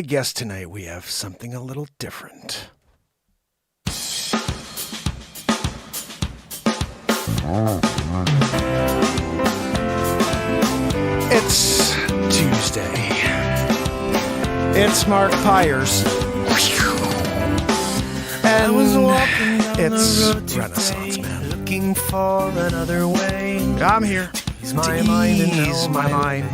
guest tonight, we have something a little different. It's Tuesday. It's Mark Pyers. And it's Renaissance Man. Looking for another way. I'm here Ease to my mind and ease help my my mind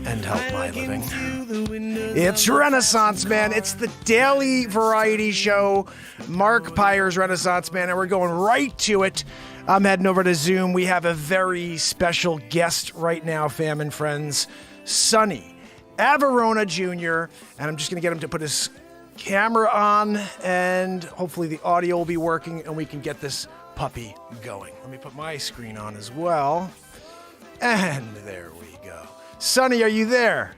and help my living. It's Renaissance Man. It's the daily variety show. Mark Pyers, Renaissance Man, and we're going right to it. I'm heading over to Zoom. We have a very special guest right now, fam and friends, Sonny Averona Jr., and I'm just going to get him to put his camera on, and hopefully the audio will be working, and we can get this puppy going. Let me put my screen on as well, and there we go. Sonny, are you there?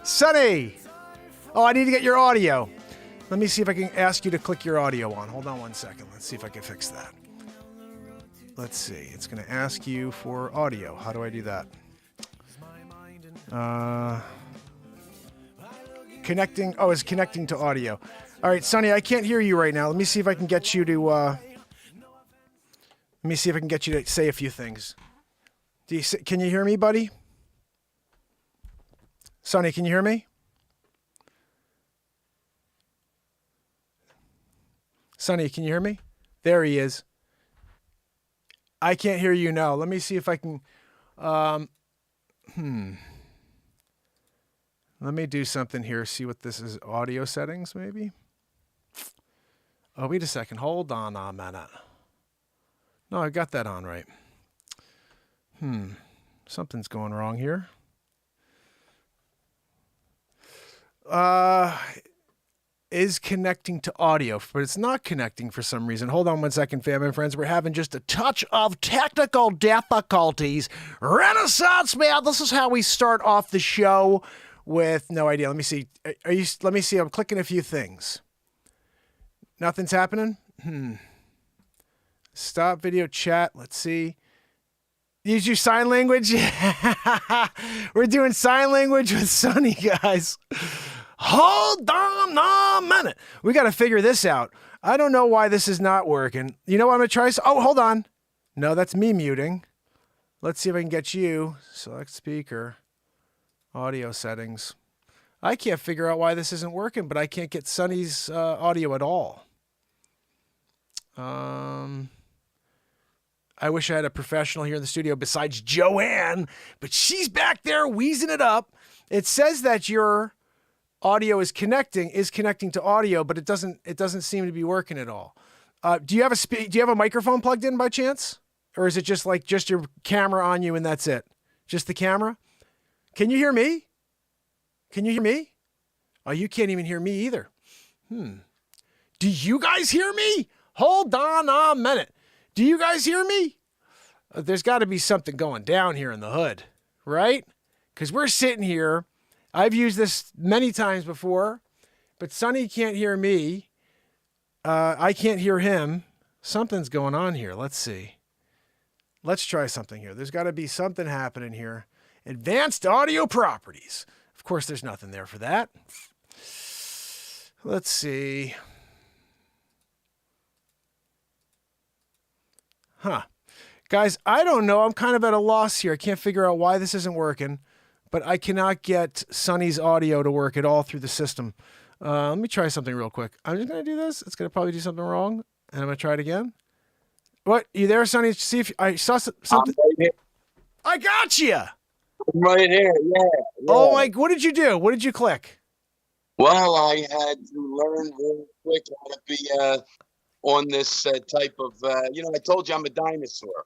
Sonny! Oh, I need to get your audio. Let me see if I can ask you to click your audio on. Hold on one second. Let's see if I can fix that. Let's see. It's going to ask you for audio. How do I do that? Connecting. Oh, it's connecting to audio. All right, Sonny, I can't hear you right now. Let me see if I can get you to. Let me see if I can get you to say a few things. Can you hear me, buddy? Sonny, can you hear me? Sonny, can you hear me? There he is. I can't hear you now. Let me see if I can. Let me do something here. See what this is. Audio settings, maybe. Oh, wait a second. Hold on a minute. No, I got that on right. Something's going wrong here. Is connecting to audio, but it's not connecting for some reason. Hold on one second, family and friends. We're having just a touch of technical difficulties. Renaissance Man, this is how we start off the show with no idea. Let me see. Let me see. I'm clicking a few things. Nothing's happening? Stop video chat. Let's see. Use your sign language. We're doing sign language with Sonny, guys. Hold on a minute. We got to figure this out. I don't know why this is not working. You know what I'm going to try? Oh, hold on. No, that's me muting. Let's see if I can get you. Select speaker. Audio settings. I can't figure out why this isn't working, but I can't get Sonny's audio at all. I wish I had a professional here in the studio besides Joanne, but she's back there wheezing it up. It says that your audio is connecting to audio, but it doesn't seem to be working at all. Do you have a microphone plugged in by chance? Or is it just your camera on you and that's it? Just the camera? Can you hear me? Can you hear me? Oh, you can't even hear me either. Do you guys hear me? Hold on a minute. Do you guys hear me? There's got to be something going down here in the hood, right? Because we're sitting here. I've used this many times before, but Sonny can't hear me. I can't hear him. Something's going on here. Let's see. Let's try something here. There's got to be something happening here. Advanced audio properties. Of course, there's nothing there for that. Let's see. Guys, I don't know. I'm kind of at a loss here. I can't figure out why this isn't working, but I cannot get Sonny's audio to work at all through the system. Let me try something real quick. I'm just going to do this. It's going to probably do something wrong, and I'm going to try it again. What? You there, Sonny? See if I saw something. Right here. I got you. I'm right here. Yeah. Oh, my. What did you do? What did you click? Well, I had to learn real quick how to be on this type of, I told you I'm a dinosaur.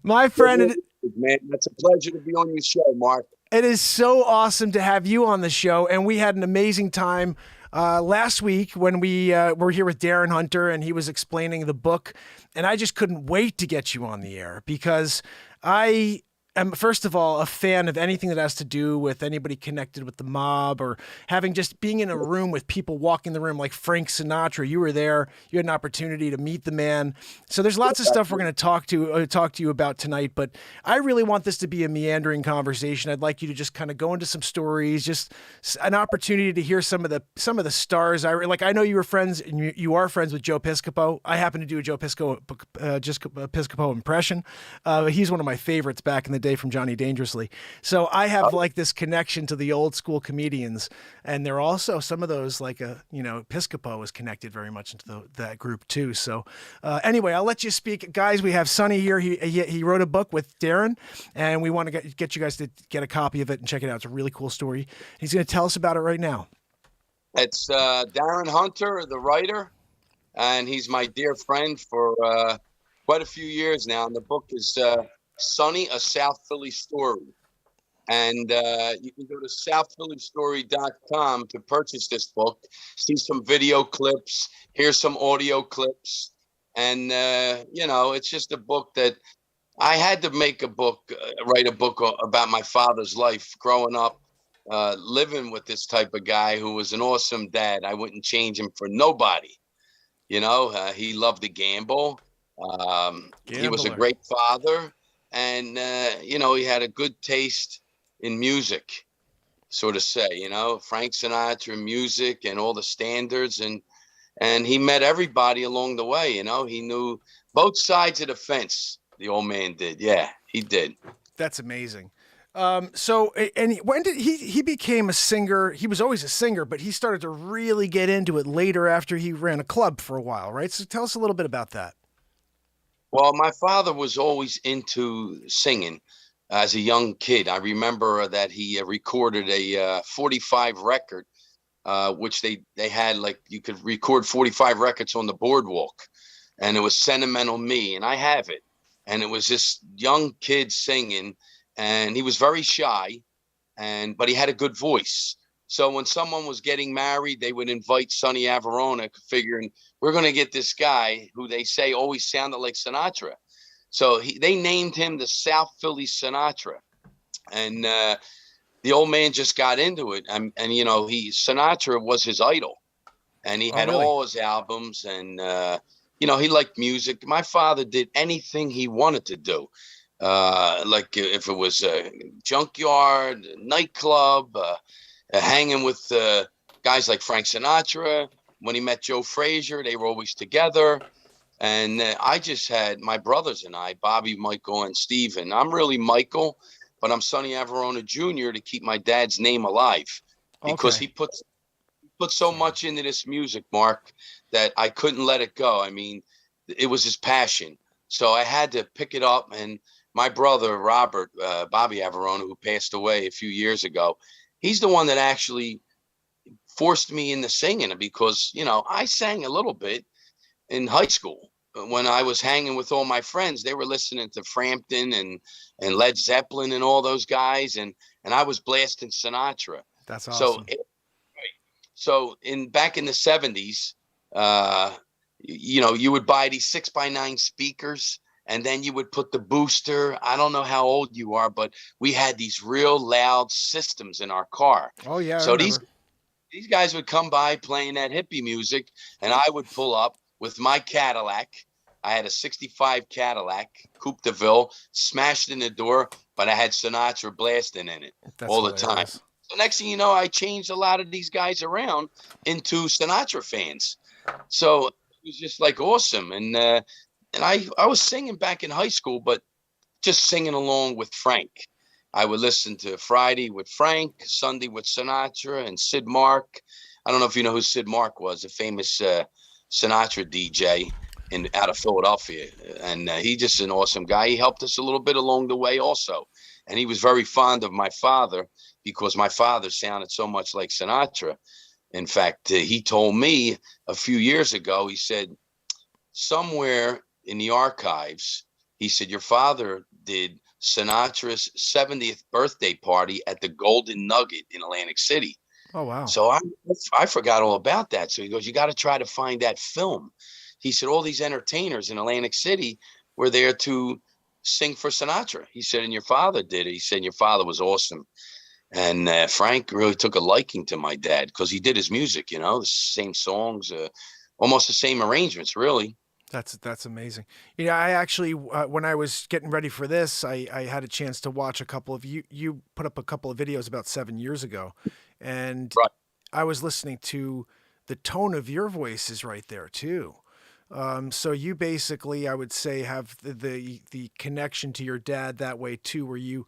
My friend. Man, it's a pleasure to be on your show, Mark. It is so awesome to have you on the show, and we had an amazing time last week when we were here with Darren Hunter, and he was explaining the book, and I just couldn't wait to get you on the air because I am, first of all, a fan of anything that has to do with anybody connected with the mob or having just being in a room with people walking the room like Frank Sinatra. You were there. You had an opportunity to meet the man. So there's lots of stuff we're going to talk to you about tonight. But I really want this to be a meandering conversation. I'd like you to just kind of go into some stories, just an opportunity to hear some of the stars. I know you were friends and you are friends with Joe Piscopo. I happen to do a Joe Piscopo impression. He's one of my favorites back in the day from Johnny Dangerously. So I have like this connection to the old school comedians, and they're also some of those Piscopo is connected very much into that group too. So anyway, I'll let you speak, guys. We have Sonny here. He wrote a book with Darren, and we want to get you guys to get a copy of it and check it out. It's a really cool story. He's going to tell us about it right now. It's Darren Hunter, the writer, and he's my dear friend for quite a few years now. And the book is Sonny, a South Philly Story. And you can go to southphillystory.com to purchase this book, see some video clips, hear some audio clips. And, it's just a book that I had to write a book about my father's life growing up, living with this type of guy who was an awesome dad. I wouldn't change him for nobody. He loved to gamble. He was a great father. And, he had a good taste in music, so to say, Frank Sinatra music and all the standards. And he met everybody along the way. He knew both sides of the fence. The old man did. Yeah, he did. That's amazing. So when did he became a singer? He was always a singer, but he started to really get into it later after he ran a club for a while, right? So tell us a little bit about that. Well, my father was always into singing as a young kid. I remember that he recorded a 45 record, which they had, like, you could record 45 records on the boardwalk, and it was Sentimental Me, and I have it. And it was this young kid singing, and he was very shy, but he had a good voice. So when someone was getting married, they would invite Sonny Averona, figuring we're going to get this guy who they say always sounded like Sinatra. So they named him the South Philly Sinatra. And the old man just got into it. And Sinatra was his idol. And he had all his albums. And, he liked music. My father did anything he wanted to do. Like if it was a junkyard, nightclub, hanging with guys like Frank Sinatra. When he met Joe Frazier, they were always together. And I just had my brothers and I, Bobby, Michael, and Steven. I'm really Michael, but I'm Sonny Averona Jr. to keep my dad's name alive, because he put so much into this music, Mark, that I couldn't let it go. I mean, it was his passion. So I had to pick it up. And my brother, Robert, Bobby Averona, who passed away a few years ago, he's the one that actually forced me into singing, because, I sang a little bit in high school. When I was hanging with all my friends, they were listening to Frampton and Led Zeppelin and all those guys. And I was blasting Sinatra. That's awesome. So back in the 70s, you would buy these 6x9 speakers, and then you would put the booster. I don't know how old you are, but we had these real loud systems in our car. Oh yeah. So these guys would come by playing that hippie music, and I would pull up with my Cadillac. I had a 65 Cadillac Coupe de Ville, smashed in the door, but I had Sinatra blasting in it all the time. So next thing you know, I changed a lot of these guys around into Sinatra fans. So it was just like awesome. And I was singing back in high school, but just singing along with Frank. I would listen to Friday with Frank, Sunday with Sinatra, and Sid Mark. I don't know if you know who Sid Mark was, a famous Sinatra DJ out of Philadelphia. And he's just an awesome guy. He helped us a little bit along the way also. And he was very fond of my father, because my father sounded so much like Sinatra. In fact, he told me a few years ago, he said, somewhere in the archives, he said, your father did Sinatra's 70th birthday party at the Golden Nugget in Atlantic City. Oh, wow. So I forgot all about that. So he goes, you got to try to find that film. He said all these entertainers in Atlantic City were there to sing for Sinatra. He said, and your father did it. He said, your father was awesome. And Frank really took a liking to my dad because he did his music, you know, the same songs, almost the same arrangements, really. That's amazing. You know, I actually, when I was getting ready for this, I had a chance to watch a couple of you put up a couple of videos about 7 years ago, and Right. I was listening to the tone of your voice is right there too. So you basically, I would say, have the connection to your dad that way too, where you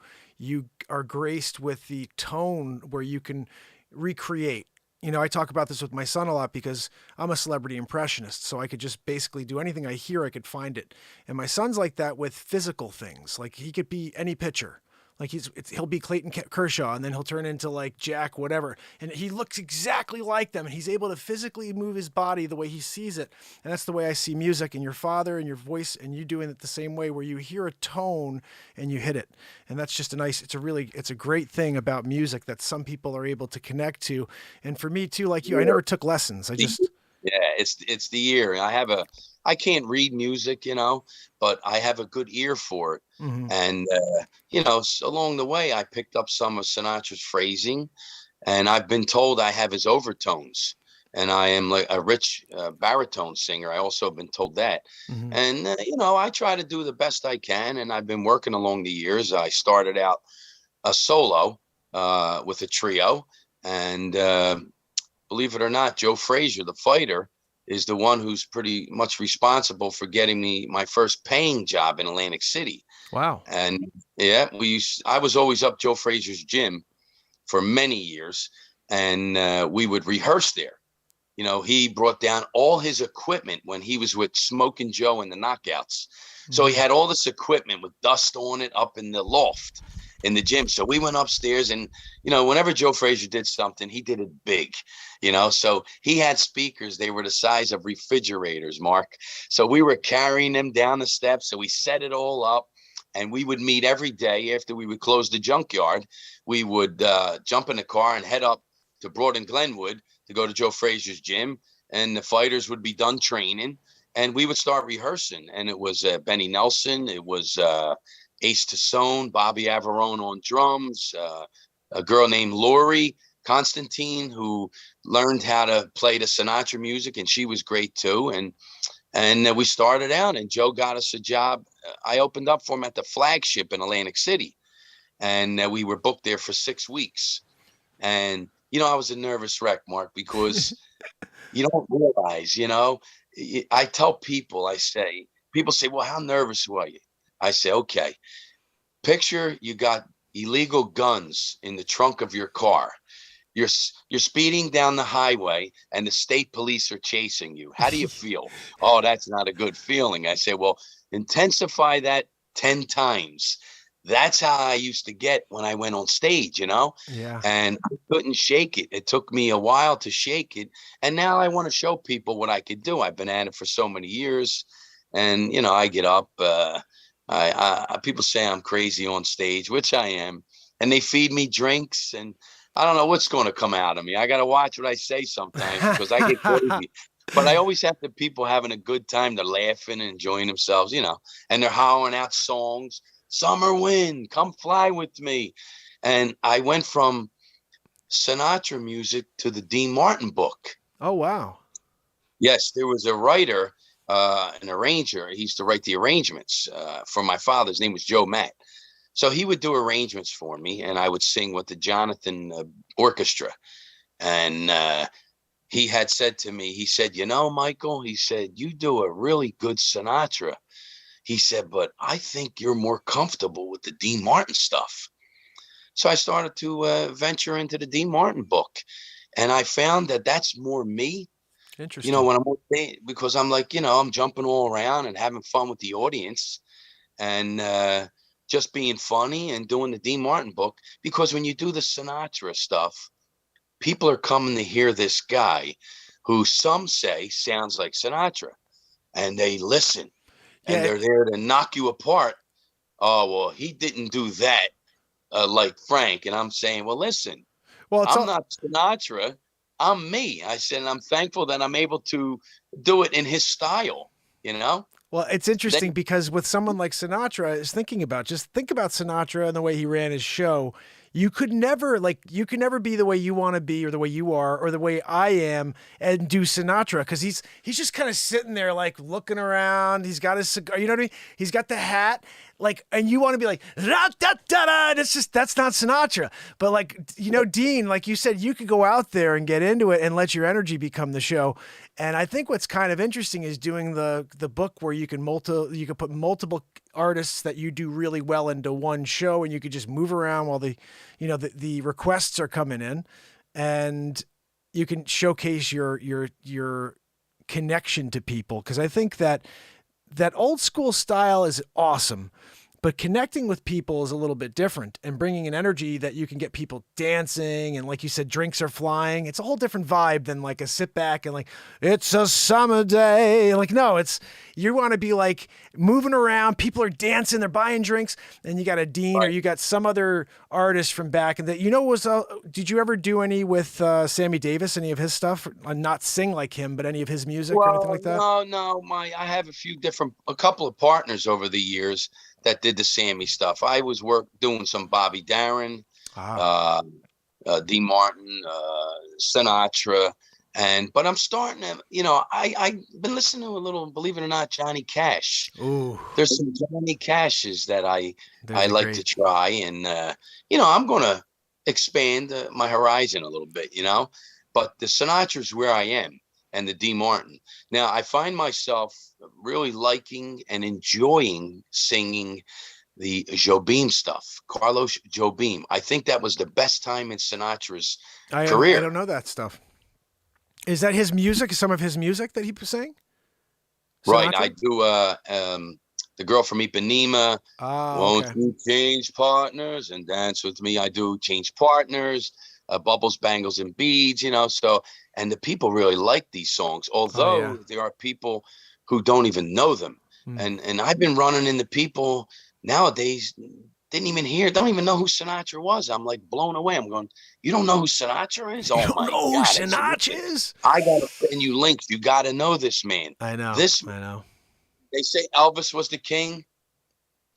are graced with the tone where you can recreate. You know, I talk about this with my son a lot because I'm a celebrity impressionist, so I could just basically do anything I hear, I could find it. And my son's like that with physical things. Like he could be any pitcher. Like he'll be Clayton Kershaw, and then he'll turn into like Jack, whatever. And he looks exactly like them, and he's able to physically move his body the way he sees it. And that's the way I see music. And your father and your voice, and you doing it the same way, where you hear a tone and you hit it. And that's just it's a great thing about music that some people are able to connect to. And for me too, like you, I never took lessons. Yeah, it's the ear. I can't read music, you know, but I have a good ear for it. Mhm. And you know, along the way, I picked up some of Sinatra's phrasing, and I've been told I have his overtones, and I am like a rich baritone singer. I also been told that, Mhm. and you know, I try to do the best I can, and I've been working along the years. I started out a solo with a trio, and believe it or not, Joe Frazier, the fighter, is the one who's pretty much responsible for getting me my first paying job in Atlantic City. Wow. And yeah, I was always up Joe Frazier's gym for many years, and we would rehearse there. You know, he brought down all his equipment when he was with Smoking Joe and the Knockouts. So he Mhm. had all this equipment with dust on it up in the loft in the gym. So we went upstairs, and, you know, whenever Joe Frazier did something, he did it big, you know. So he had speakers. They were the size of refrigerators, Mark. So we were carrying them down the steps. So we set it all up, and we would meet every day after we would close the junkyard. We would jump in the car and head up to Broad and Glenwood to go to Joe Frazier's gym, and the fighters would be done training, and we would start rehearsing. And it was Benny Nelson, it was Ace Tassone, Bobby Averona on drums, a girl named Lori Constantine, who learned how to play the Sinatra music, and she was great too. And we started out, and Joe got us a job. I opened up for him at the Flagship in Atlantic City, and we were booked there for 6 weeks. And you know, I was a nervous wreck, Mark, because you don't realize, you know, I tell people, people say, well, how nervous were you? I say, okay, picture you got illegal guns in the trunk of your car. You're speeding down the highway, and the state police are chasing you. How do you feel? Oh, that's not a good feeling. I say, well, intensify that 10 times. That's how I used to get when I went on stage, you know, Yeah. and I couldn't shake it. It took me a while to shake it. And now I want to show people what I could do. I've been at it for so many years, and, you know, I get up, people say I'm crazy on stage, which I am, and they feed me drinks, and I don't know what's going to come out of me. I got to watch what I say sometimes because I get crazy. But I always have the people having a good time. They're laughing and enjoying themselves, you know, and they're hollering out songs. Summer wind, come fly with me. And I went from Sinatra music to the Dean Martin book. Oh, wow. Yes, there was a writer, an arranger. He used to write the arrangements for my father. His name was Joe Matt. So he would do arrangements for me, and I would sing with the Jonathan Orchestra. And he had said to me, he said, you know, Michael, he said, you do a really good Sinatra. He said, but I think you're more comfortable with the Dean Martin stuff. So I started to venture into the Dean Martin book. And I found that that's more me, you know, Interesting. when I'm on stage, because I'm like, you know, I'm jumping all around and having fun with the audience. And just being funny and doing the Dean Martin book, because when you do the Sinatra stuff, people are coming to hear this guy who some say sounds like Sinatra, and they listen, and Yeah. they're there to knock you apart. Oh, well, he didn't do that like Frank. And I'm saying, well, listen, Well, it's I'm all. not Sinatra. I'm me. I said, and I'm thankful that I'm able to do it in his style, you know? Well, it's interesting because with someone like Sinatra is thinking about, just think about Sinatra and the way he ran his show. You could never be the way you want to be or the way you are or the way I am and do Sinatra because he's just kind of sitting there like looking around. He's got his cigar, you know what I mean? He's got the hat, like, and you want to be like da da da da. That's not Sinatra. But like, you know, Dean, like you said, you could go out there and get into it and let your energy become the show. And I think what's kind of interesting is doing the book where you can put multiple artists that you do really well into one show, and you could just move around while the requests are coming in, and you can showcase your connection to people. Because I think that old school style is awesome, but connecting with people is a little bit different, and bringing an energy that you can get people dancing. And like you said, drinks are flying. It's a whole different vibe than like a sit back and like, it's a summer day. Like, no, you want to be like moving around. People are dancing, they're buying drinks, and you got a Dean or you got some other artist from back. And that, did you ever do any with Sammy Davis, any of his stuff? Not sing like him, but any of his music or anything like that? No. I have a couple of partners over the years that did the Sammy stuff. I was doing some Bobby Darin, D. Martin, Sinatra, but I'm starting to, I've been listening to a little, believe it or not, Johnny Cash. Ooh. There's some Johnny Cashes that I like to try, and I'm going to expand my horizon a little bit, but the Sinatra's where I am. And the D. Martin. Now, I find myself really liking and enjoying singing the Jobim stuff, Carlos Jobim. I think that was the best time in Sinatra's career. I don't know that stuff. Is that his music? Some of his music that he was saying? Right. I do The Girl from Ipanema. Won't you change partners and dance with me? I do Change Partners. Bubbles, Bangles, and Beads, and the people really like these songs, although there are people who don't even know them. And I've been running into people nowadays, don't even know who Sinatra was. I'm like blown away. I'm going, you don't know who Sinatra is? Oh my God. Who Sinatra is? I got to send you links. You got to know this man. I know. I know. They say Elvis was the king.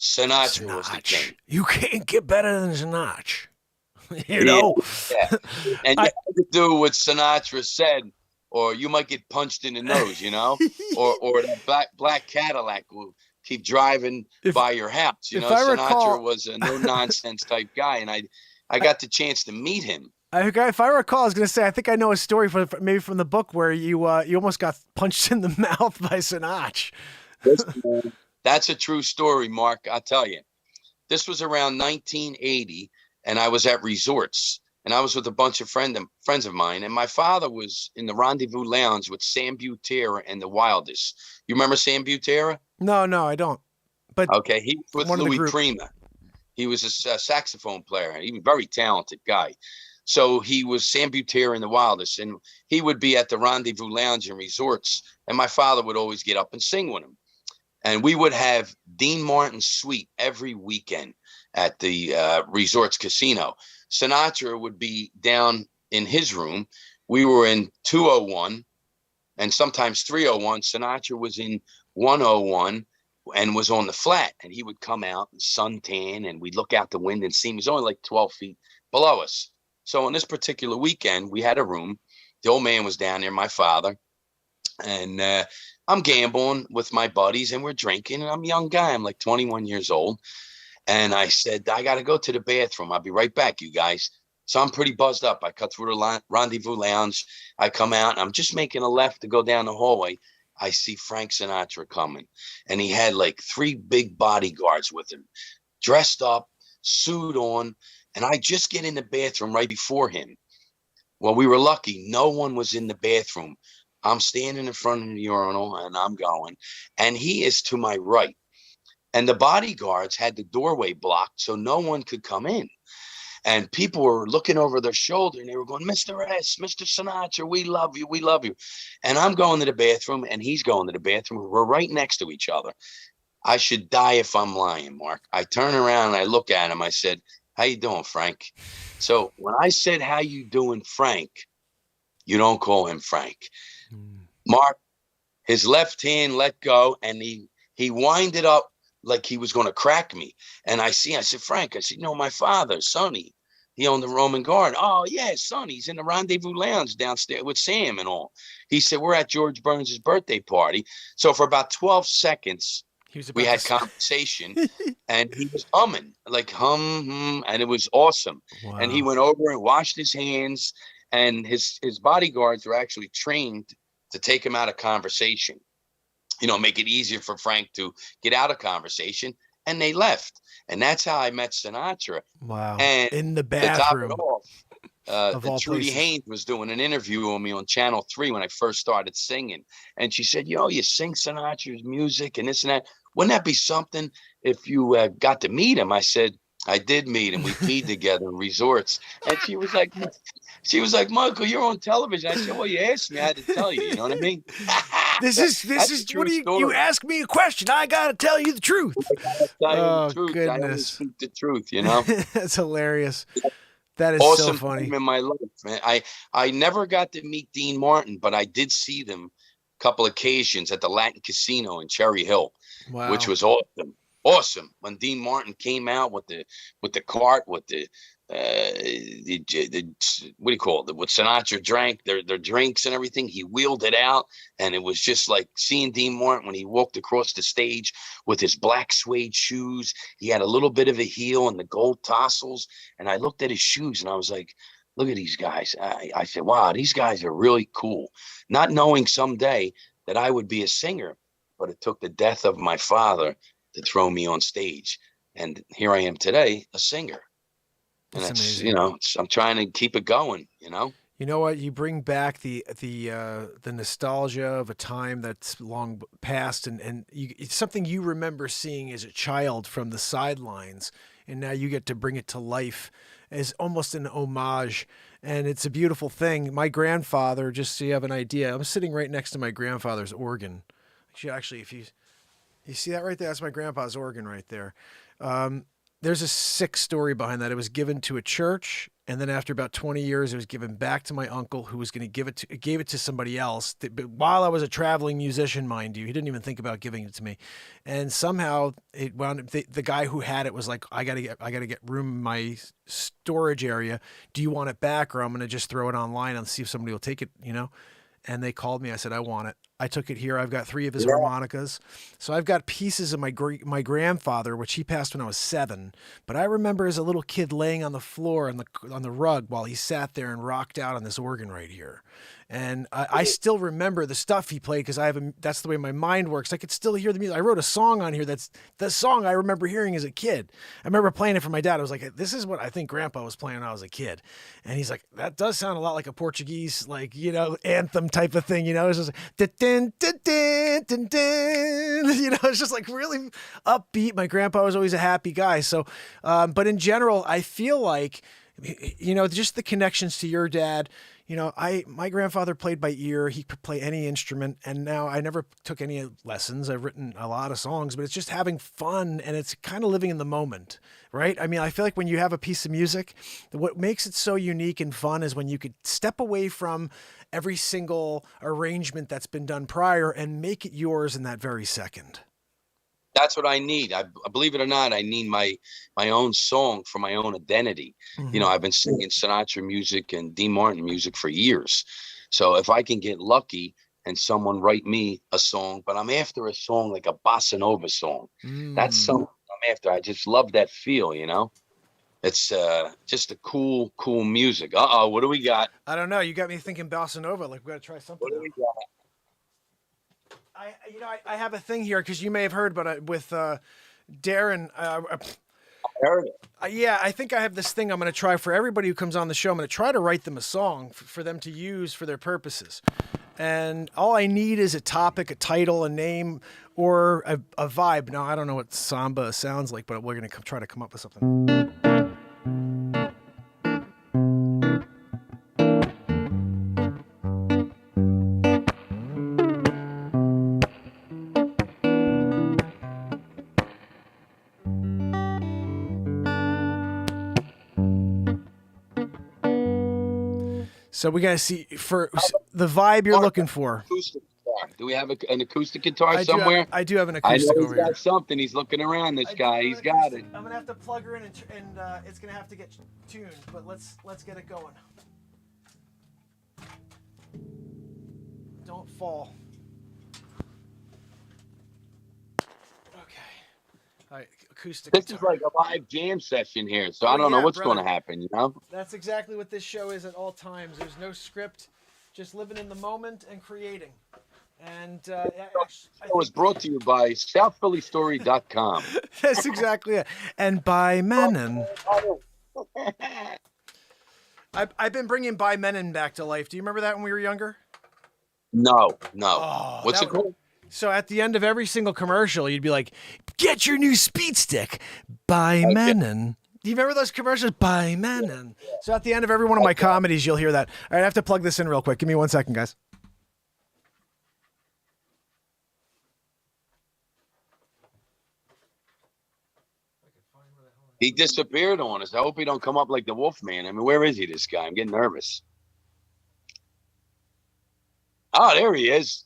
Sinatra was the king. You can't get better than Sinatra. Yeah. And you have to do what Sinatra said, or you might get punched in the nose, or the black Cadillac will keep driving by your house. Sinatra was a no nonsense type guy, and I got the chance to meet him. If I recall, I was going to say, I think I know a story maybe from the book where you almost got punched in the mouth by Sinatra. That's a true story, Mark. I'll tell you. This was around 1980. And I was at resorts, and I was with a bunch of friends of mine. And my father was in the Rendezvous Lounge with Sam Butera and the Wildest. You remember Sam Butera? No, I don't. But okay, he was with Louis Prima. He was a saxophone player, and he was a very talented guy. So he was Sam Butera and the Wildest, and he would be at the Rendezvous Lounge and resorts, and my father would always get up and sing with him. And we would have Dean Martin's suite every weekend at the resorts casino. Sinatra would be down in his room. We were in 201 and sometimes 301. Sinatra was in 101 and was on the flat, and he would come out and suntan, and we'd look out the window and see him. He's only like 12 feet below us. So on this particular weekend, we had a room. The old man was down there, my father, and I'm gambling with my buddies, and we're drinking, and I'm a young guy. I'm like 21 years old. And I said, I got to go to the bathroom. I'll be right back, you guys. So I'm pretty buzzed up. I cut through the Rendezvous Lounge. I come out, and I'm just making a left to go down the hallway. I see Frank Sinatra coming, and he had like 3 big bodyguards with him, dressed up, suit on, and I just get in the bathroom right before him. Well, we were lucky. No one was in the bathroom. I'm standing in front of the urinal, and I'm going, and he is to my right. And the bodyguards had the doorway blocked, so no one could come in. And people were looking over their shoulder, and they were going, Mr. S., Mr. Sinatra, we love you, we love you. And I'm going to the bathroom, and he's going to the bathroom. We're right next to each other. I should die if I'm lying, Mark. I turn around, and I look at him. I said, how you doing, Frank? So when I said, how you doing, Frank, you don't call him Frank. Mark, his left hand let go, and he he winded up like he was going to crack me. And I said, Frank, I said, my father, Sonny, he owned the Roman Garden. Oh, yeah, Sonny, he's in the Rendezvous Lounge downstairs with Sam and all. He said, we're at George Burns' birthday party. So for about 12 seconds, we had conversation, and he was humming, like hum, and it was awesome. Wow. And he went over and washed his hands, and his bodyguards were actually trained to take him out of conversation. Make it easier for Frank to get out of conversation. And they left. And that's how I met Sinatra. Wow. And in the bathroom. Trudy Haynes was doing an interview with me on Channel 3 when I first started singing. And she said, you sing Sinatra's music and this and that. Wouldn't that be something if you got to meet him? I said, I did meet him. We peed together in resorts. And she was like, Michael, you're on television. I said, well, you asked me, I had to tell you. You know what I mean? This is what you ask me a question. I got to tell you the truth. Oh, goodness. I always speak the truth, That's hilarious. That is awesome. So funny. In my life, man. I never got to meet Dean Martin, but I did see them a couple occasions at the Latin Casino in Cherry Hill, which was awesome. Awesome. When Dean Martin came out with the cart, with the what do you call it? What Sinatra drank, their drinks and everything. He wheeled it out, and it was just like seeing Dean Martin when he walked across the stage with his black suede shoes. He had a little bit of a heel and the gold tassels, and I looked at his shoes and I was like, look at these guys. I said, wow, these guys are really cool. Not knowing someday that I would be a singer, but it took the death of my father to throw me on stage, and here I am today, a singer. And that's I'm trying to keep it going. You know what? You bring back the nostalgia of a time that's long past, and it's something you remember seeing as a child from the sidelines, and now you get to bring it to life as almost an homage, and it's a beautiful thing. My grandfather, just so you have an idea, I'm sitting right next to my grandfather's organ. Actually, if you see that right there, that's my grandpa's organ right there. There's a sick story behind that. It was given to a church, and then after about 20 years, it was given back to my uncle, who was going to gave it to somebody else. But while I was a traveling musician, mind you, he didn't even think about giving it to me. And somehow it wound up, the guy who had it was like, I gotta get room in my storage area. Do you want it back, or I'm going to just throw it online and see if somebody will take it, And they called me. I said, I want it. I took it here. I've got 3 of his harmonicas. So I've got pieces of my grandfather, which he passed when I was 7. But I remember as a little kid laying on the floor on the rug while he sat there and rocked out on this organ right here. And I still remember the stuff he played because that's the way my mind works. I could still hear the music. I wrote a song on here that's the song I remember hearing as a kid. I remember playing it for my dad. I was like, this is what I think Grandpa was playing when I was a kid. And he's like, that does sound a lot like a Portuguese, anthem type of thing. It's just like, din, din, din, din, din. It's just like really upbeat. My grandpa was always a happy guy. So, but in general, I feel like, just the connections to your dad. My grandfather played by ear. He could play any instrument. And now I never took any lessons. I've written a lot of songs, but it's just having fun, and it's kind of living in the moment, right? I mean, I feel like when you have a piece of music, what makes it so unique and fun is when you could step away from every single arrangement that's been done prior and make it yours in that very second. That's what I need. I believe it or not, I need my own song for my own identity. Mm-hmm. I've been singing Sinatra music and Dean Martin music for years. So if I can get lucky and someone write me a song, but I'm after a song like a bossa nova song. That's something I'm after. I just love that feel, It's just a cool music. What do we got? I don't know. You got me thinking bossa nova. Like, we got to try something. What do we got? I have a thing here because you may have heard, but with Darren. I heard it. Yeah, I think I have this thing I'm going to try for everybody who comes on the show. I'm going to try to write them a song for them to use for their purposes. And all I need is a topic, a title, a name, or a vibe. Now, I don't know what samba sounds like, but we're going to try to come up with something. So we got to see for the vibe you're looking for. guitar? Do we have an acoustic guitar I somewhere? I do have an I acoustic know over he's here. got something. He's looking around. This guy, he's got it. I'm gonna have to plug her in, and it's gonna have to get tuned. But let's get it going. Don't fall. Okay. All right, acoustic This guitar. is like a live jam session here, so Oh, I don't know yeah, what's brother. going to happen. You know. That's exactly what this show is at all times. There's no script, just living in the moment and creating. And It was brought to you by SouthPhillyStory.com. that's exactly it. And by Menon. I've been bringing By Menon back to life. Do you remember that when we were younger? No. Oh, What's it called? So at the end of every single commercial, you'd be like, "Get your new speed stick, By Menon." Do you remember those commercials? By Menon. So at the end of every one of my comedies, you'll hear that. All right, I have to plug this in real quick. Give me 1 second, guys. He disappeared on us. I hope he don't come up like the Wolfman. I mean, where is he, this guy? I'm getting nervous. Oh, there he is.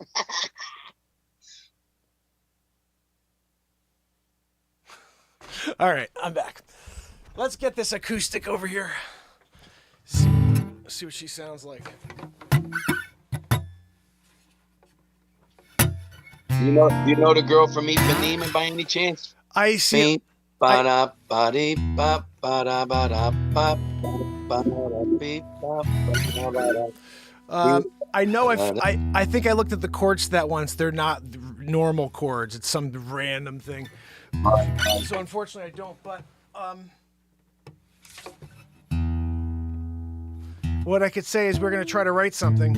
All right, I'm back. Let's get this acoustic over here. See what she sounds like. You know the girl from Ipanema by any chance? I see. I know. I think I looked at the chords to that once. They're not normal chords. It's some random thing. So unfortunately, I don't. But what I could say is we're going to try to write something.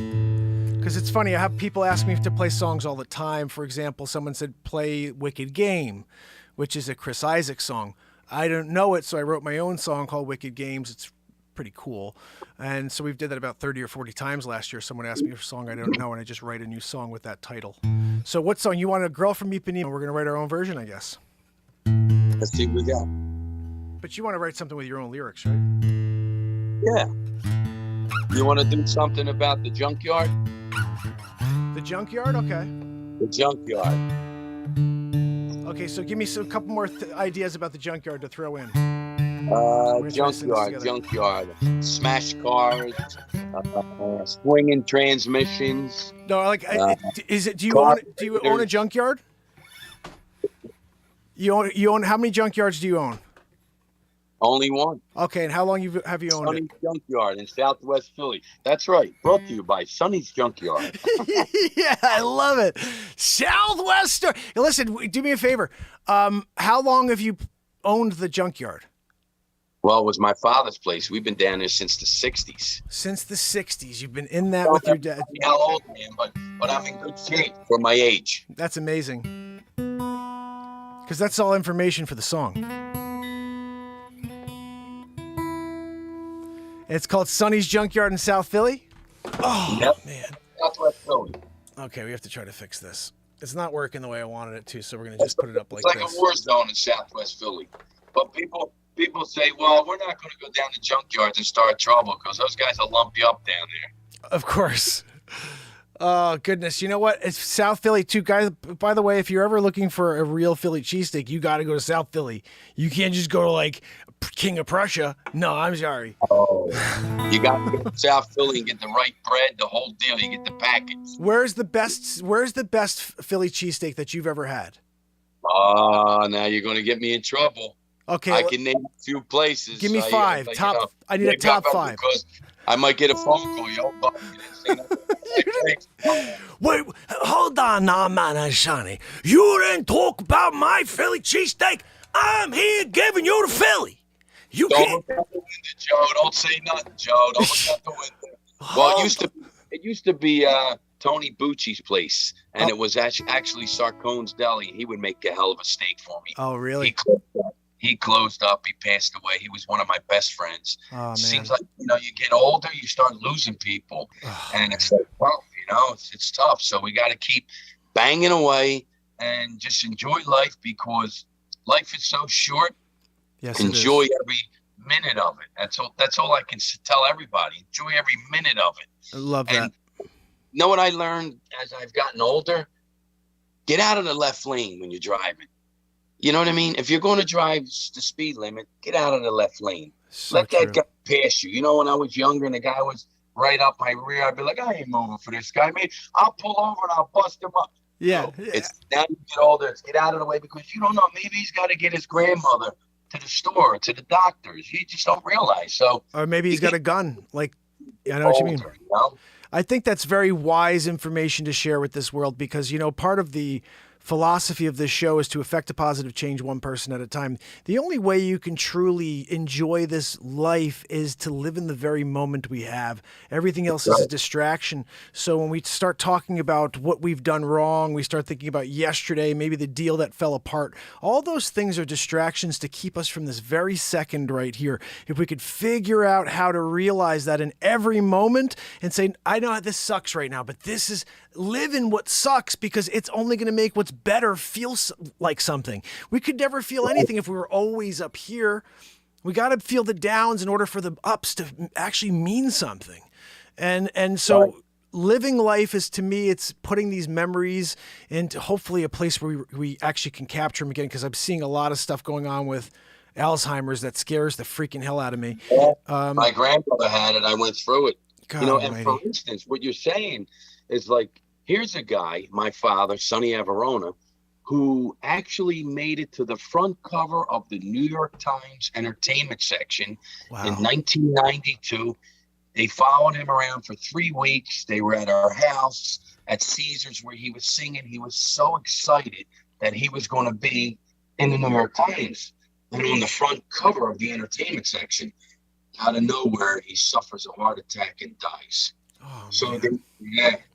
Because it's funny, I have people ask me to play songs all the time. For example, someone said, play Wicked Game, which is a Chris Isaak song. I don't know it, so I wrote my own song called Wicked Games. It's pretty cool. And so we've did that about 30 or 40 times last year. Someone asked me for a song I don't know, and I just write a new song with that title. So what song? You want A Girl from Ipanema? We're going to write our own version, I guess. Let's see what we got. But you want to write something with your own lyrics, right? Yeah. You want to do something about the junkyard? The junkyard? Okay. The junkyard. Okay, so give me a couple more ideas about the junkyard to throw in. Junkyard. Smash cars, swinging transmissions. No, like, is it? Do you own a junkyard? You own how many junkyards do you own? Only one. Okay, and how long have you owned Sonny's Junkyard in Southwest Philly. That's right. Brought to you by Sonny's Junkyard. Yeah, I love it. Southwest. Listen, do me a favor. How long have you owned the junkyard? Well, it was my father's place. We've been down there since the 60s. Since the 60s. You've been in that with your dad. How old I am, but I'm in good shape for my age. That's amazing. Because that's all information for the song. It's called Sonny's Junkyard in South Philly. Oh, Yep. man. Southwest Philly. Okay, we have to try to fix this. It's not working the way I wanted it to, so we're going to just put it up like It's like this. a war zone in Southwest Philly. But people say, well, we're not going to go down to junkyards and start trouble because those guys will lump you up down there. Of course. Oh, goodness. You know what? It's South Philly, too. Guys, by the way, if you're ever looking for a real Philly cheesesteak, you got to go to South Philly. You can't just go to, like, King of Prussia. No, I'm sorry. Oh, you got to go to South Philly and get the right bread, the whole deal. You get the package. Where's the best Philly cheesesteak that you've ever had? Oh, now you're going to get me in trouble. Okay. I can name a few places. Give me five. I need a top five. Because I might get a phone call. Yo, Buck, you didn't say nothing. Wait, hold on now, man, Sonny. You didn't talk about my Philly cheesesteak. I'm here giving you the Philly. You Don't can't. look out the window, Joe. Don't say nothing, Joe. Don't look out the window. Well, it used to be Tony Bucci's place, and it was actually Sarcone's Deli. He would make a hell of a steak for me. Oh, really? He closed up. He passed away. He was one of my best friends. Oh, man. Seems like, you get older, you start losing people. And it's like, well, it's tough. So we got to keep banging away and just enjoy life because life is so short. Yes, enjoy every minute of it. That's all I can tell everybody. Enjoy every minute of it. I love that. know what I learned as I've gotten older? Get out of the left lane when you're driving. You know what I mean? If you're going to drive the speed limit, get out of the left lane. So Let true. that guy pass you. You know, when I was younger and the guy was right up my rear, I'd be like, I ain't moving for this guy. Man, I'll pull over and I'll bust him up. Yeah. So it's now you get older, it's get out of the way because you don't know. Maybe he's got to get his grandmother to the store, to the doctors. You just don't realize. So, Or maybe he's got a gun. Like, I know older, what you mean. you know? I think that's very wise information to share with this world because, you know, part of the philosophy of this show is to effect a positive change one person at a time. The only way you can truly enjoy this life is to live in the very moment we have. Everything else is a distraction. So when we start talking about what we've done wrong, we start thinking about yesterday, maybe the deal that fell apart. All those things are distractions to keep us from this very second right here. If we could figure out how to realize that in every moment and say, I know this sucks right now, but this is live in what sucks because it's only going to make what's better feel like something. We could never feel anything if we were always up here. We got to feel the downs in order for the ups to actually mean something. And so living life is, to me, it's putting these memories into hopefully a place where we actually can capture them again, because I'm seeing a lot of stuff going on with Alzheimer's that scares the freaking hell out of me. My grandmother had it. I went through it. God you know, almighty. and for instance, what you're saying is like, here's a guy, my father, Sonny Averona, who actually made it to the front cover of the New York Times entertainment section in 1992. They followed him around for 3 weeks. They were at our house at Caesars where he was singing. He was so excited that he was going to be in the New York Times and on the front cover of the entertainment section. Out of nowhere, he suffers a heart attack and dies. Oh, so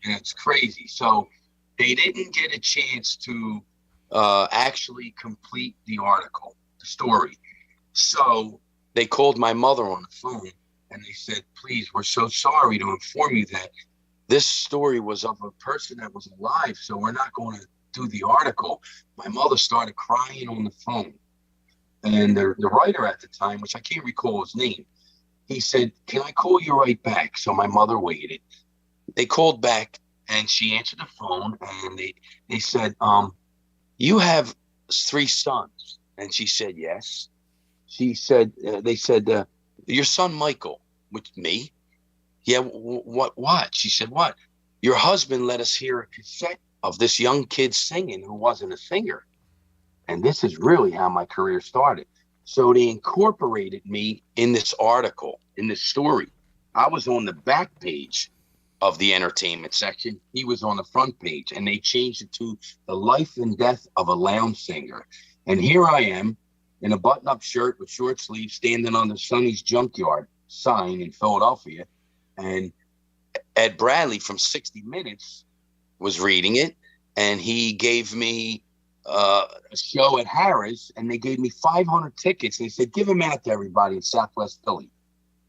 it's crazy. So they didn't get a chance to actually complete the article, the story. So they called my mother on the phone and they said, please, we're so sorry to inform you that this story was of a person that was alive, so we're not going to do the article. My mother started crying on the phone. And the writer at the time, which I can't recall his name, he said, can I call you right back? So my mother waited. They called back and she answered the phone and they said, you have 3 sons. And she said, yes. She said, they said, your son, Michael, with me. Yeah. What? She said, what? Your husband let us hear a cassette of this young kid singing who wasn't a singer. And this is really how my career started. So they incorporated me in this article, in this story. I was on the back page of the entertainment section. He was on the front page, and they changed it to the life and death of a lounge singer. And here I am in a button-up shirt with short sleeves standing on the Sonny's Junkyard sign in Philadelphia. And Ed Bradley from 60 Minutes was reading it, and he gave me a show at Harrah's, and they gave me 500 tickets. And they said, give them out to everybody in Southwest Philly.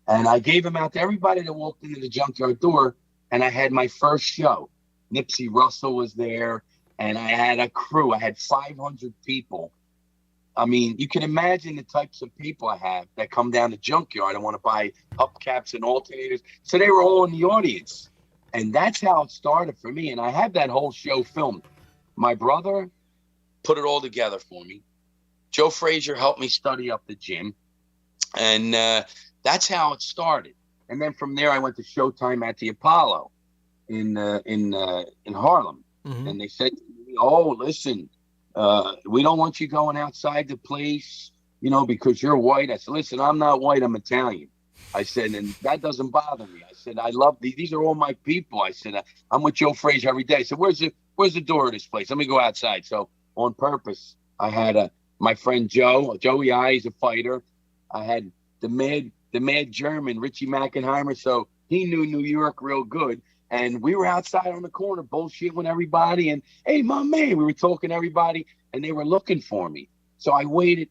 And I gave them out to everybody that walked into the Junkyard door, and I had my first show. Nipsey Russell was there, and I had a crew. I had 500 people. I mean, you can imagine the types of people I have that come down to Junkyard and want to buy hubcaps and alternators. So they were all in the audience. And that's how it started for me. And I had that whole show filmed. My brother put it all together for me. Joe Frazier helped me study up the gym. And that's how it started. And then from there, I went to Showtime at the Apollo in Harlem. Mm-hmm. And they said to me, oh, listen, we don't want you going outside the place, you know, because you're white. I said, listen, I'm not white, I'm Italian. I said, and that doesn't bother me. I said, I love these are all my people. I said, I'm with Joe Frazier every day. I said, where's the door of this place? Let me go outside. So on purpose, I had my friend Joey I, he's a fighter. I had the mad German, Richie Mackenheimer. So he knew New York real good. And we were outside on the corner bullshitting with everybody. And, hey, my man, we were talking to everybody, and they were looking for me. So I waited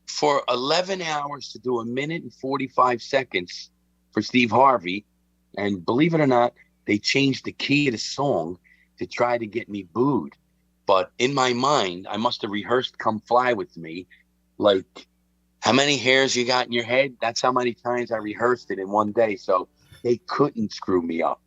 for 11 hours to do 1 minute and 45 seconds for Steve Harvey. And believe it or not, they changed the key of the song to try to get me booed. But in my mind, I must have rehearsed Come Fly With Me. Like, how many hairs you got in your head? That's how many times I rehearsed it in one day. So they couldn't screw me up.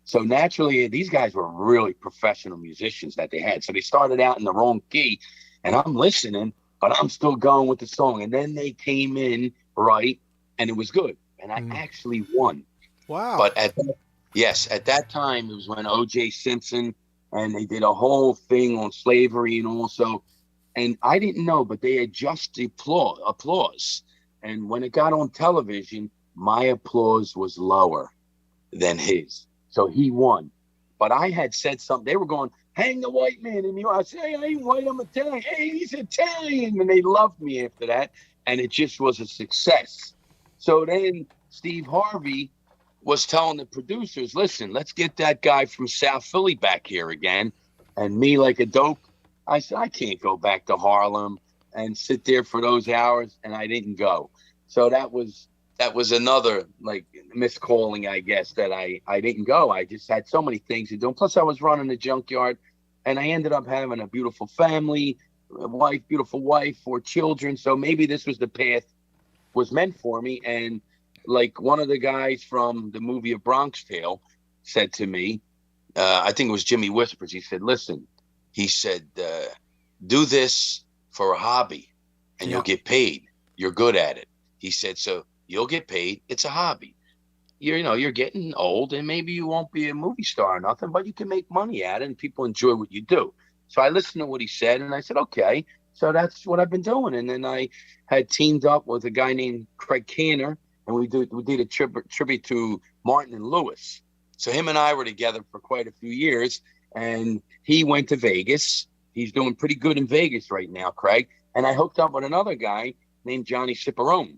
So naturally, these guys were really professional musicians that they had. So they started out in the wrong key, and I'm listening, but I'm still going with the song. And then they came in right, and it was good. And I actually won. Wow. But at that time, it was when O.J. Simpson, and they did a whole thing on slavery and also, and I didn't know, but they had just applause. And when it got on television, my applause was lower than his. So he won. But I had said something. They were going, hang the white man in you. I said, hey, I ain't white, I'm Italian. Hey, he's Italian. And they loved me after that. And it just was a success. So then Steve Harvey was telling the producers, listen, let's get that guy from South Philly back here again. And me, like a dope, I said, I can't go back to Harlem and sit there for those hours. And I didn't go. So that was another like miscalling, I guess, that I didn't go. I just had so many things to do. Plus I was running the junkyard, and I ended up having a beautiful family, beautiful wife, 4 children. So maybe this was the path was meant for me. And like one of the guys from the movie of Bronx Tale said to me, I think it was Jimmy Whispers. He said, listen, he said, do this for a hobby and you'll get paid. You're good at it. He said, so you'll get paid. It's a hobby. You're getting old and maybe you won't be a movie star or nothing, but you can make money at it and people enjoy what you do. So I listened to what he said and I said, okay, so that's what I've been doing. And then I had teamed up with a guy named Craig Canner, and we did a tribute to Martin and Lewis. So him and I were together for quite a few years, and he went to Vegas. He's doing pretty good in Vegas right now, Craig. And I hooked up with another guy named Johnny Ciparone.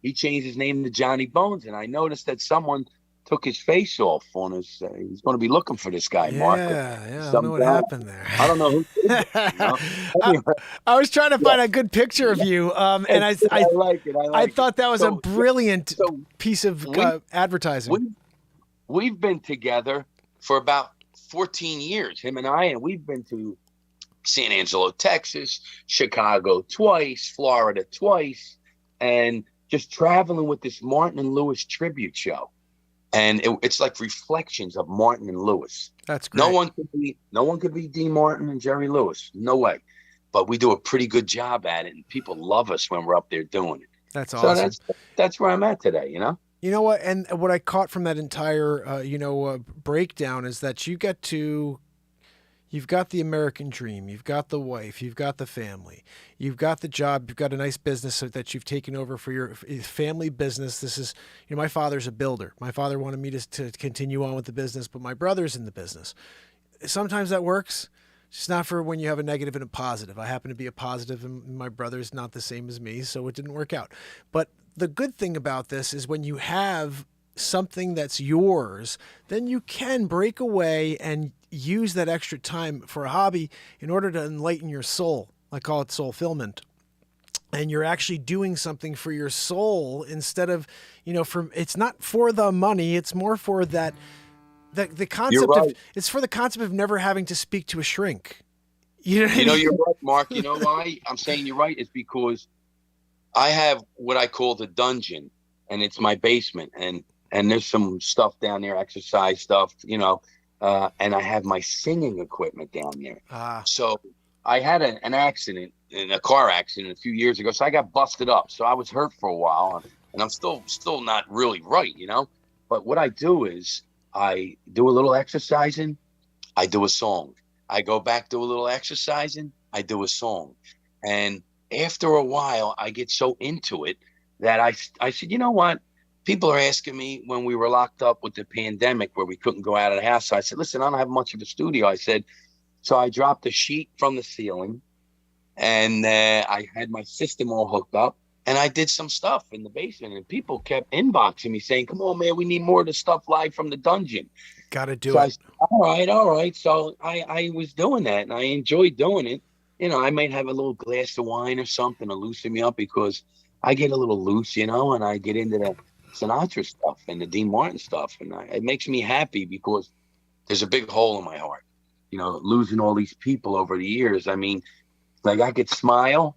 He changed his name to Johnny Bones, and I noticed that someone took his face off on his. He's going to be looking for this guy, Mark. Yeah, I don't know what happened there. I don't know who did it, Anyway. I was trying to find a good picture of you, and I like it. I thought that was a brilliant piece of advertising. We've been together for about 14 years, him and I, and we've been to San Angelo, Texas, Chicago twice, Florida twice, and just traveling with this Martin and Lewis tribute show. And it's like reflections of Martin and Lewis. That's great. No one could be Dean Martin and Jerry Lewis. No way. But we do a pretty good job at it, and people love us when we're up there doing it. That's awesome. So that's where I'm at today, You know what? And what I caught from that entire, breakdown is that you've got the American dream, you've got the wife, you've got the family, you've got the job, you've got a nice business that you've taken over for your family business. This is, my father's a builder. My father wanted me to continue on with the business, but my brother's in the business. Sometimes that works. It's not for when you have a negative and a positive. I happen to be a positive, and my brother's not the same as me, so it didn't work out. But the good thing about this is when you have something that's yours, then you can break away and use that extra time for a hobby in order to enlighten your soul. I call it soul fulfillment. And you're actually doing something for your soul instead of, it's not for the money. It's more for that, the concept of, it's for the concept of never having to speak to a shrink. You're right, Mark. You know why I'm saying you're right? It's because I have what I call the dungeon, and it's my basement, and there's some stuff down there, exercise stuff, and I have my singing equipment down there. So I had an accident, a car accident a few years ago. So I got busted up. So I was hurt for a while, and I'm still not really right, But what I do is I do a little exercising. I do a song. I go back, do a little exercising. I do a song. And after a while, I get so into it that I said, you know what? People are asking me when we were locked up with the pandemic where we couldn't go out of the house. So I said, listen, I don't have much of a studio. I said, so I dropped a sheet from the ceiling, and I had my system all hooked up, and I did some stuff in the basement, and people kept inboxing me saying, come on, man, we need more of the stuff live from the dungeon. Got to do it. I said, all right. So I was doing that, and I enjoyed doing it. I might have a little glass of wine or something to loosen me up because I get a little loose, and I get into the Sinatra stuff and the Dean Martin stuff. And it makes me happy because there's a big hole in my heart, losing all these people over the years. I mean, like I could smile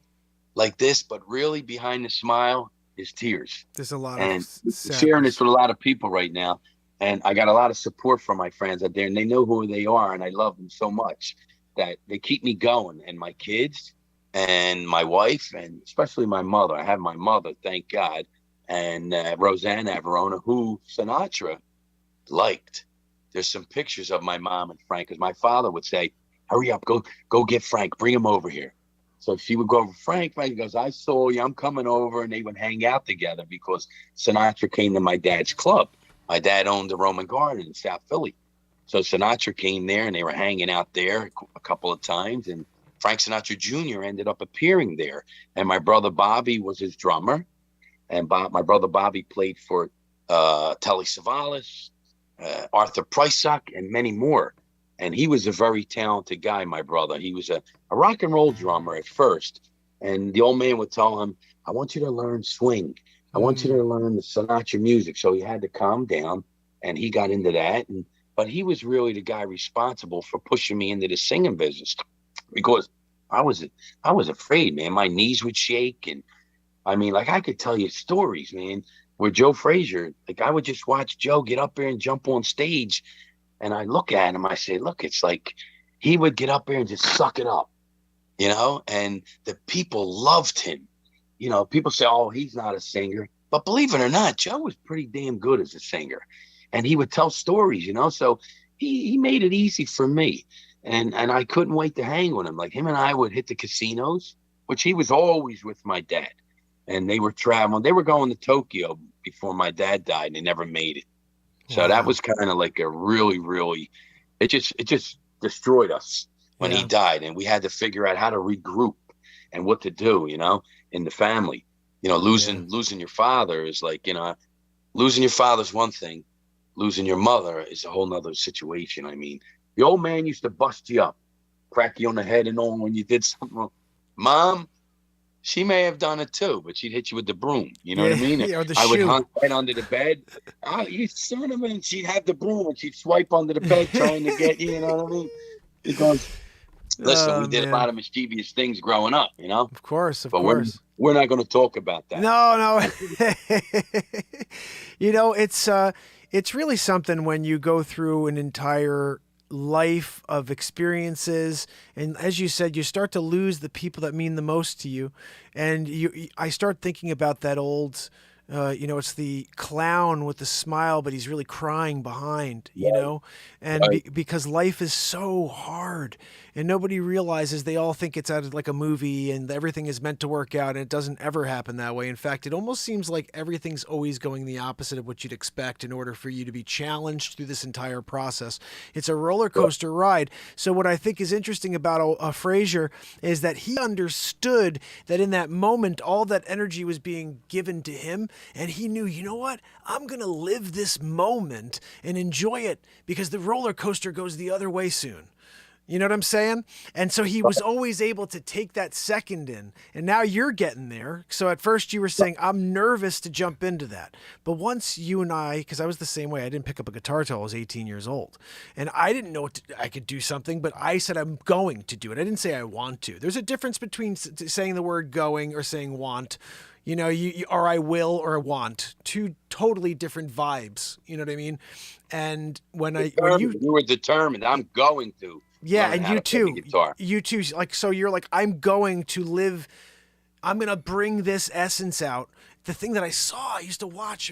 like this, but really behind the smile is tears. There's a lot and of sadness. Sharing this with a lot of people right now. And I got a lot of support from my friends out there, and they know who they are, and I love them so much that they keep me going. And my kids and my wife, and especially my mother. I have my mother, thank God, and Roseanne Averona, who Sinatra liked. There's some pictures of my mom and Frank, because my father would say, hurry up, go get Frank, bring him over here. So she would go over, Frank goes, I saw you, I'm coming over. And they would hang out together because Sinatra came to my dad's club. My dad owned the Roman Garden in South Philly. So Sinatra came there, and they were hanging out there a couple of times. And Frank Sinatra Jr. ended up appearing there. And my brother Bobby was his drummer. And my brother Bobby played for Telly Savalas, Arthur Prysock, and many more. And he was a very talented guy, my brother. He was a rock and roll drummer at first. And the old man would tell him, I want you to learn swing. I want you to learn the Sinatra music. So he had to calm down, and he got into that. But he was really the guy responsible for pushing me into the singing business, because I was afraid, man. My knees would shake. And I mean, like, I could tell you stories, man, where Joe Frazier, like, I would just watch Joe get up there and jump on stage. And I look at him, I say, look, it's like he would get up there and just suck it up, and the people loved him. People say, oh, he's not a singer. But believe it or not, Joe was pretty damn good as a singer. And he would tell stories, so he made it easy for me. And I couldn't wait to hang with him. Like, him and I would hit the casinos, which he was always with my dad. And they were traveling. They were going to Tokyo before my dad died, and they never made it. So Wow. that was kind of like a really, really, it just destroyed us when he died. And we had to figure out how to regroup and what to do, in the family. Losing your father is like, losing your father's one thing. Losing your mother is a whole nother situation. I mean, the old man used to bust you up, crack you on the head and all when you did something wrong. Mom, she may have done it too, but she'd hit you with the broom. You know what I mean? Or the I would shoe. hang right under the bed. Oh, you son of a! She'd have the broom and she'd swipe under the bed trying to get you. You know what I mean? Because listen, we did a lot of mischievous things growing up. Of course, but we're not going to talk about that. No. It's really something when you go through an entire life of experiences, and as you said, you start to lose the people that mean the most to you, and I start thinking about that old it's the clown with the smile, but he's really crying behind, and because life is so hard, and nobody realizes, they all think it's out of like a movie and everything is meant to work out, and it doesn't ever happen that way. In fact, it almost seems like everything's always going the opposite of what you'd expect in order for you to be challenged through this entire process. It's a roller coaster ride. So what I think is interesting about Frazier is that he understood that in that moment, all that energy was being given to him, and he knew, you know what? I'm going to live this moment and enjoy it, because the roller coaster goes the other way soon. You know what I'm saying? And so he was always able to take that second in. And now you're getting there. So at first you were saying, I'm nervous to jump into that. But once you and I, because I was the same way, I didn't pick up a guitar till I was 18 years old. And I didn't know I could do something, but I said I'm going to do it. I didn't say I want to. There's a difference between saying the word going or saying want. You or I will or want. Two totally different vibes. You know what I mean? And when you were determined, I'm going to. Yeah, and you too. You too. Like, so you're like, I'm going to bring this essence out. The thing that I saw, I used to watch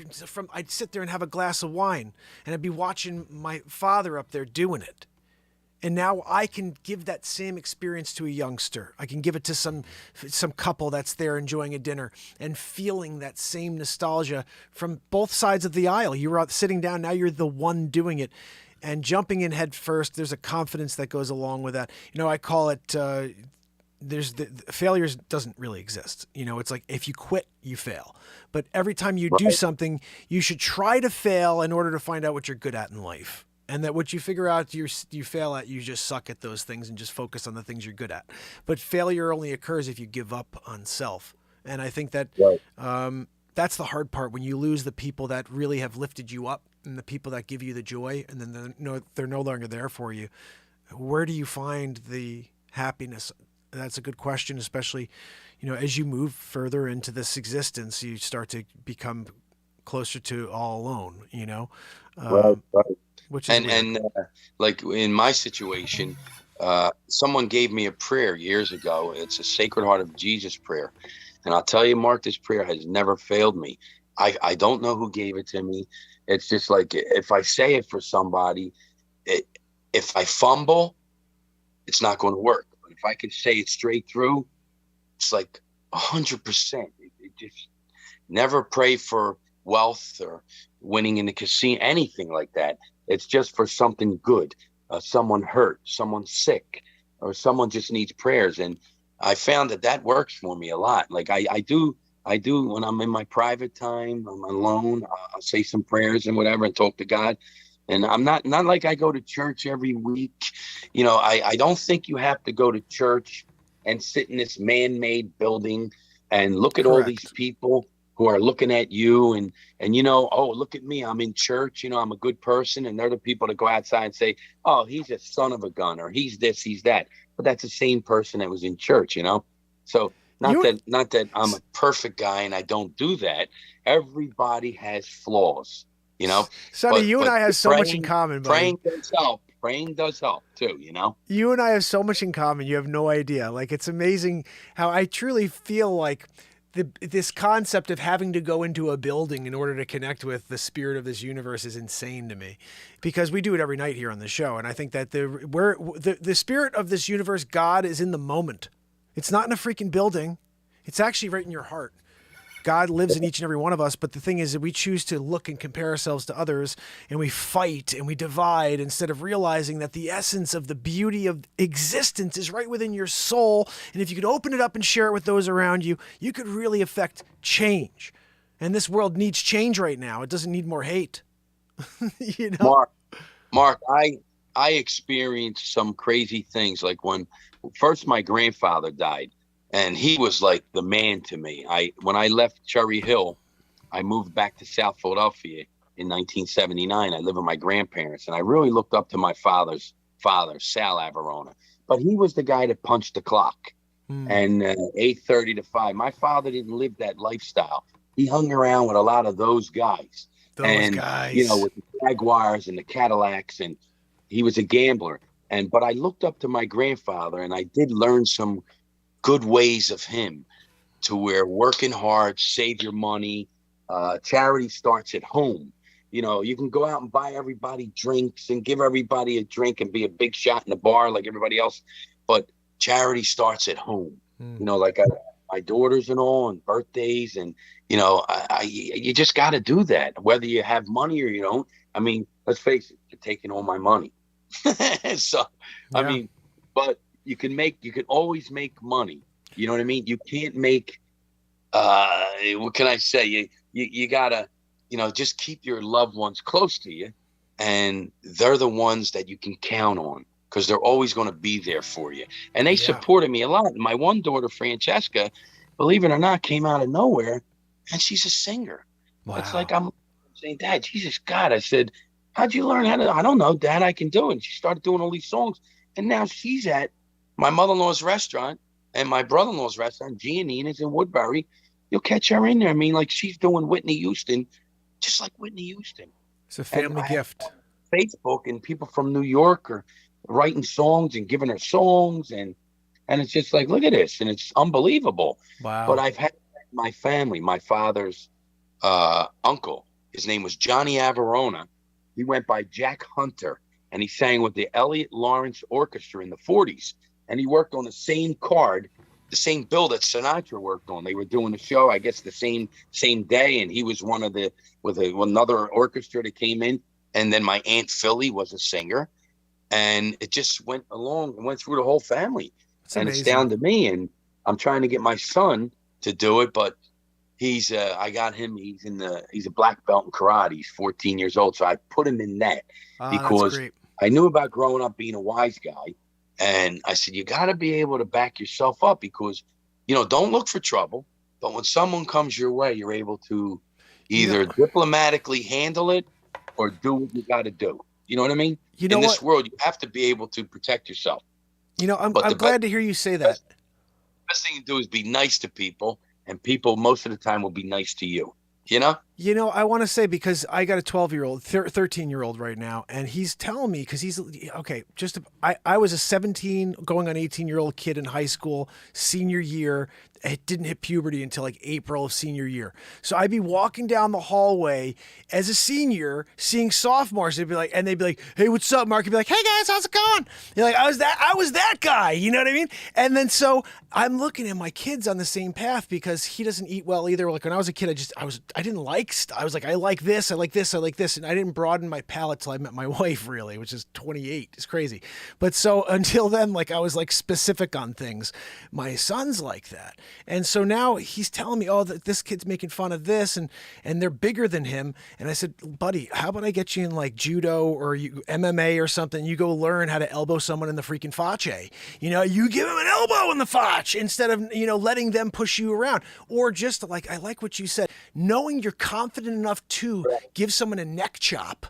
I'd sit there and have a glass of wine, and I'd be watching my father up there doing it. And now I can give that same experience to a youngster. I can give it to some couple that's there enjoying a dinner and feeling that same nostalgia from both sides of the aisle. You were out sitting down, now you're the one doing it. And jumping in head first, there's a confidence that goes along with that. I call it, failures doesn't really exist. It's like if you quit, you fail. But every time you do something, you should try to fail in order to find out what you're good at in life. And that what you figure out you fail at, you just suck at those things and just focus on the things you're good at. But failure only occurs if you give up on self. And I think that that's the hard part, when you lose the people that really have lifted you up and the people that give you the joy, and then they're no longer there for you. Where do you find the happiness? That's a good question, especially, as you move further into this existence, you start to become closer to all alone, Right, right. which is weird. And like in my situation, someone gave me a prayer years ago. It's a Sacred Heart of Jesus prayer. And I'll tell you, Mark, this prayer has never failed me. I don't know who gave it to me. It's just like if I say it for somebody, if I fumble, it's not going to work. But if I can say it straight through, it's like 100%. It just never pray for wealth or winning in the casino, anything like that. It's just for something good. Someone hurt, someone sick, or someone just needs prayers. And I found that works for me a lot. Like I do when I'm in my private time, I'm alone, I'll say some prayers and whatever and talk to God. And I'm not like I go to church every week. I don't think you have to go to church and sit in this man-made building and look at all these people who are looking at you and oh, look at me, I'm in church, I'm a good person. And they're the people that go outside and say, oh, he's a son of a gun, or he's this, he's that. But that's the same person that was in church, So not that I'm a perfect guy and I don't do that. Everybody has flaws, Sonny, you and I have so much in common, buddy. Praying does help. Praying does help too, You and I have so much in common. You have no idea. Like, it's amazing how I truly feel like this concept of having to go into a building in order to connect with the spirit of this universe is insane to me, because we do it every night here on the show. And I think that the spirit of this universe, God, is in the moment. It's not in a freaking building. It's actually right in your heart. God lives in each and every one of us, but the thing is that we choose to look and compare ourselves to others, and we fight and we divide instead of realizing that the essence of the beauty of existence is right within your soul. And if you could open it up and share it with those around you, you could really affect change. And this world needs change right now. It doesn't need more hate. Mark, I experienced some crazy things. Like when first my grandfather died. And he was like the man to me. When I left Cherry Hill, I moved back to South Philadelphia in 1979. I lived with my grandparents, and I really looked up to my father's father, Sal Averona. But he was the guy that punched the clock. And 8:30 to 5. My father didn't live that lifestyle. He hung around with a lot of those guys. With the Jaguars and the Cadillacs, and he was a gambler. But I looked up to my grandfather, and I did learn some good ways of him, to where working hard, save your money. Charity starts at home. You can go out and buy everybody drinks and give everybody a drink and be a big shot in the bar like everybody else. But charity starts at home. Like my daughters and all, and birthdays. And, you just got to do that, whether you have money or you don't. I mean, let's face it, you're taking all my money. So, yeah. I mean, but you can always make money. You know what I mean? You can't make, what can I say? You gotta, just keep your loved ones close to you, and they're the ones that you can count on, because they're always going to be there for you. And they supported me a lot. And my one daughter, Francesca, believe it or not, came out of nowhere, and she's a singer. Wow. It's like, I'm saying, Dad, Jesus God. I said, how'd you learn how to? I don't know, Dad, I can do it. And she started doing all these songs. And now she's at my mother-in-law's restaurant and my brother-in-law's restaurant, G and Nina's in Woodbury. You'll catch her in there. I mean, like, she's doing Whitney Houston, just like Whitney Houston. It's a family gift. Facebook, and people from New York are writing songs and giving her songs, and it's just like, look at this, and it's unbelievable. Wow. But I've had my family, my father's uncle, his name was Johnny Averona. He went by Jack Hunter, and he sang with the Elliott Lawrence Orchestra in the 40s. And he worked on the same card, the same bill that Sinatra worked on. They were doing a show, I guess, the same day. And he was one of with another orchestra that came in. And then my Aunt Philly was a singer. And it just went through the whole family. That's amazing. It's down to me. And I'm trying to get my son to do it, but I got him, he's a black belt in karate. He's 14 years old. So I put him in that because I knew about growing up being a wise guy. And I said, you got to be able to back yourself up, because, don't look for trouble. But when someone comes your way, you're able to either diplomatically handle it or do what you got to do. You know what I mean? In this world, you have to be able to protect yourself. I'm glad to hear you say that. Best thing to do is be nice to people, and people most of the time will be nice to you. Yeah, You know, I want to say, because I got a 12-year-old, 13-year-old right now, and he's telling me, because he's, okay, I was a 17 going on 18-year-old kid in high school, senior year. It didn't hit puberty until like April of senior year. So I'd be walking down the hallway as a senior, seeing sophomores. They'd be like, "Hey, what's up, Mark?" He'd be like, "Hey guys, how's it going?" You're like, I was that guy. You know what I mean? And then so I'm looking at my kids on the same path, because he doesn't eat well either. Like when I was a kid, I didn't like I was like, I like this, I like this, I like this, and I didn't broaden my palate till I met my wife, really, which is 28. It's crazy. But so until then, like I was like specific on things. My son's like that. And so now he's telling me, oh, that this kid's making fun of this, and they're bigger than him. And I said, buddy, how about I get you in like judo or MMA or something? You go learn how to elbow someone in the freaking face. You know, you give him an elbow in the face instead of, you know, letting them push you around. Or just like, I like what you said, knowing you're confident enough to give someone a neck chop.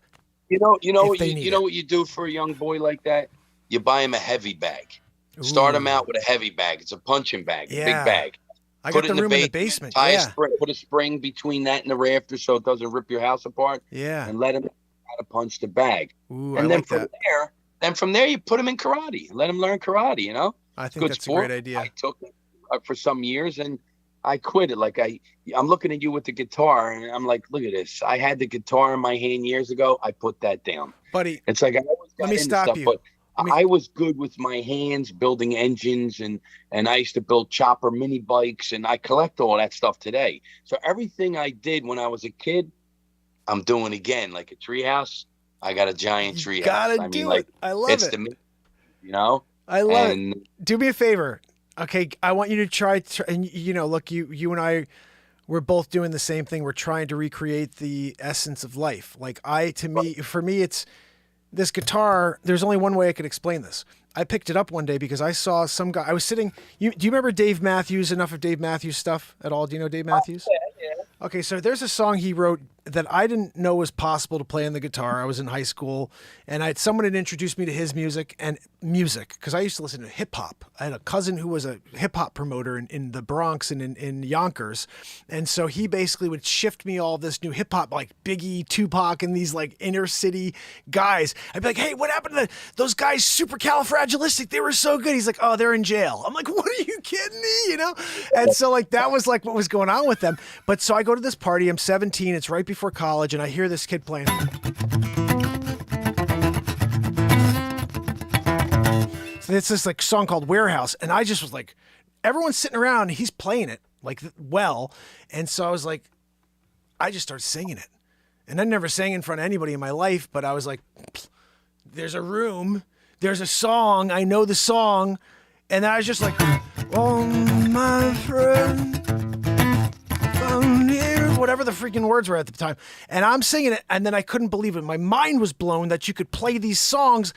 You know what you do for a young boy like that? You buy him a heavy bag. Ooh. Start him out with a heavy bag. It's a punching bag, a big bag. I got the room in the basement. Put a spring between that and the rafter so it doesn't rip your house apart. Yeah. And let him how to punch the bag. Ooh, and I then like from that. from there you put him in karate. Let him learn karate, you know? I think that's a great idea. I took it for some years and I quit it. Like I'm looking at you with the guitar and I'm like, look at this. I had the guitar in my hand years ago. I put that down. Buddy, it's like I always got let me into stop stuff, you. But I was good with my hands building engines and I used to build chopper mini bikes and I collect all that stuff today. So everything I did when I was a kid, I'm doing again. Like a treehouse, I got a giant treehouse. Gotta do it. I love it. You know? I love it. Do me a favor. Okay, I want you to try and you know, look, you and I, we're both doing the same thing. We're trying to recreate the essence of life. Like for me, it's this guitar. There's only one way I could explain this. I picked it up one day because I saw some guy. I was sitting. Do you remember Dave Matthews? Enough of Dave Matthews stuff at all? Do you know Dave Matthews? Yeah. Okay, so there's a song he wrote that I didn't know was possible to play on the guitar. I was in high school, and someone had introduced me to his music because I used to listen to hip hop. I had a cousin who was a hip hop promoter in the Bronx and in Yonkers, and so he basically would shift me all this new hip hop, like Biggie, Tupac, and these like inner city guys. I'd be like, hey, what happened to those guys? Supercalifragilistic, they were so good. He's like, oh, they're in jail. I'm like, what are you kidding me? You know? And so like that was like what was going on with them. But so I go to this party. I'm 17. It's right before college, and I hear this kid playing. So it's this like song called Warehouse, and I just was like, everyone's sitting around, and he's playing it like well, and so I was like, I just started singing it, and I never sang in front of anybody in my life, but I was like, there's a room, there's a song, I know the song, and I was just like, oh my friend. Whatever the freaking words were at the time. And I'm singing it, and then I couldn't believe it. My mind was blown that you could play these songs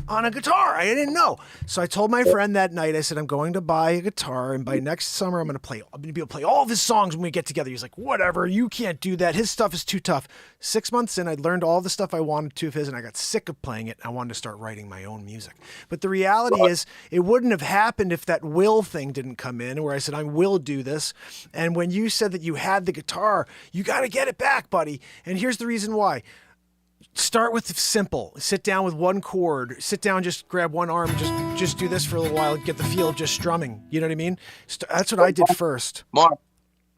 on a guitar. I didn't know. So I told my friend that night, I said, I'm going to buy a guitar, and by next summer, I'm going to be able to play all of his songs when we get together. He's like, whatever, you can't do that. His stuff is too tough. 6 months in, I learned all the stuff I wanted to of his, and I got sick of playing it. I wanted to start writing my own music. But the reality is, it wouldn't have happened if that will thing didn't come in, where I said, I will do this. And when you said that you had the guitar, you got to get it back, buddy. And here's the reason why. Start with simple. Sit down with one chord. Sit down, just grab one arm, just do this for a little while, get the feel of just strumming. You know what I mean? That's what I did first. Mark,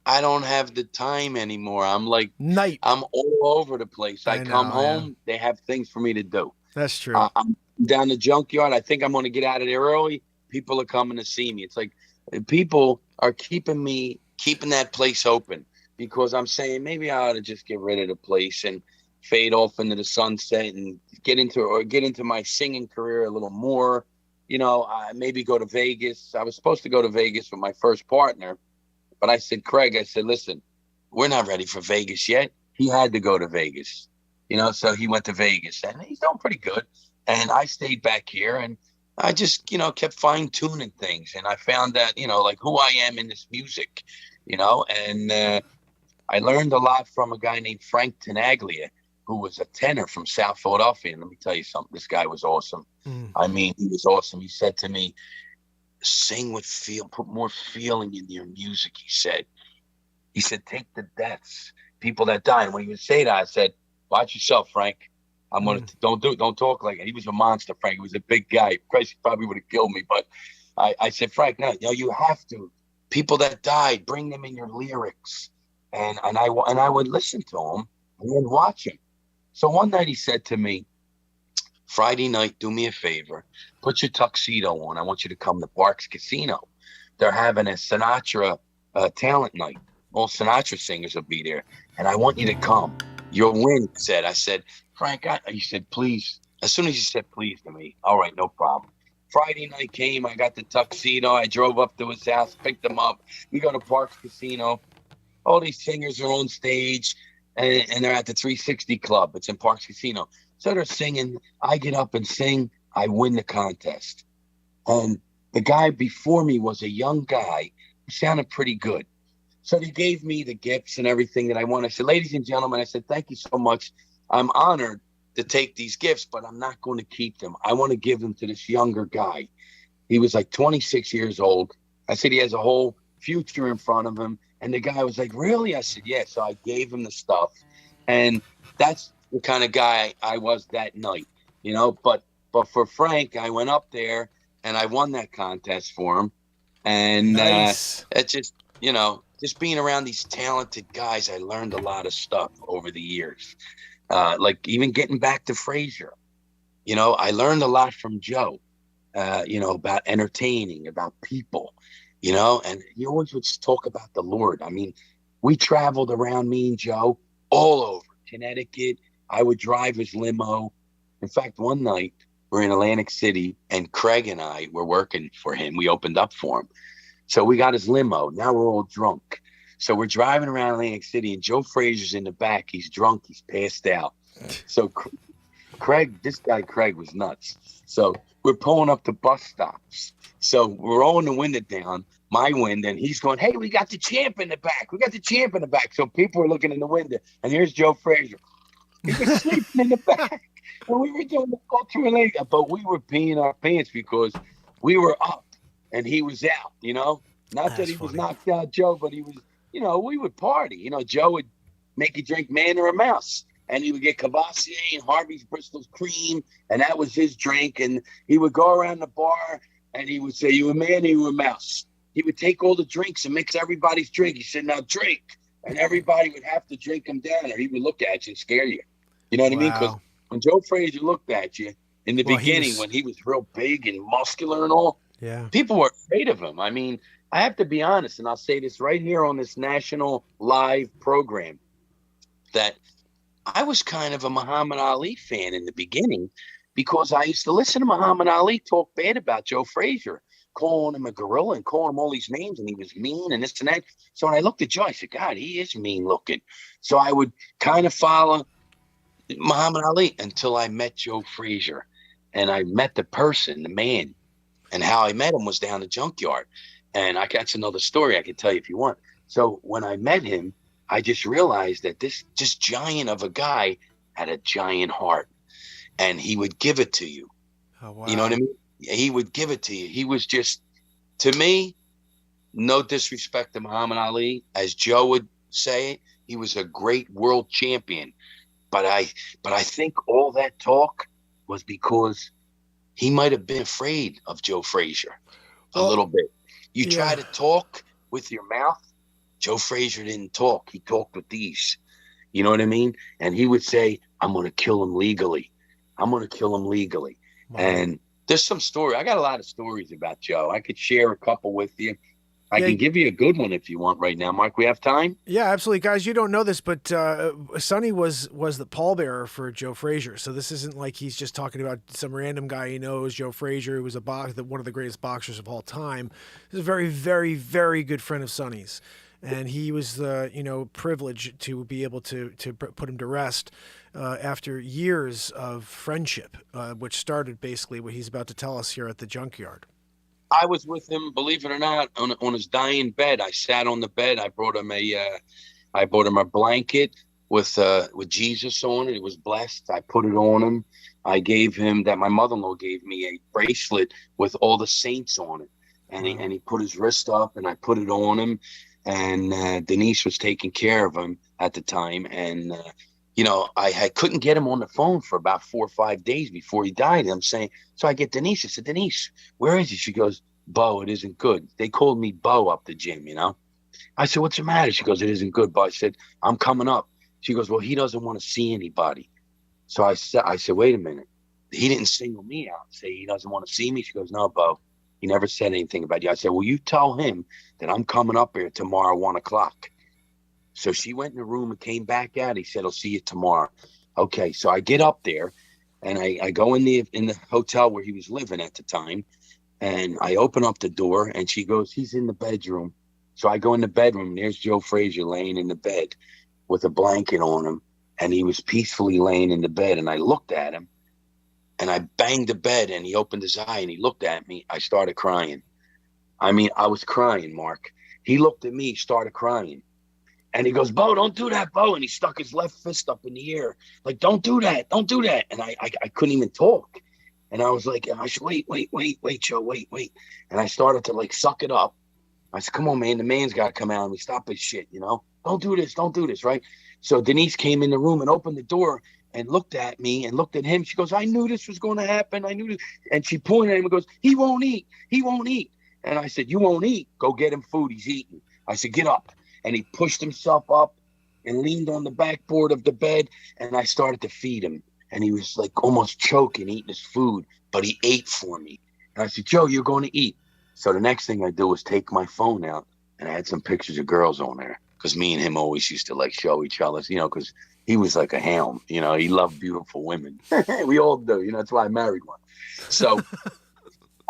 I don't have the time anymore. I'm like, I'm all over the place. I come home, they have things for me to do. That's true. I'm down the junkyard. I think I'm going to get out of there early. People are coming to see me. It's like people are keeping that place open, because I'm saying maybe I ought to just get rid of the place and fade off into the sunset and get into my singing career a little more. You know, maybe go to Vegas. I was supposed to go to Vegas with my first partner, but I said, Craig, listen, we're not ready for Vegas yet. He had to go to Vegas, you know, so he went to Vegas, and he's doing pretty good. And I stayed back here, and I just, you know, kept fine tuning things. And I found that, you know, like who I am in this music, you know, and I learned a lot from a guy named Frank Sinatra, who was a tenor from South Philadelphia. And let me tell you something, this guy was awesome. I mean, he was awesome. He said to me, sing with feel, put more feeling in your music. He said, He said, take the deaths, people that die. And when he would say that, I said, watch yourself, Frank. I'm gonna don't talk like it. He was a monster, Frank. He was a big guy. Christ, he probably would have killed me. But I said, Frank, no, you have to. People that died, bring them in your lyrics. And I would listen to him and then watch him. So one night he said to me, Friday night, do me a favor, put your tuxedo on. I want you to come to Parks Casino. They're having a Sinatra talent night. All Sinatra singers will be there, and I want you to come. You'll win, he said. I said, Frank, he said, please. As soon as he said please to me, all right, no problem. Friday night came, I got the tuxedo. I drove up to his house, picked him up. We go to Parks Casino. All these singers are on stage, and they're at the 360 Club. It's in Parks Casino. So they're singing. I get up and sing. I win the contest. And the guy before me was a young guy who sounded pretty good. So they gave me the gifts and everything that I wanted. I said, ladies and gentlemen, I said, thank you so much. I'm honored to take these gifts, but I'm not going to keep them. I want to give them to this younger guy. He was like 26 years old. I said, he has a whole future in front of him. And the guy was like, really? I said, yeah. So I gave him the stuff. And that's the kind of guy I was that night, you know. But for Frank, I went up there and I won that contest for him. And Nice. It just, you know, just being around these talented guys, I learned a lot of stuff over the years. Like even getting back to Frazier, you know, I learned a lot from Joe, you know, about entertaining, about people, you know, and he always would talk about the Lord. I mean, we traveled around, me and Joe, all over Connecticut. I would drive his limo. In fact, one night we're in Atlantic City and Craig and I were working for him. We opened up for him. So we got his limo. Now we're all drunk. So we're driving around Atlantic City and Joe Frazier's in the back. He's drunk. He's passed out. So Craig, this guy Craig was nuts. So we're pulling up to bus stops. So we're rolling the window down, my window, and he's going, hey, we got the champ in the back. We got the champ in the back. So people are looking in the window, and here's Joe Frazier. He was sleeping in the back. And we were doing the cultural later, but we were peeing our pants because we were up and he was out, you know? Not that he was knocked out, Joe, but he was, you know, we would party. You know, Joe would make you drink man or a mouse. And he would get Cavassier and Harvey's Bristol's cream, and that was his drink. And he would go around the bar, and he would say, you a man or you a mouse? He would take all the drinks and mix everybody's drink. He said, now drink. And everybody would have to drink them down, or he would look at you and scare you. You know what I mean? Because when Joe Frazier looked at you in the beginning, when he was real big and muscular and all, people were afraid of him. I mean, I have to be honest, and I'll say this right here on this national live program, that I was kind of a Muhammad Ali fan in the beginning because I used to listen to Muhammad Ali talk bad about Joe Frazier, calling him a gorilla and calling him all these names, and he was mean and this and that. So when I looked at Joe, I said, God, he is mean looking. So I would kind of follow Muhammad Ali until I met Joe Frazier, and I met the person, the man, and how I met him was down the junkyard. And that's another story I can tell you if you want. So when I met him, I just realized that this just giant of a guy had a giant heart, and he would give it to you. Oh, wow. You know what I mean? He would give it to you. He was just, to me, no disrespect to Muhammad Ali, as Joe would say it, he was a great world champion. But I think all that talk was because he might have been afraid of Joe Frazier a little bit. You try to talk with your mouth. Joe Frazier didn't talk. He talked with these. You know what I mean? And he would say, I'm going to kill him legally. I'm going to kill him legally. Wow. And there's some story. I got a lot of stories about Joe. I could share a couple with you. I can give you a good one if you want right now, Mark. We have time? Yeah, absolutely. Guys, you don't know this, but Sonny was the pallbearer for Joe Frazier. So this isn't like he's just talking about some random guy he knows. Joe Frazier, who was one of the greatest boxers of all time. He's a very, very, very good friend of Sonny's. And he was, privileged to be able to put him to rest after years of friendship, which started basically what he's about to tell us here at the junkyard. I was with him, believe it or not, on his dying bed. I sat on the bed. I brought him a blanket with Jesus on it. It was blessed. I put it on him. I gave him that. My mother-in-law gave me a bracelet with all the saints on it, and he put his wrist up, and I put it on him. and Denise was taking care of him at the time. And, I couldn't get him on the phone for about 4 or 5 days before he died. I'm saying, so I get Denise. I said, Denise, where is he? She goes, Bo, it isn't good. They called me Bo up the gym, I said, what's the matter? She goes, it isn't good. But I said, I'm coming up. She goes, well, he doesn't want to see anybody. So I said, wait a minute. He didn't single me out, say he doesn't want to see me. She goes, no, Bo, he never said anything about you. I said, well, you tell him that I'm coming up here tomorrow, 1 o'clock. So she went in the room and came back out. He said, I'll see you tomorrow. Okay. So I get up there and I go in the hotel where he was living at the time. And I open up the door and she goes, he's in the bedroom. So I go in the bedroom. There's Joe Frazier laying in the bed with a blanket on him. And he was peacefully laying in the bed. And I looked at him and I banged the bed and he opened his eye and he looked at me. I started crying. I mean, I was crying, Mark. He looked at me, started crying. And he goes, Bo, don't do that, Bo. And he stuck his left fist up in the air. Like, don't do that. Don't do that. And I couldn't even talk. And I was like, I said, wait, Joe, wait. And I started to like suck it up. I said, come on, man. The man's got to come out and we stop his shit, Don't do this, right? So Denise came in the room and opened the door and looked at me and looked at him. She goes, I knew this was going to happen. I knew this. And she pointed at him and goes, he won't eat. And I said, you won't eat? Go get him food. He's eating. I said, get up. And he pushed himself up and leaned on the backboard of the bed. And I started to feed him. And he was like almost choking, eating his food, but he ate for me. And I said, Joe, you're going to eat. So the next thing I do was take my phone out and I had some pictures of girls on there because me and him always used to like show each other, because he was like a hound, he loved beautiful women. We all do, that's why I married one. So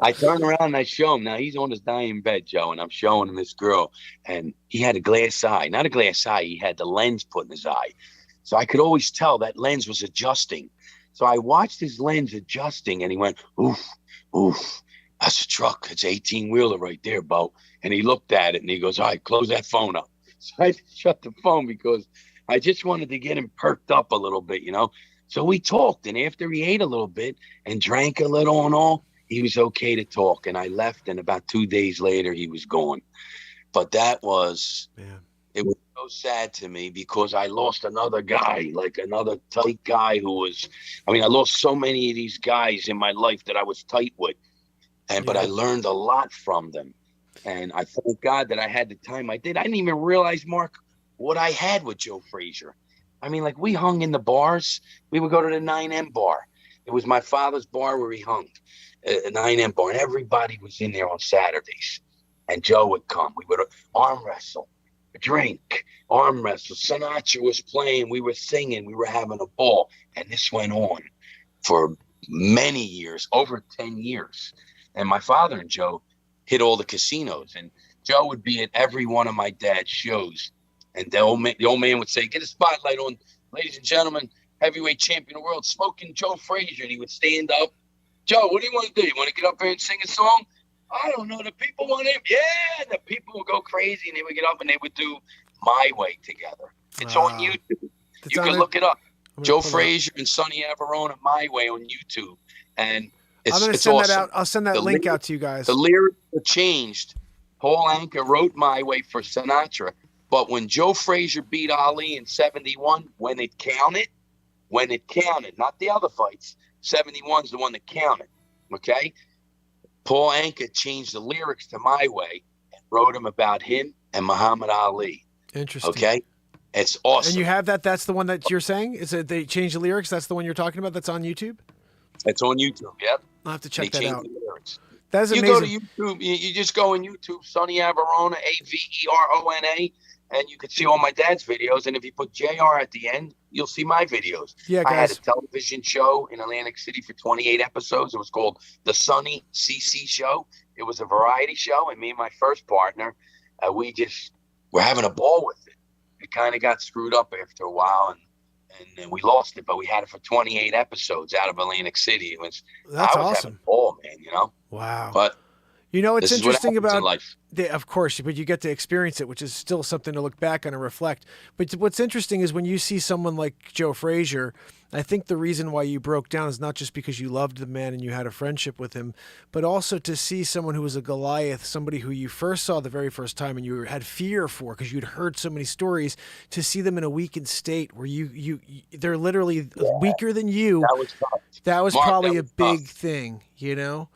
I turn around and I show him. Now he's on his dying bed, Joe, and I'm showing him this girl. And he had a glass eye. Not a glass eye. He had the lens put in his eye. So I could always tell that lens was adjusting. So I watched his lens adjusting and he went, oof, that's a truck. It's an 18-wheeler right there, Bo. And he looked at it and he goes, all right, close that phone up. So I shut the phone because I just wanted to get him perked up a little bit, So we talked. And after he ate a little bit and drank a little and all, he was okay to talk. And I left. And about 2 days later, he was gone. But that was, it was so sad to me because I lost another guy, like another tight guy I lost so many of these guys in my life that I was tight with. But I learned a lot from them. And I thank God that I had the time I did. I didn't even realize, Mark, what I had with Joe Frazier. We hung in the bars. We would go to the 9M bar. It was my father's bar where he hung, a 9M bar. And everybody was in there on Saturdays. And Joe would come. We would arm wrestle, drink, arm wrestle. Sinatra was playing. We were singing. We were having a ball. And this went on for many years, over 10 years. And my father and Joe hit all the casinos. And Joe would be at every one of my dad's shows. And the old man would say, get a spotlight on, ladies and gentlemen, heavyweight champion of the world, Smoking Joe Frazier. And he would stand up. Joe, what do you want to do? You want to get up here and sing a song? I don't know. The people want him. Yeah, the people would go crazy. And they would get up and they would do My Way together. It's on YouTube. You can look it up. Joe Frazier and Sonny Averona, My Way on YouTube. And I'm going to send that out. I'll send that link out to you guys. The lyrics were changed. Paul Anka wrote My Way for Sinatra. But when Joe Frazier beat Ali in 71, when it counted, not the other fights, 71's the one that counted. Okay? Paul Anka changed the lyrics to My Way and wrote them about him and Muhammad Ali. Interesting. Okay? It's awesome. And you have that? That's the one that you're saying? Is it they changed the lyrics? That's the one you're talking about? That's on YouTube? It's on YouTube, yep. I'll have to check that out. That's amazing. You go to YouTube, you just go on YouTube, Sonny Averona, Averona, and you can see all my dad's videos. And if you put JR at the end, you'll see my videos. Yeah, guys. I had a television show in Atlantic City for 28 episodes. It was called The Sonny CC Show. It was a variety show, and me and my first partner, we just were having a ball with it. It kind of got screwed up after a while, and then we lost it, but we had it for 28 episodes out of Atlantic City. I was awesome. having a ball, man, Wow. But You know, it's This is what interesting happens in about life. of course, but you get to experience it, which is still something to look back on and reflect. But what's interesting is when you see someone like Joe Frazier, I think the reason why you broke down is not just because you loved the man and you had a friendship with him, but also to see someone who was a Goliath, somebody who you first saw the very first time and you had fear for because you'd heard so many stories, to see them in a weakened state where they're literally weaker than you. That was tough. That was Mark, that probably a was tough. big thing, you know?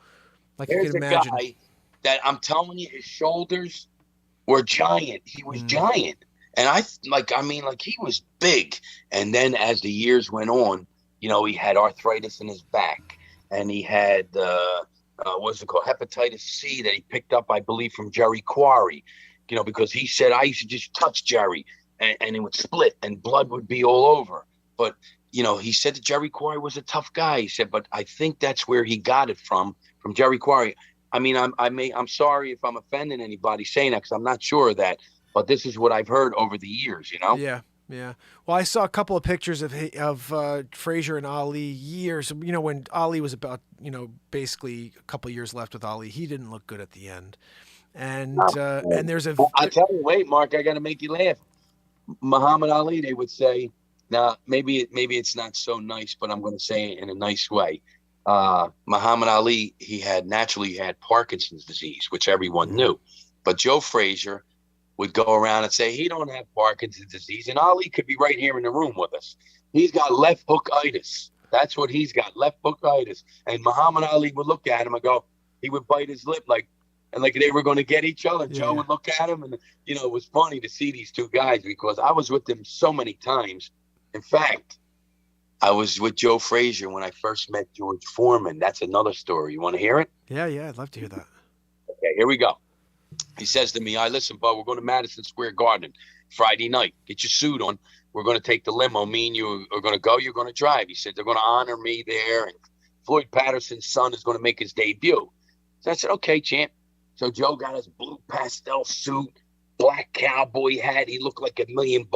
Like I can There's a imagine. guy that I'm telling you, his shoulders were giant. He was giant. And he was big. And then as the years went on, you know, he had arthritis in his back and he had, what's it called? Hepatitis C that he picked up, I believe, from Jerry Quarry, you know, because he said, I used to just touch Jerry and it would split and blood would be all over. But, you know, he said that Jerry Quarry was a tough guy. He said, but I think that's where he got it from Jerry Quarry. I mean, I'm sorry if I'm offending anybody saying that because I'm not sure of that, but this is what I've heard over the years, you know? Yeah, yeah. Well, I saw a couple of pictures of Frazier and Ali years, you know, when Ali was about, you know, basically a couple of years left with Ali. He didn't look good at the end. And there's a... Well, I tell you, wait, Mark, I got to make you laugh. Muhammad Ali, they would say, now maybe it's not so nice, but I'm going to say it in a nice way. Muhammad Ali, he had Parkinson's disease, which everyone knew. But Joe Frazier would go around and say he don't have Parkinson's disease, and Ali could be right here in the room with us. He's got left hookitis. That's what he's got, left hookitis. And Muhammad Ali would look at him and go, he would bite his lip like they were going to get each other. Yeah. Joe would look at him, and you know, it was funny to see these two guys because I was with them so many times. In fact, I was with Joe Frazier when I first met George Foreman. That's another story. You want to hear it? Yeah, I'd love to hear that. Okay, here we go. He says to me, listen, bud, we're going to Madison Square Garden Friday night. Get your suit on. We're going to take the limo. Me and you are going to go. You're going to drive. He said, they're going to honor me there. And Floyd Patterson's son is going to make his debut. So I said, okay, champ. So Joe got his blue pastel suit, black cowboy hat. He looked like $1 million.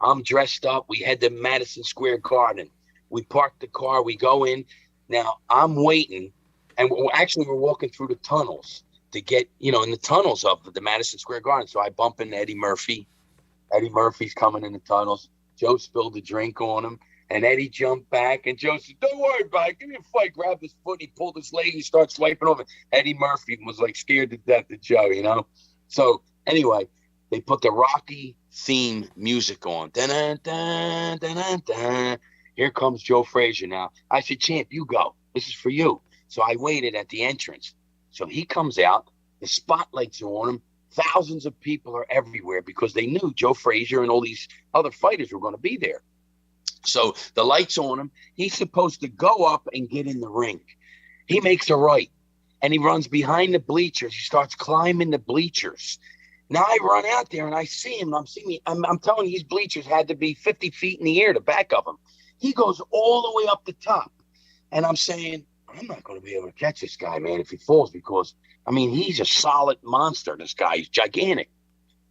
I'm dressed up. We head to Madison Square Garden. We park the car. We go in. Now I'm waiting, and we're walking through the tunnels to get, you know, in the tunnels of the Madison Square Garden. So I bump into Eddie Murphy. Eddie Murphy's coming in the tunnels. Joe spilled a drink on him, and Eddie jumped back, and Joe said, "Don't worry about it. Give me a fight." Grabbed his foot. He pulled his leg. He started swiping over. Eddie Murphy was like scared to death of Joe, you know. So anyway, they put the Rocky theme music on. Dun, dun, dun, dun, dun. Here comes Joe Frazier now. I said, champ, you go. This is for you. So I waited at the entrance. So he comes out. The spotlights are on him. Thousands of people are everywhere because they knew Joe Frazier and all these other fighters were going to be there. So the lights on him. He's supposed to go up and get in the ring. He makes a right, and he runs behind the bleachers. He starts climbing the bleachers. Now I run out there and I see him. I'm telling you, these bleachers had to be 50 feet in the air, the back of him. He goes all the way up the top. And I'm saying, I'm not going to be able to catch this guy, man, if he falls, because, I mean, he's a solid monster, this guy. He's gigantic.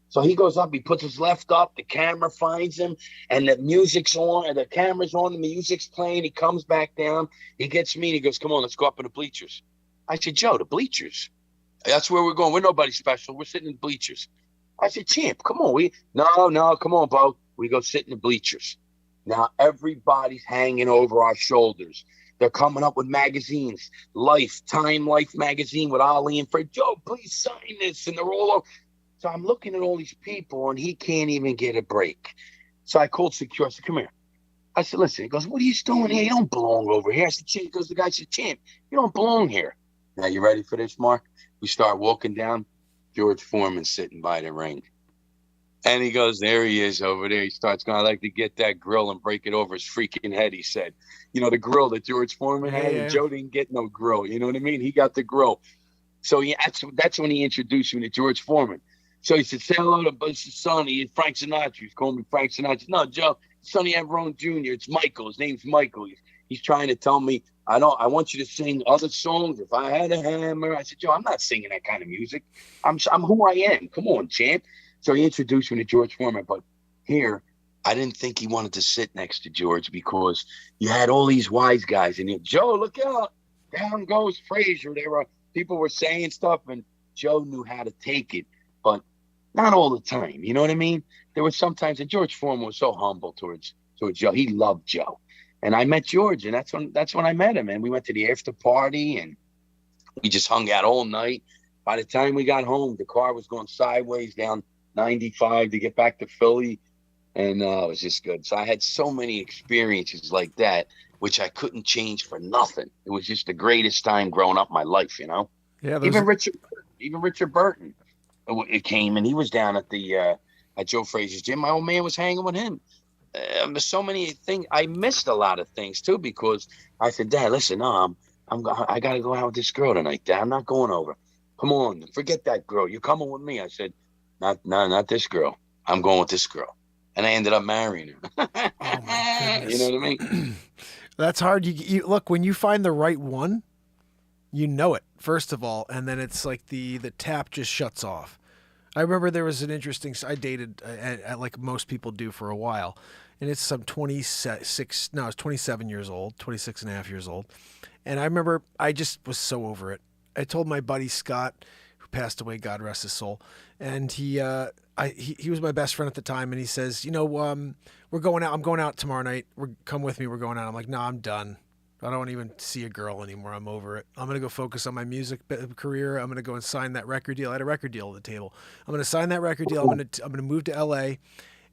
So he goes up, he puts his left up, the camera finds him, and the music's on, and the camera's on, the music's playing. He comes back down. He gets me, and he goes, come on, let's go up in the bleachers. I said, Joe, the bleachers? That's where we're going. We're nobody special. We're sitting in the bleachers. I said, champ, come on. No, come on, Bo. We go sit in the bleachers. Now everybody's hanging over our shoulders. They're coming up with magazines, Time Life magazine with Ali and Fred. Joe, please sign this. And they're all over. So I'm looking at all these people, and he can't even get a break. So I called security. I said, come here. I said, listen. He goes, what are you doing here? You don't belong over here. I said, champ. The guy said, champ, you don't belong here. Now, you ready for this, Mark? We start walking down. George Foreman sitting by the ring. And he goes, there he is over there. He starts going, I'd like to get that grill and break it over his freaking head, he said. You know, the grill that George Foreman had, and Joe didn't get no grill. You know what I mean? He got the grill. So that's when he introduced me to George Foreman. So he said, say hello to Sonny, Frank Sinatra. He's calling me Frank Sinatra. No, Joe, Sonny Averona Jr. It's Michael. His name's Michael. He's trying to tell me, I want you to sing other songs. If I had a hammer. I said, Joe, I'm not singing that kind of music. I'm who I am. Come on, champ. So he introduced me to George Foreman. But here, I didn't think he wanted to sit next to George because you had all these wise guys. And Joe, look out. Down goes Frazier. They were people were saying stuff, and Joe knew how to take it, but not all the time. You know what I mean? There was sometimes, and George Foreman was so humble towards Joe. He loved Joe, and I met George, and that's when I met him, and we went to the after party, and we just hung out all night. By the time we got home, the car was going sideways down 95 to get back to Philly, and it was just good. So I had so many experiences like that, which I couldn't change for nothing. It was just the greatest time growing up in my life, you know. Yeah, Even Richard Burton, it came, and he was down at the at Joe Frazier's gym. My old man was hanging with him. There's so many things. I missed a lot of things too, because I said, Dad, listen, no, I got to go out with this girl tonight, Dad. I'm not going over. Come on, forget that girl. You're coming with me. I said, not this girl. I'm going with this girl. And I ended up marrying her. Oh my goodness. You know what I mean? That's hard. You look, when you find the right one, you know it, first of all, and then it's like the tap just shuts off. I remember there was an interesting, I dated like most people do for a while, and it's some 27 years old, 26 and a half years old. And I remember I just was so over it. I told my buddy Scott, who passed away, God rest his soul, and he was my best friend at the time, and he says, we're going out. I'm going out tomorrow night. Come with me. We're going out. I'm like, no, I'm done. I don't even see a girl anymore. I'm over it. I'm going to go focus on my music career. I'm going to go and sign that record deal. I had a record deal at the table. I'm going to sign that record deal. I'm going to move to LA.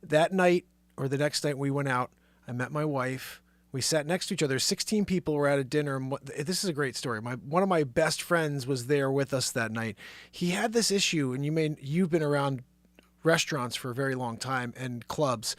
That night or the next night we went out, I met my wife. We sat next to each other. 16 people were at a dinner. And this is a great story. One of my best friends was there with us that night. He had this issue, and you've been around restaurants for a very long time and clubs.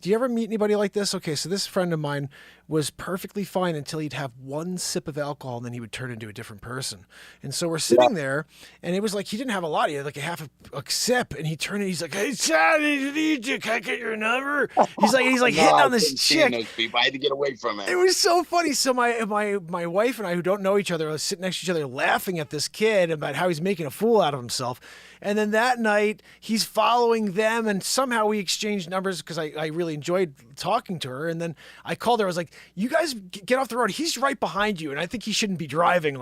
Do you ever meet anybody like this? Okay, so this friend of mine was perfectly fine until he'd have one sip of alcohol, and then he would turn into a different person. And so we're sitting there, and it was like he didn't have a lot. He had like a sip, and he turned and he's like, "Hey, Sonny, can I get your number?" He's like No, hitting on I this couldn't stand chick. those people. I had to get away from it. It was so funny. So my wife and I, who don't know each other, are sitting next to each other laughing at this kid about how he's making a fool out of himself. And then that night, he's following them, and somehow we exchanged numbers because I really enjoyed talking to her. And then I called her. I was like, "You guys get off the road. He's right behind you, and I think he shouldn't be driving."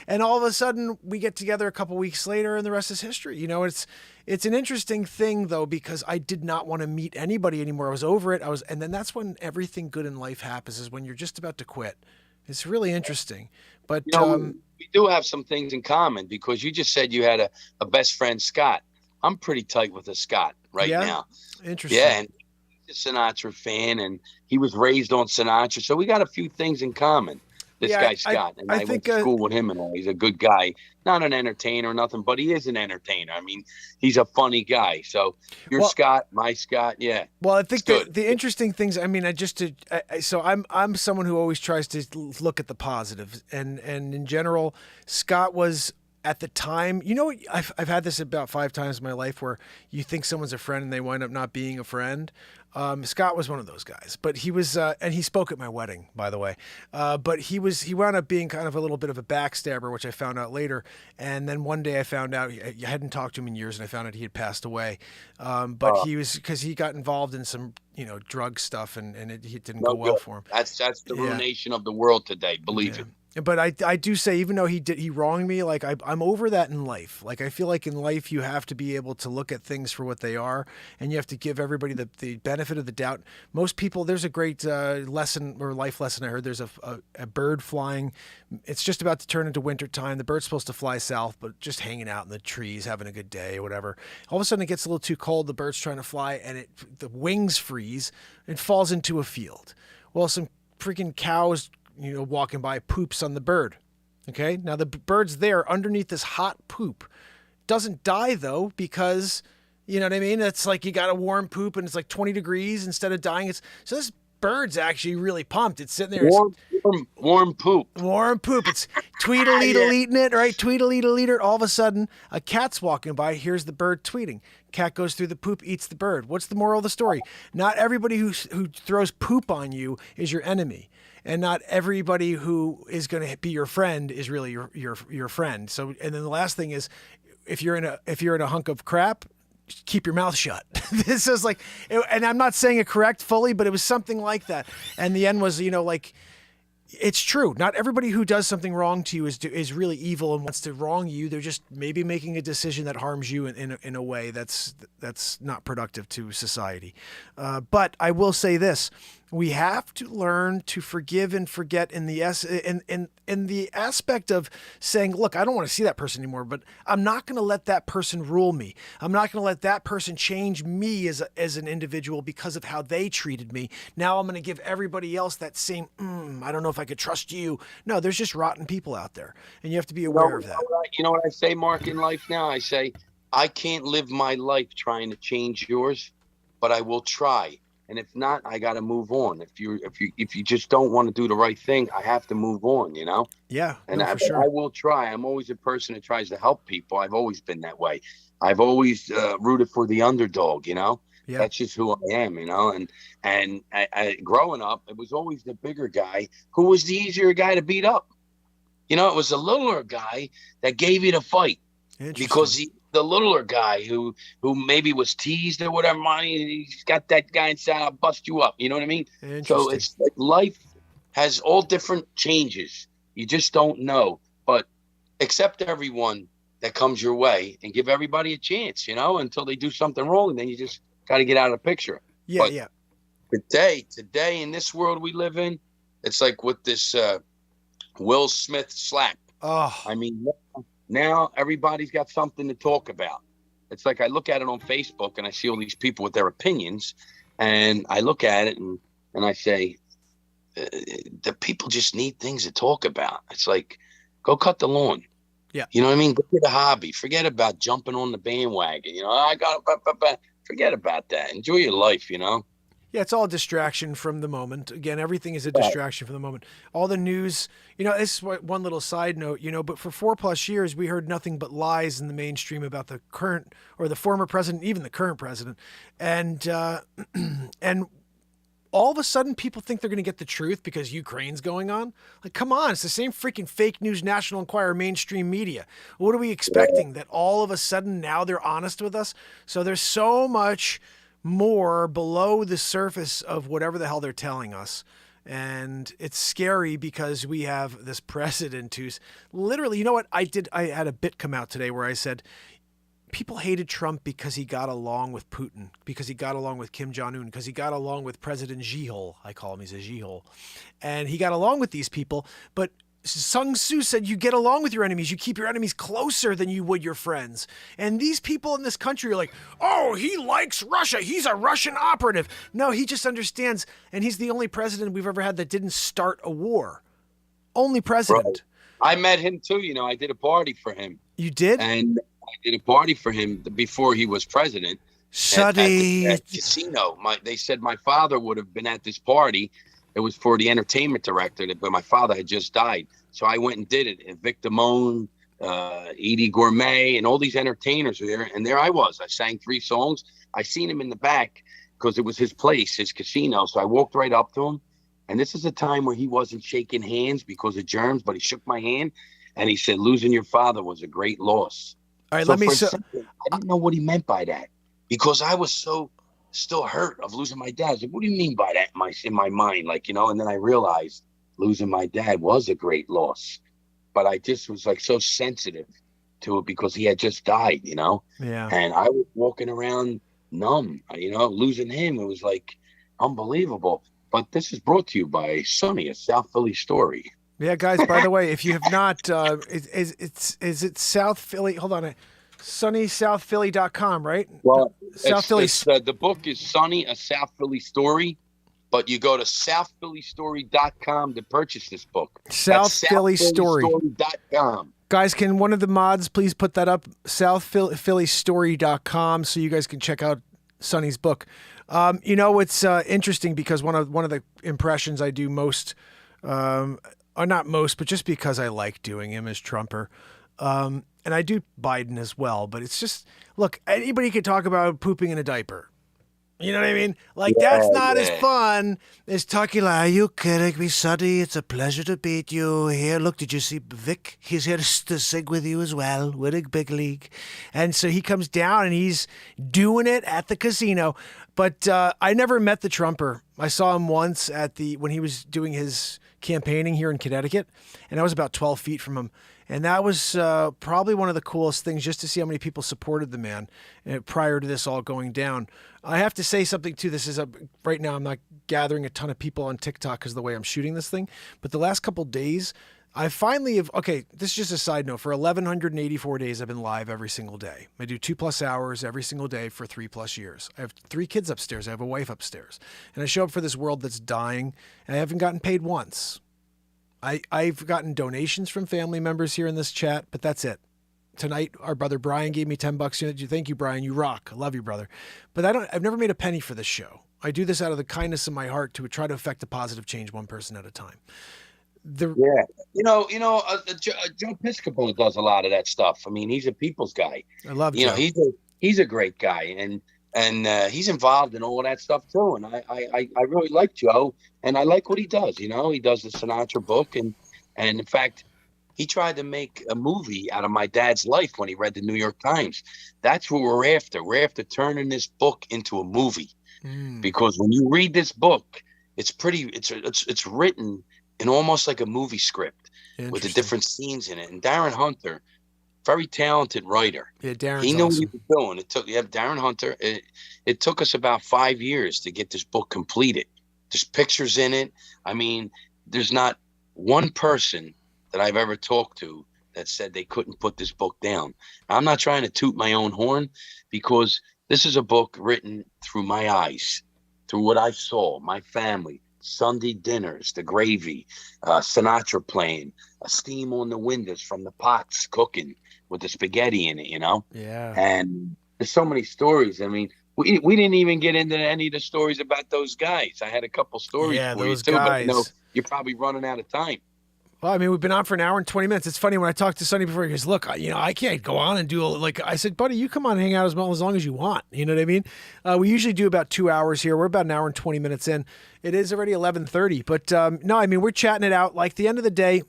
And all of a sudden, we get together a couple weeks later, and the rest is history. It's an interesting thing though, because I did not want to meet anybody anymore. I was over it. And then that's when everything good in life happens, is when you're just about to quit. It's really interesting, but. We do have some things in common, because you just said you had a best friend, Scott. I'm pretty tight with a Scott now. Interesting. Yeah, and he's a Sinatra fan, and he was raised on Sinatra, so we got a few things in common. This guy Scott, and I went to school with him, and all. He's a good guy, not an entertainer or nothing, but he is an entertainer. I mean, he's a funny guy. So Scott, my Scott, yeah. Well, I think the interesting things. I mean, so I'm someone who always tries to look at the positives, and in general, Scott was. At the time, I've had this about 5 times in my life where you think someone's a friend and they wind up not being a friend. Scott was one of those guys, but he was, and he spoke at my wedding, by the way. But he wound up being kind of a little bit of a backstabber, which I found out later. And then one day I found out, I hadn't talked to him in years, and I found out he had passed away. But because he got involved in some, drug stuff, and it didn't go well for him. That's the ruination of the world today. Believe it. But I do say, even though he wronged me, like I'm over that in life. Like I feel like in life you have to be able to look at things for what they are, and you have to give everybody the benefit of the doubt. Most people, there's a great lesson or life lesson I heard. There's a bird flying. It's just about to turn into winter time. The bird's supposed to fly south, but just hanging out in the trees, having a good day or whatever. All of a sudden it gets a little too cold. The bird's trying to fly, and the wings freeze. It falls into a field. Well, some freaking cows, walking by, poops on the bird. Okay. Now the bird's there underneath this hot poop. Doesn't die though, because you know what I mean? It's like you got a warm poop and it's like 20 degrees instead of dying. So this bird's actually really pumped. It's sitting there. Warm poop. Warm poop. It's tweedledee eating it, right? Tweedledee. All of a sudden, a cat's walking by. Here's the bird tweeting. Cat goes through the poop, eats the bird. What's the moral of the story? Not everybody who throws poop on you is your enemy. And not everybody who is going to be your friend is really your friend. So, and then the last thing is, if you're in a hunk of crap, keep your mouth shut. This is and I'm not saying it correct fully, but it was something like that. And the end was, It's true. Not everybody who does something wrong to you is really evil and wants to wrong you. They're just maybe making a decision that harms you in a way that's not productive to society. But I will say this: we have to learn to forgive and forget in the aspect of saying, look, I don't want to see that person anymore, but I'm not going to let that person rule me. I'm not going to let that person change me as an individual because of how they treated me. Now I'm going to give everybody else that same, I don't know if I could trust you. No, there's just rotten people out there, and you have to be aware of that. You know what I say, Mark, in life now? I say, I can't live my life trying to change yours, but I will try. And if not, I got to move on. If you just don't want to do the right thing, I have to move on, you know? Yeah, and for sure. I will try. I'm always a person that tries to help people. I've always been that way. I've always rooted for the underdog, you know? Yeah. That's just who I am, you know? And I growing up, it was always the bigger guy who was the easier guy to beat up. You know, it was the littler guy that gave you the fight because the littler guy who maybe was teased or whatever, he's got that guy inside, I'll bust you up. You know what I mean? So it's like life has all different changes. You just don't know. But accept everyone that comes your way and give everybody a chance, you know, until they do something wrong. And then you just got to get out of the picture. Yeah. Today in this world we live in, it's like with this Will Smith slap. Oh, I mean, now everybody's got something to talk about. It's like I look at it on Facebook and I see all these people with their opinions, and I look at it and I say, the people just need things to talk about. It's like, go cut the lawn. Yeah. You know what I mean? Go get a hobby. Forget about jumping on the bandwagon. You know, forget about that. Enjoy your life, you know? Yeah, it's all a distraction from the moment. Again, everything is a distraction from the moment. All the news, you know, this is one little side note, you know, but for 4+ years, we heard nothing but lies in the mainstream about the current or the former president, even the current president. And all of a sudden people think they're going to get the truth because Ukraine's going on. Like, come on, it's the same freaking fake news, National Enquirer, mainstream media. What are we expecting? That all of a sudden now they're honest with us? So there's so much more below the surface of whatever the hell they're telling us. And it's scary because we have this president who's literally, you know what I had a bit come out today where I said, people hated Trump because he got along with Putin, because he got along with Kim Jong-un, because he got along with President Xi-hole. I call him, he's a Xi-hole. And he got along with these people, but Sun Tzu said you get along with your enemies. You keep your enemies closer than you would your friends. And these people in this country are like, oh, he likes Russia. He's a Russian operative. No, he just understands. And he's the only president we've ever had that didn't start a war. Only president. Bro, I met him too. You know, I did a party for him. You did? And I did a party for him before he was president. Sonny. At casino. They said my father would have been at this party. It was for the entertainment director, but my father had just died. So I went and did it. And Vic Damone, Edie Gourmet, and all these entertainers were there. And there I was. I sang 3 songs. I seen him in the back because it was his place, his casino. So I walked right up to him. And this is a time where he wasn't shaking hands because of germs, but he shook my hand. And he said, losing your father was a great loss. All right, I didn't know what he meant by that because I was so still hurt of losing my dad. I was like, what do you mean by that in my mind? Like, you know, and then I realized losing my dad was a great loss, but I just was like so sensitive to it because he had just died, you know? Yeah. And I was walking around numb, you know, losing him. It was like unbelievable. But this is brought to you by Sonny, a South Philly story. Yeah, guys, by the way, if you have not, is it South Philly? Hold on. SonnySouthPhilly.com, right? Well, South Philly. The book is Sonny, a South Philly story, but you go to SouthPhillyStory.com to purchase this book. South Philly Story. SouthPhillyStory.com. Guys, can one of the mods please put that up? SouthPhillyStory.com so you guys can check out Sonny's book. You know, it's interesting because one of the impressions I do most, or not most, but just because I like doing him is Trumper. And I do Biden as well, but it's just, look, anybody could talk about pooping in a diaper. You know what I mean? Like, Yeah, that's not as yeah. fun as talking like, "Are you kidding me, Sonny? It's a pleasure to meet you. Here, look, did you see Vic? He's here to sing with you as well, winning big league." And so he comes down and he's doing it at the casino. But I never met the Trumper. I saw him once when he was doing his campaigning here in Connecticut, and I was about 12 feet from him. And that was probably one of the coolest things, just to see how many people supported the man prior to this all going down. I have to say something too. Right now, I'm not gathering a ton of people on TikTok because of the way I'm shooting this thing. But the last couple days, I finally have. Okay, this is just a side note. For 1,184 days, I've been live every single day. I do 2+ hours every single day for 3+ years. I have 3 kids upstairs. I have a wife upstairs, and I show up for this world that's dying. And I haven't gotten paid once. I've gotten donations from family members here in this chat, but that's it. Tonight, our brother Brian gave me $10. Thank you, Brian. You rock. I love you, brother. But I've never made a penny for this show. I do this out of the kindness of my heart to try to affect a positive change one person at a time. Yeah, Joe Piscopo does a lot of that stuff. I mean, he's a people's guy. I love Joe. He's a great guy, and he's involved in all of that stuff too. And I really like Joe, and I like what he does. He does the Sinatra book, and in fact, he tried to make a movie out of my dad's life when he read the New York Times. That's what we're after. We're after turning this book into a movie, because when you read this book, it's written in almost like a movie script with the different scenes in it. And Darren Hunter, very talented writer. Yeah, Darren's He knew awesome. what he was doing. Darren Hunter. It took us about 5 years to get this book completed. There's pictures in it. I mean, there's not one person that I've ever talked to that said they couldn't put this book down. I'm not trying to toot my own horn, because this is a book written through my eyes, through what I saw, my family, Sunday dinners, the gravy, Sinatra playing, a steam on the windows from the pots cooking with the spaghetti in it, Yeah. And there's so many stories. I mean, we didn't even get into any of the stories about those guys. I had a couple stories for you too, but I know you're probably running out of time. Well, I mean, we've been on for an hour and 20 minutes. It's funny when I talked to Sonny before, he goes, "Look, I can't go on and do I said, buddy, you come on and hang out as long as you want." You know what I mean? We usually do about 2 hours here. We're about an hour and 20 minutes in. It is already 11:30, but no, I mean, we're chatting it out. Like, at the end of the day,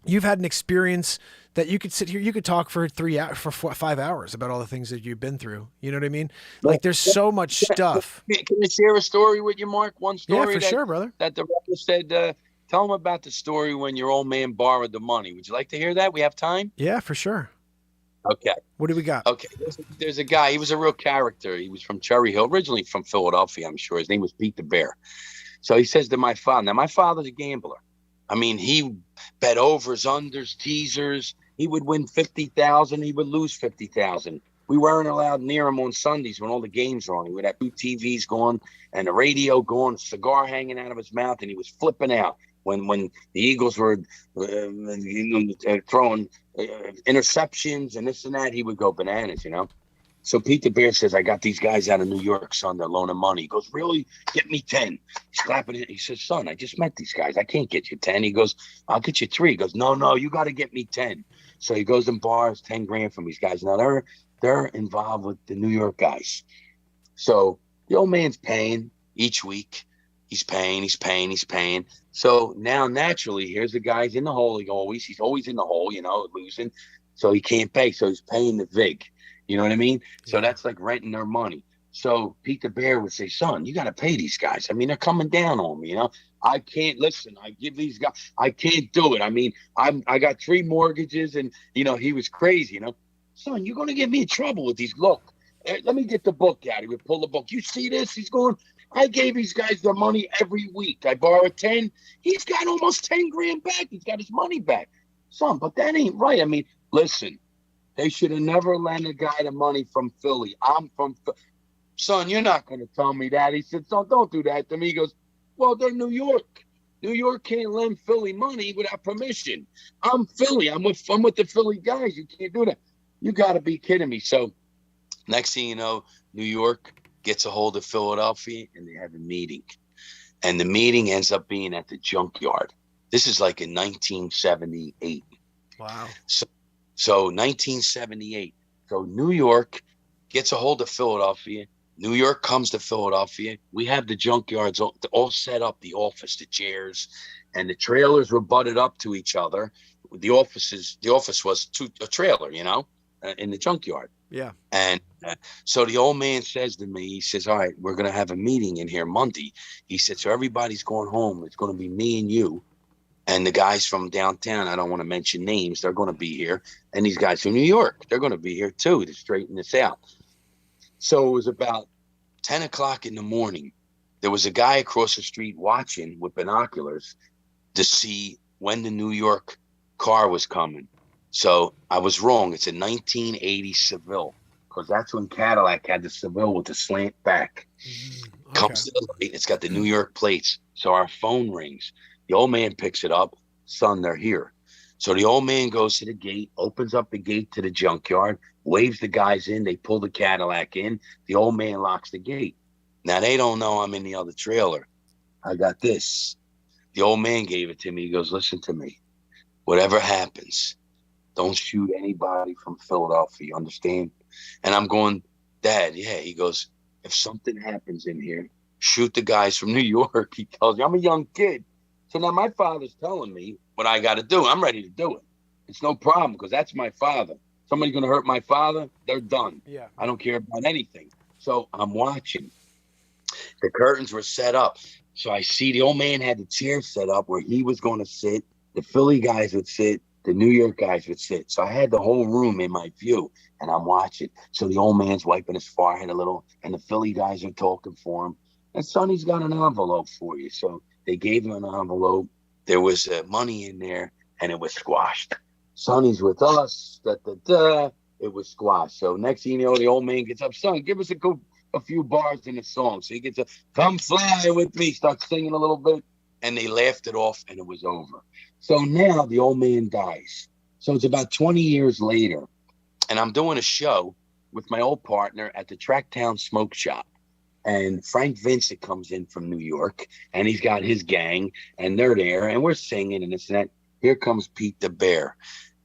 you've had an experience that you could sit here, you could talk for 5 hours about all the things that you've been through. You know what I mean? Like, there's so much stuff. Can I share a story with you, Mark? One story. Yeah, for sure, brother. That the writer said, tell them about the story when your old man borrowed the money. Would you like to hear that? We have time? Yeah, for sure. Okay. What do we got? Okay. There's a guy. He was a real character. He was from Cherry Hill, originally from Philadelphia, I'm sure. His name was Pete the Bear. So he says to my father, now my father's a gambler. I mean, he bet overs, unders, teasers. He would win 50,000. He would lose 50,000. We weren't allowed near him on Sundays when all the games were on. He would have 2 TVs going and a radio going, a cigar hanging out of his mouth, and he was flipping out when the Eagles were throwing interceptions and this and that. He would go bananas, So Pete the Bear says, I got these guys out of New York, son. They're loaning money. He goes, really? Get me 10. He's clapping it. He says, son, I just met these guys. I can't get you 10. He goes, I'll get you 3. He goes, no, you got to get me 10. So he goes and borrows 10 grand from these guys. Now they're involved with the New York guys. So the old man's paying each week. He's paying. So now naturally, here's the guy's in the hole. He's always in the hole, losing. So he can't pay. So he's paying the VIG. You know what I mean? So that's like renting their money. So Pete the Bear would say, son, you got to pay these guys. I mean, they're coming down on me, I can't listen. I give these guys, I can't do it. I mean, I got 3 mortgages and, he was crazy, son, you're going to get me in trouble with these. Look, let me get the book out. He would pull the book. You see this? He's going, I gave these guys their money every week. I borrowed 10. He's got almost 10 grand back. He's got his money back. Son, but that ain't right. I mean, listen, they should have never lent a guy the money from Philly. I'm from son, you're not going to tell me that. He said, son, don't do that to me. He goes, well, they're New York. New York can't lend Philly money without permission. I'm Philly. I'm with the Philly guys. You can't do that. You got to be kidding me. So next thing you know, New York gets a hold of Philadelphia and they have a meeting. And the meeting ends up being at the junkyard. This is like in 1978. Wow. So 1978. So New York gets a hold of Philadelphia. New York comes to Philadelphia. We have the junkyards all set up, the office, the chairs, and the trailers were butted up to each other. The office was a trailer, in the junkyard. Yeah. And so the old man says to me, he says, all right, we're going to have a meeting in here Monday. He said, so everybody's going home. It's going to be me and you and the guys from downtown. I don't want to mention names. They're going to be here. And these guys from New York, they're going to be here too to straighten this out. So it was about 10 o'clock in the morning. There was a guy across the street watching with binoculars to see when the New York car was coming. So I was wrong. It's a 1980 Seville, because that's when Cadillac had the Seville with the slant back. Okay. Comes to the light. It's got the New York plates. So our phone rings. The old man picks it up. Son, they're here. So the old man goes to the gate, opens up the gate to the junkyard, waves the guys in. They pull the Cadillac in. The old man locks the gate. Now, they don't know I'm in the other trailer. I got this. The old man gave it to me. He goes, listen to me. Whatever happens, don't shoot anybody from Philadelphia. You understand? And I'm going, Dad, yeah. He goes, if something happens in here, shoot the guys from New York. He tells me, I'm a young kid. So now my father's telling me what I got to do. I'm ready to do it. It's no problem, because that's my father. Somebody's going to hurt my father, they're done. Yeah. I don't care about anything. So I'm watching. The curtains were set up. So I see the old man had the chair set up where he was going to sit. The Philly guys would sit. The New York guys would sit. So I had the whole room in my view, and I'm watching. So the old man's wiping his forehead a little, and the Philly guys are talking for him. And Sonny's got an envelope for you. So they gave him an envelope. There was money in there, and it was squashed. Sonny's with us. It was squashed. So next thing you know, the old man gets up. Son, give us a few bars in the song. So he gets up, come fly with me, starts singing a little bit, and they laughed it off, and it was over. So now the old man dies. So it's about 20 years later, and I'm doing a show with my old partner at the Tracktown Smoke Shop. And Frank Vincent comes in from New York, and he's got his gang, and they're there, and we're singing and this and that. Here comes Pete the Bear,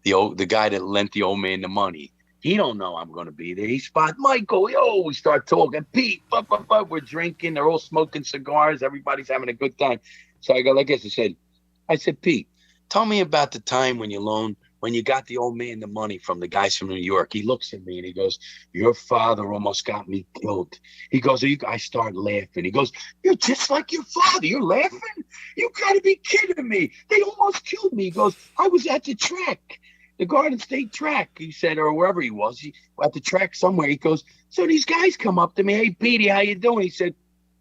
the guy that lent the old man the money. He don't know I'm going to be there. He spot Michael. Yo, we start talking. Pete, we're drinking. They're all smoking cigars. Everybody's having a good time. So I go like this. I said, Pete, tell me about the time when you got the old man the money from the guys from New York. He looks at me and he goes, your father almost got me killed. He goes, I start laughing. He goes, you're just like your father. You're laughing? You got to be kidding me. They almost killed me. He goes, I was at the track, the Garden State track, he said, or wherever he was. At the track somewhere. He goes, so these guys come up to me. Hey, Petey, how you doing? He said,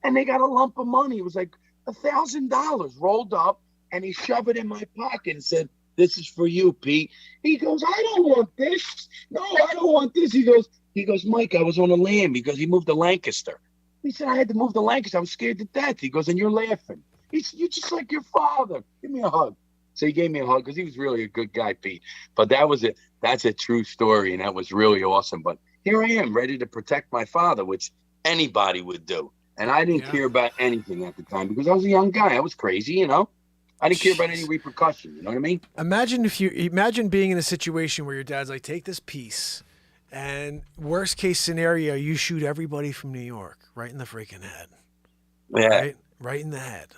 and they got a lump of money. It was like $1,000 rolled up, and he shoved it in my pocket and said, this is for you, Pete. He goes, I don't want this. No, I don't want this. He goes, Mike, I was on a lamb, because he moved to Lancaster. He said, I had to move to Lancaster. I was scared to death. He goes, and you're laughing. He said, you're just like your father. Give me a hug. So he gave me a hug, because he was really a good guy, Pete. But that's a true story, and that was really awesome. But here I am, ready to protect my father, which anybody would do. And I didn't care about anything at the time, because I was a young guy. I was crazy, I didn't care about any repercussion. You know what I mean? Imagine being in a situation where your dad's like, take this piece, and worst case scenario, you shoot everybody from New York right in the freaking head. Yeah. Right in the head.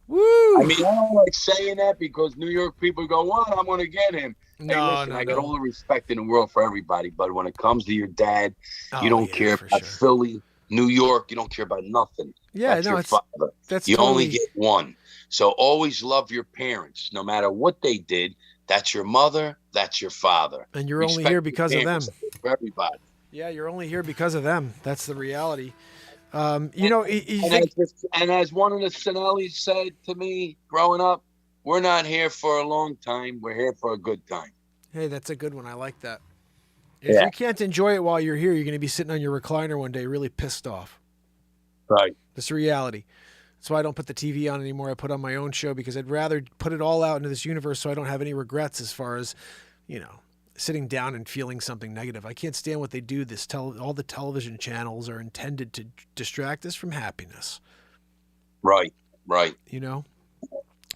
Woo! I mean, I don't like saying that, because New York people go, what? I'm going to get him. I got all the respect in the world for everybody, but when it comes to your dad, you don't care about Philly, New York. You don't care about nothing. Yeah, that's your father. You only get one. So always love your parents, no matter what they did. That's your mother. That's your father. And you're only here because of them. For everybody. Yeah, you're only here because of them. That's the reality. And as one of the Sinellis said to me growing up, we're not here for a long time. We're here for a good time. Hey, that's a good one. I like that. If you can't enjoy it while you're here, you're going to be sitting on your recliner one day really pissed off. Right. That's the reality. That's why I don't put the TV on anymore. I put on my own show, because I'd rather put it all out into this universe so I don't have any regrets as far as, sitting down and feeling something negative. I can't stand what they do. All the television channels are intended to distract us from happiness. Right. You know?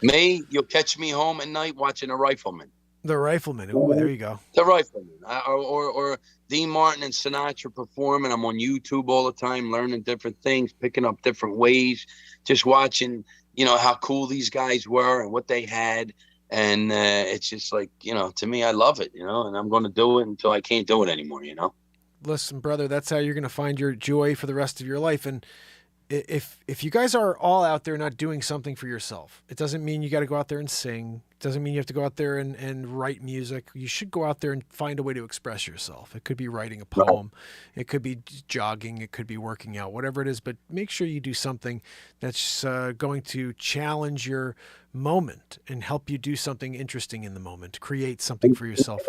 You'll catch me home at night watching a Rifleman. The Rifleman. Ooh, there you go. The Rifleman, or Dean Martin and Sinatra performing. I'm on YouTube all the time, learning different things, picking up different ways, just watching, how cool these guys were and what they had. And it's just like, to me, I love it, and I'm going to do it until I can't do it anymore, Listen, brother, that's how you're going to find your joy for the rest of your life. And if you guys are all out there not doing something for yourself, it doesn't mean you got to go out there and sing. It doesn't mean you have to go out there and write music. You should go out there and find a way to express yourself. It could be writing a poem. It could be jogging. It could be working out, whatever it is. But make sure you do something that's going to challenge your moment and help you do something interesting in the moment. Create something for yourself.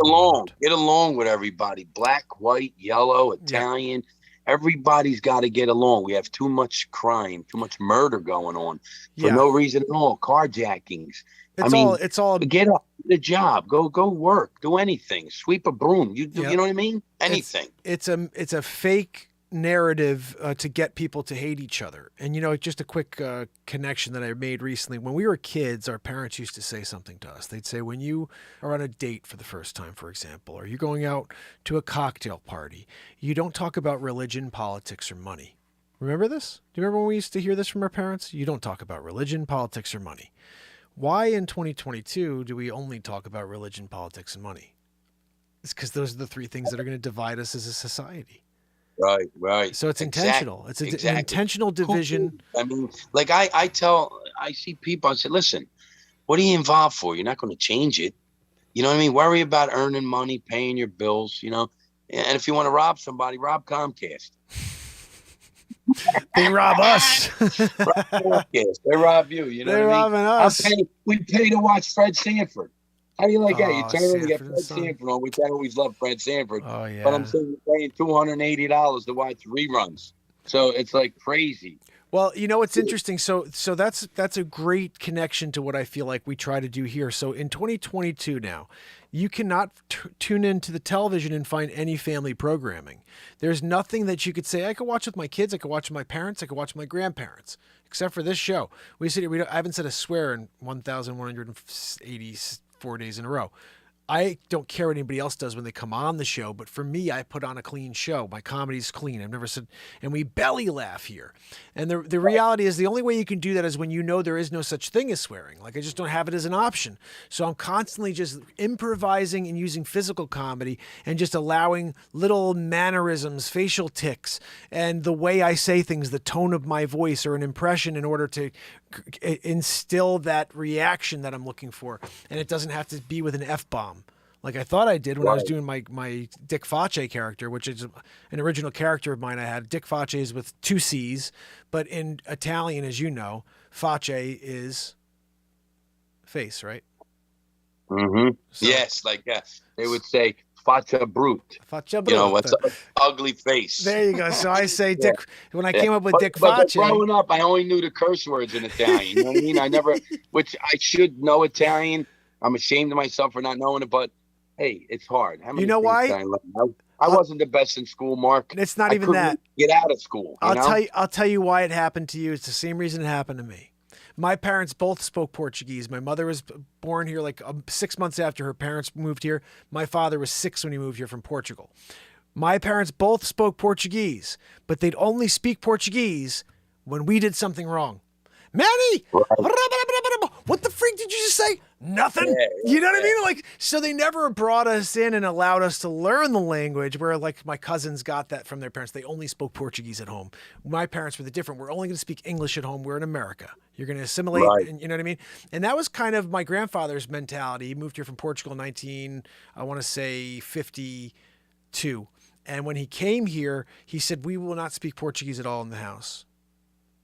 Get along with everybody. Black, white, yellow, Italian. Yeah. Everybody's got to get along. We have too much crime, too much murder going on for no reason at all. Carjackings. It's all get up, get a job, go work, do anything, sweep a broom. You know what I mean? Anything. It's a fake narrative to get people to hate each other. And just a quick connection that I made recently. When we were kids, our parents used to say something to us. They'd say, when you are on a date for the first time, for example, or you're going out to a cocktail party, you don't talk about religion, politics, or money. Remember this? Do you remember when we used to hear this from our parents? You don't talk about religion, politics, or money. Why in 2022 do we only talk about religion, politics, and money? It's because those are the three things that are going to divide us as a society. Right. So it's intentional. It's an intentional division. I mean, like I see people, I say, listen, what are you involved for? You're not going to change it. You know what I mean? Worry about earning money, paying your bills, And if you want to rob somebody, rob Comcast. They rob us. They rob you. You know They're what I mean? robbing us. We pay to watch Fred Sanford. How do you like that? You turn around and get Sanford Fred Sanford on, which I always love Fred Sanford. Oh, yeah. But I'm saying you're paying $280 to watch reruns. So it's like crazy. Well, what's interesting. So that's a great connection to what I feel like we try to do here. So in 2022 now, you cannot tune into the television and find any family programming. There's nothing that you could say, I could watch with my kids, I could watch with my parents, I could watch with my grandparents, except for this show. We sit here, I haven't said a swear in 1,184 days in a row. I don't care what anybody else does when they come on the show, but for me, I put on a clean show. My comedy's clean. I've never said, and we belly laugh here. And the reality is the only way you can do that is when there is no such thing as swearing. Like I just don't have it as an option. So I'm constantly just improvising and using physical comedy and just allowing little mannerisms, facial tics, and the way I say things, the tone of my voice or an impression in order to instill that reaction that I'm looking for. And it doesn't have to be with an F-bomb. Like I thought I did when I was doing my Dick Face character, which is an original character of mine I had. Dick Face is with 2 C's, but in Italian, as you know, face is face, right? Mm-hmm. So, yes, like they would say faccia brute. Faccia brute. What's an ugly face. There you go. So I say Dick, when I came up with Dick Face. Growing up, I only knew the curse words in Italian. You know what I mean? I never, which I should know Italian. I'm ashamed of myself for not knowing it, but hey, it's hard. You know why? I wasn't the best in school, Mark. It's not even that. Get out of school. I'll tell you why it happened to you. It's the same reason it happened to me. My parents both spoke Portuguese. My mother was born here like 6 months after her parents moved here. My father was 6 when he moved here from Portugal. My parents both spoke Portuguese, but they'd only speak Portuguese when we did something wrong. Manny, what the freak did you just say? Nothing. You know what I mean? Like, so they never brought us in and allowed us to learn the language, where like my cousins got that from their parents. They only spoke Portuguese at home. My parents were the different. We're only going to speak English at home. We're in America. You're going to assimilate. Right. And, you know what I mean? And that was kind of my grandfather's mentality. He moved here from Portugal in 52. And when he came here, he said, we will not speak Portuguese at all in the house.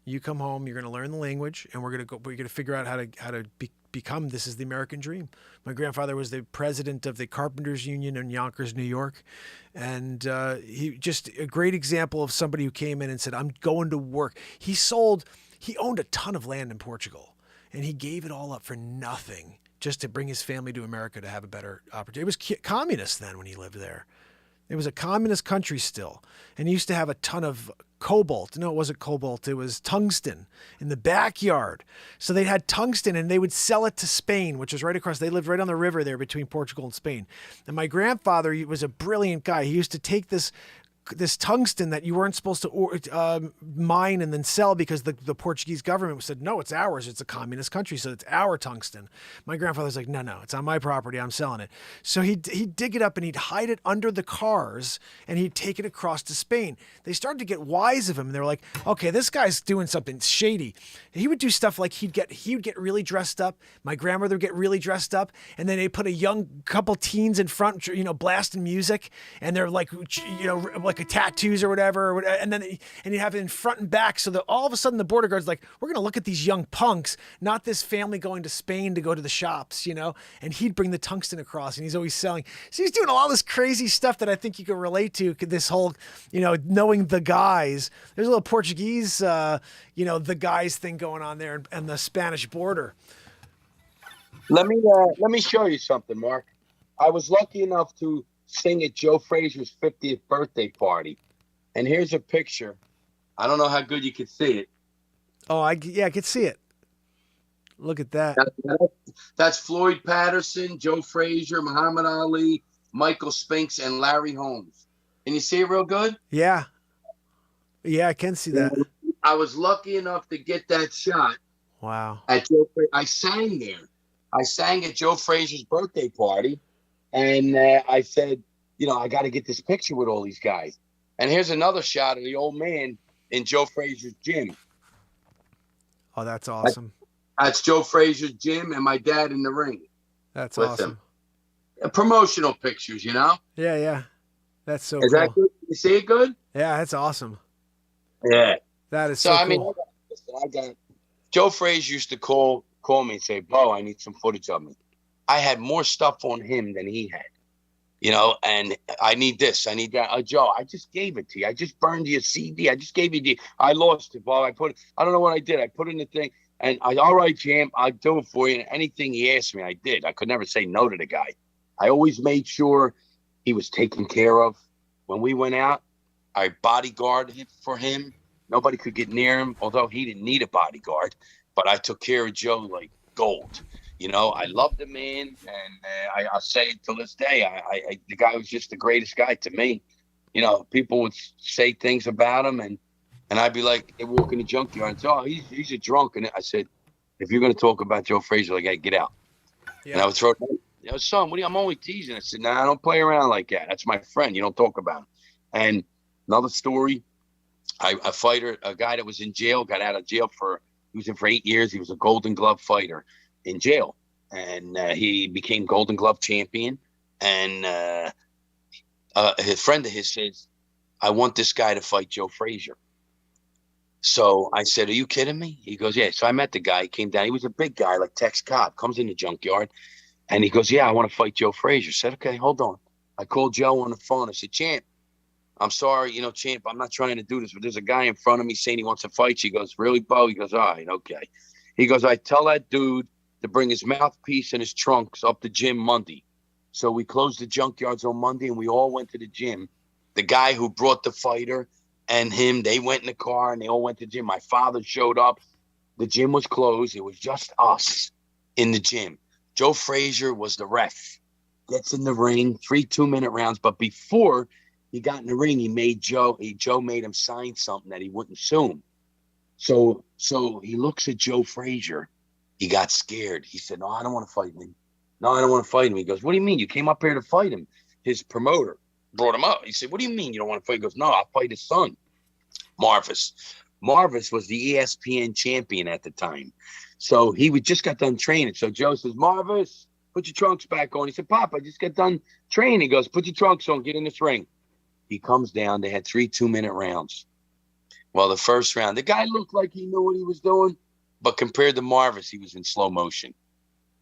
You come home, you're going to learn the language, and we're going to figure out how to become, this is the American dream. My grandfather was the president of the Carpenters Union in Yonkers, New York. And he just a great example of somebody who came in and said, I'm going to work. He owned a ton of land in Portugal, and he gave it all up for nothing just to bring his family to America to have a better opportunity. It was communist then when he lived there. It was a communist country still. And he used to have a ton of cobalt. No, it wasn't cobalt. It was tungsten in the backyard. So they had tungsten and they would sell it to Spain, which was right across. They lived right on the river there between Portugal and Spain. And my grandfather, he was a brilliant guy. He used to take this tungsten that you weren't supposed to mine and then sell because the Portuguese government said, no, it's ours. It's a communist country, so it's our tungsten. My grandfather's like, no, it's on my property. I'm selling it. So he'd dig it up and he'd hide it under the cars and he'd take it across to Spain. They started to get wise of him. And they were like, okay, this guy's doing something shady. He would do stuff like he would get really dressed up. My grandmother would get really dressed up. And then they put a young couple teens in front, blasting music. And they're like, like a tattoos or whatever, and you have it in front and back, so that all of a sudden the border guard's like, we're gonna look at these young punks, not this family going to Spain to go to the shops, and he'd bring the tungsten across and he's always selling. So he's doing all this crazy stuff that I think you can relate to, this whole, knowing the guys. There's a little Portuguese, the guys thing going on there and the Spanish border. Let me show you something, Mark. I was lucky enough to sing at Joe Frazier's 50th birthday party. And here's a picture. I don't know how good you can see it. Oh, I could see it. Look at that. That's Floyd Patterson, Joe Frazier, Muhammad Ali, Michael Spinks, and Larry Holmes. Can you see it real good? Yeah. Yeah, I can see that. I was lucky enough to get that shot. Wow. I sang there. I sang at Joe Frazier's birthday party. And I said, I got to get this picture with all these guys. And here's another shot of the old man in Joe Frazier's gym. Oh, that's awesome. That's Joe Frazier's gym and my dad in the ring. That's awesome. Promotional pictures, Yeah. That's so cool. Is that good? You see it good? Yeah, that's awesome. Yeah. That is so cool. I mean, I got Joe Frazier used to call me and say, Bo, I need some footage of me. I had more stuff on him than he had, and I need this, I need that. Joe, I just gave it to you. I just burned you a CD. I just gave you I lost it, Bob. I don't know what I did. I put in the thing and all right, Jam, I'll do it for you. And anything he asked me, I did. I could never say no to the guy. I always made sure he was taken care of. When we went out, I bodyguarded for him. Nobody could get near him, although he didn't need a bodyguard, but I took care of Joe like gold. I love the man, and I'll say it till this day. The guy was just the greatest guy to me. People would say things about him, and I'd be like, they walk in the junkyard and say, oh, he's a drunk. And I said, if you're going to talk about Joe Frazier, I got to get out. Yeah. And I would throw, son, I'm only teasing. I said, nah, I don't play around like that. That's my friend. You don't talk about him. And another story, a fighter, a guy that was in jail, got out of jail he was in for 8 years. He was a Golden Glove fighter in jail, and he became Golden Glove champion. And a friend of his says, I want this guy to fight Joe Frazier. So I said, are you kidding me? He goes, yeah. So I met the guy. He came down. He was a big guy like Tex Cobb, comes in the junkyard, and he goes, yeah, I want to fight Joe Frazier. I said, okay, hold on. I called Joe on the phone. I said, Champ, I'm sorry, Champ, I'm not trying to do this, but there's a guy in front of me saying he wants to fight you. He goes, really, Bo? He goes, all right, okay. He goes, I tell that dude to bring his mouthpiece and his trunks up the gym Monday. So we closed the junkyards on Monday, and we all went to the gym. The guy who brought the fighter and him, they went in the car, and they all went to the gym. My father showed up. The gym was closed. It was just us in the gym. Joe Frazier was the ref. Gets in the ring, 3 2-minute rounds. But before he got in the ring, Joe made him sign something that he wouldn't sue him. So he looks at Joe Frazier. He got scared. He said, no, I don't want to fight him. No, I don't want to fight him. He goes, what do you mean? You came up here to fight him. His promoter brought him up. He said, what do you mean you don't want to fight? He goes, no, I'll fight his son, Marvis. Marvis was the ESPN champion at the time. So he just got done training. So Joe says, Marvis, put your trunks back on. He said, Pop, I just got done training. He goes, put your trunks on, get in this ring. He comes down. They had 3 2-minute rounds. Well, the first round, the guy looked like he knew what he was doing, but compared to Marvis, he was in slow motion.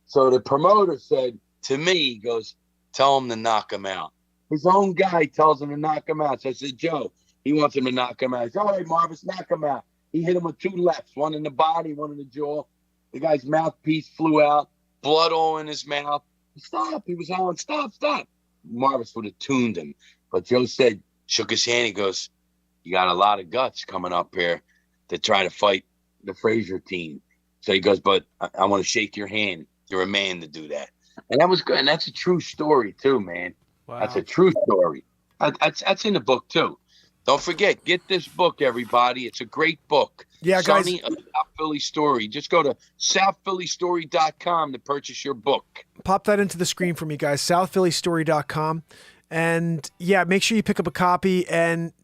So the promoter said to me, he goes, tell him to knock him out. His own guy tells him to knock him out. So I said, Joe, he wants him to knock him out. He said, all right, Marvis, knock him out. He hit him with 2 lefts, one in the body, one in the jaw. The guy's mouthpiece flew out, blood all in his mouth. Stop. He was on, stop. Marvis would have tuned him. But Joe said, shook his hand. He goes, you got a lot of guts coming up here to try to fight the Frazier team. So he goes, but I want to shake your hand. You're a man to do that. And that was good. And that's a true story too, man. Wow. That's a true story. That's in the book too. Don't forget, get this book, everybody. It's a great book. Yeah, guys. Sonny, a South Philly Story. Just go to southphillystory.com to purchase your book. Pop that into the screen for me, guys. southphillystory.com. And yeah, make sure you pick up a copy. And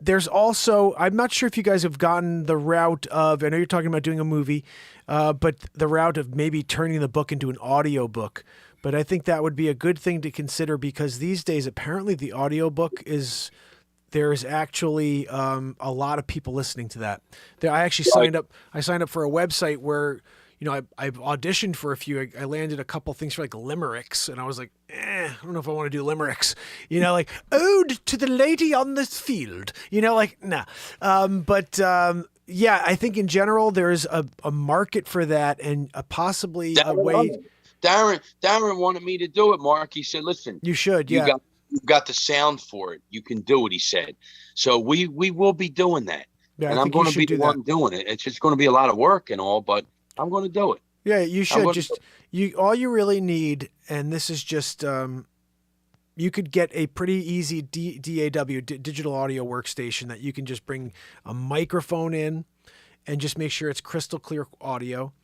there's also, I'm not sure if you guys have gotten the route of, I know you're talking about doing a movie, but the route of maybe turning the book into an audio book. But I think that would be a good thing to consider, because these days, apparently the audio book is, there's actually a lot of people listening to that. I actually signed up. I signed up for a website where, you know, I've auditioned for a few. I landed a couple things for like limericks, and I was like, I don't know if I want to do limericks. You know, like ode to the lady on this field. You know, like nah. Yeah, I think in general there's a market for that, and possibly a way. Darren wanted me to do it, Mark. He said, "Listen, you should. Yeah, you've got the sound for it. You can do it," he said. So we will be doing that. Yeah, and I'm going to be the one doing it. It's just going to be a lot of work and all, but I'm going to do it. Yeah, you should. All you really need, and this is just, you could get a pretty easy DAW, digital audio workstation, that you can just bring a microphone in and just make sure it's crystal clear audio.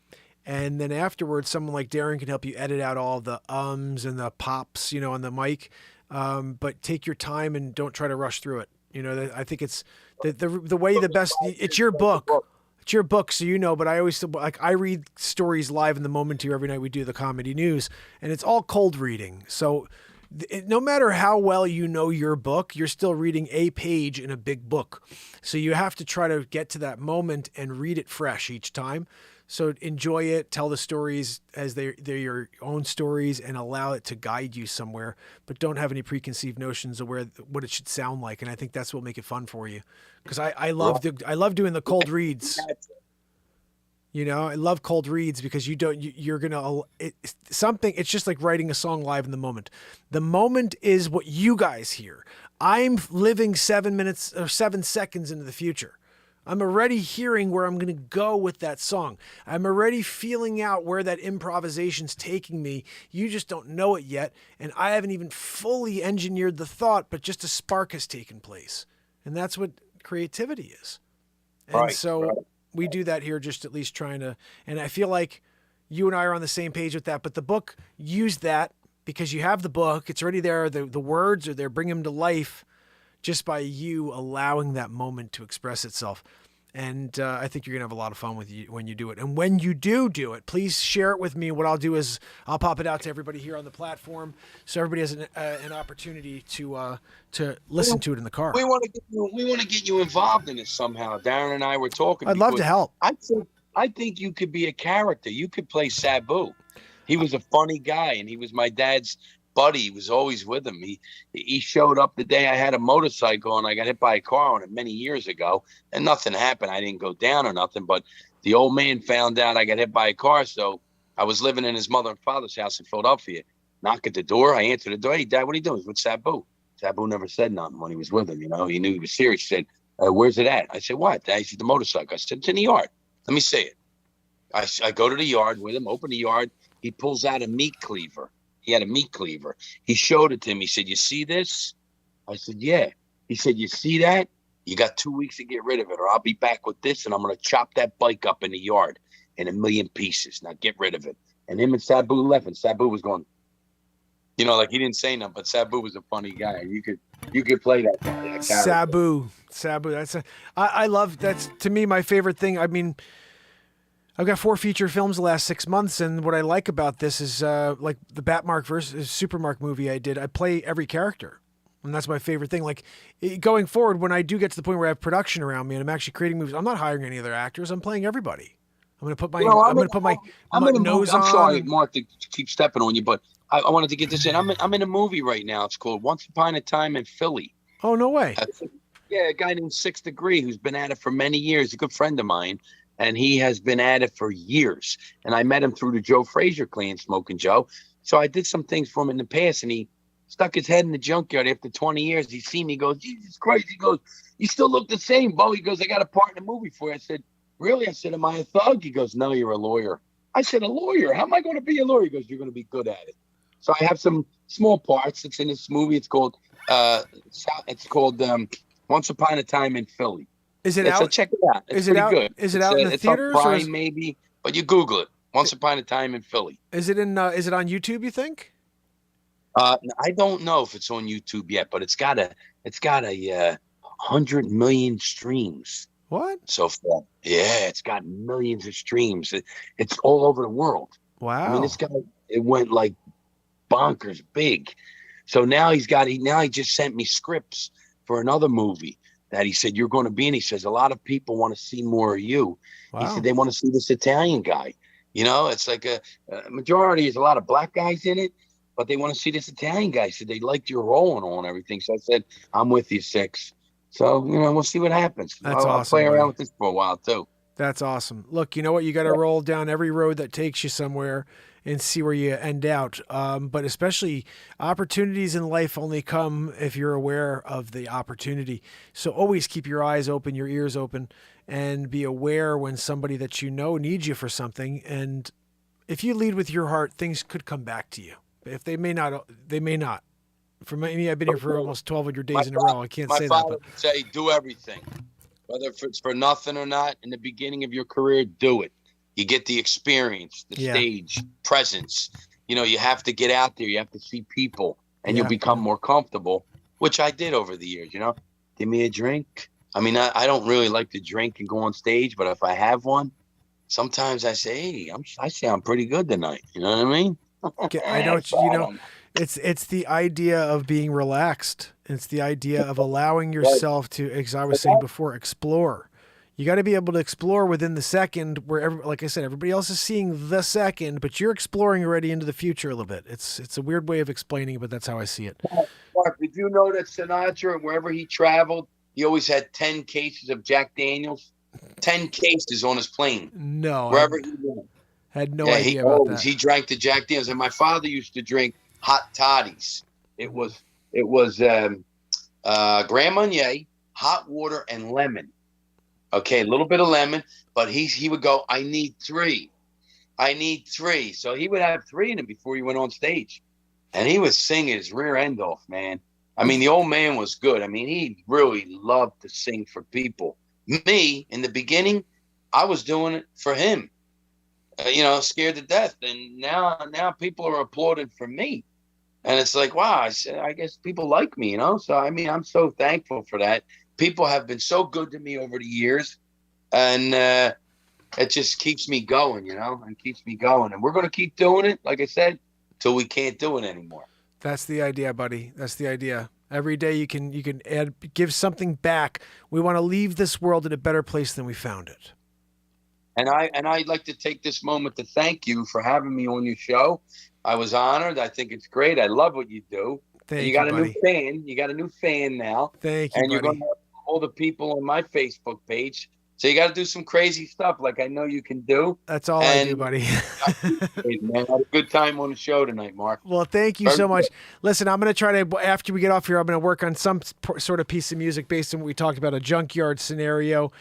And then afterwards, someone like Darren can help you edit out all the ums and the pops, you know, on the mic. But take your time and don't try to rush through it. You know, I think it's the way the best. It's your book. It's your book, so you know. But I always I read stories live in the moment here every night we do the comedy news, and it's all cold reading. So no matter how well you know your book, you're still reading a page in a big book. So you have to try to get to that moment and read it fresh each time. So enjoy it, tell the stories as they're your own stories, and allow it to guide you somewhere, but don't have any preconceived notions of what it should sound like. And I think that's what will make it fun for you. Because I love doing the cold reads. You know, I love cold reads because it's just like writing a song live in the moment. The moment is what you guys hear. I'm living 7 minutes or 7 seconds into the future. I'm already hearing where I'm going to go with that song. I'm already feeling out where that improvisation's taking me. You just don't know it yet. And I haven't even fully engineered the thought, but just a spark has taken place. And that's what creativity is. And we do that here, just at least trying to, and I feel like you and I are on the same page with that, but the book used that because you have the book, it's already there. The words are there, bring them to life just by you allowing that moment to express itself. And I think you're going to have a lot of fun when you do it. And when you do it, please share it with me. What I'll do is I'll pop it out to everybody here on the platform, so everybody has an opportunity to listen to it in the car. We want to get you involved in it somehow. Darren and I were talking. I'd love to help. I think you could be a character. You could play Sabu. He was a funny guy, and he was my dad's buddy. He was always with him. He showed up the day I had a motorcycle and I got hit by a car on it many years ago, and nothing happened. I didn't go down or nothing, but the old man found out I got hit by a car. So I was living in his mother and father's house in Philadelphia. Knock at the door. I answered the door. Hey, Dad, what are you doing? He's with Sabu. Sabu never said nothing when he was with him. You know, he knew he was serious. He said, where's it at? I said, what? Dad, he said, the motorcycle. I said, it's in the yard. Let me see it. I go to the yard with him, open the yard. He pulls out a meat cleaver. He had a meat cleaver. He showed it to me. He said, you see this? I said, yeah. He said, you see that? You got 2 weeks to get rid of it, or I'll be back with this, and I'm going to chop that bike up in the yard in 1,000,000 pieces. Now get rid of it. And him and Sabu left, and Sabu was going, you know, like he didn't say nothing, but Sabu was a funny guy. You could play that guy. Sabu. I love, that's to me my favorite thing. I mean, I've got 4 feature films the last 6 months, and what I like about this is like the Batmark versus Supermark movie I did. I play every character, and that's my favorite thing. Like going forward, when I do get to the point where I have production around me and I'm actually creating movies, I'm not hiring any other actors. I'm playing everybody. I'm going to put my nose on. I'm sorry, Mark, to keep stepping on you, but I wanted to get this in. I'm in a movie right now. It's called Once Upon a Time in Philly. Oh, no way. Yeah, a guy named 6 Degree who's been at it for many years. A good friend of mine. And he has been at it for years. And I met him through the Joe Frazier clan, Smoking Joe. So I did some things for him in the past, and he stuck his head in the junkyard after 20 years. He seen me, he goes, Jesus Christ. He goes, you still look the same, Bo. He goes, I got a part in the movie for you. I said, really? I said, am I a thug? He goes, no, you're a lawyer. I said, a lawyer? How am I going to be a lawyer? He goes, you're going to be good at it. So I have some small parts. It's in this movie. It's called Once Upon a Time in Philly. Is it So out? check it out. It's Is it pretty out? good. Is it out in the it's theaters? on Or Prime, maybe, but you Google it. Once Upon a Time in Philly. is it in? Is it on YouTube? You think? I don't know if it's on YouTube yet, but it's got a 100 million streams What? so far. Yeah, it's got millions of streams. It's all over the world. Wow. I mean, this guy, it went like bonkers big. So now he just sent me scripts for another movie that he said you're going to be in. He says a lot of people want to see more of you. Wow. He said they want to see this Italian guy. You know, it's like a majority is a lot of black guys in it, but they want to see this Italian guy. He said they liked your role and all and everything. So I said, I'm with you, Six. So, we'll see what happens. That's I'll awesome, play around buddy. with this for a while too. That's awesome. Look, you know what? You got to roll down every road that takes you somewhere and see where you end out. But especially opportunities in life only come if you're aware of the opportunity. So always keep your eyes open, your ears open, and be aware when somebody that you know needs you for something. And if you lead with your heart, things could come back to you. If they may not, they may not. For me, I've been here for almost 1,200 days in a row. I can't say that. My father But would say, do everything. Whether if it's for nothing or not, in the beginning of your career, do it. You get the experience, the stage, presence. You have to get out there. You have to see people, and you'll become more comfortable, which I did over the years, Give me a drink. I mean, I don't really like to drink and go on stage, but if I have one, sometimes I say, hey, I sound pretty good tonight. You know what I mean? I know, it's the idea of being relaxed. It's the idea of allowing yourself to, as I was saying before, explore. You got to be able to explore within the second where, like I said, everybody else is seeing the second, but you're exploring already into the future a little bit. It's a weird way of explaining it, but that's how I see it. Mark, did you know that Sinatra, wherever he traveled, he always had 10 cases of Jack Daniels? 10 cases on his plane. No. Wherever he went. Had no idea about that. He drank the Jack Daniels. And my father used to drink hot toddies. It was Grand Marnier, hot water, and lemon. Okay, a little bit of lemon, but he would go, I need 3. I need 3. So he would have 3 in him before he went on stage. And he was singing his rear end off, man. I mean, the old man was good. I mean, he really loved to sing for people. Me, in the beginning, I was doing it for him. Scared to death. And now people are applauding for me. And it's like, wow, I guess people like me, So, I mean, I'm so thankful for that. People have been so good to me over the years. And it just keeps me going, and keeps me going. And we're going to keep doing it, like I said, till we can't do it anymore. That's the idea, buddy. That's the idea. Every day you can give something back. We want to leave this world in a better place than we found it. And I'd like to take this moment to thank you for having me on your show. I was honored. I think it's great. I love what you do. Thank you, got a buddy. new fan. You got a new fan now. Thank you, and you're buddy. going to have all the people on my Facebook page. So you got to do some crazy stuff like I know you can do. That's all I do, buddy. Man, I had a good time on the show tonight, Mark. Well, thank you so much. Listen, I'm going to try to, after we get off here, I'm going to work on some sort of piece of music based on what we talked about, a junkyard scenario,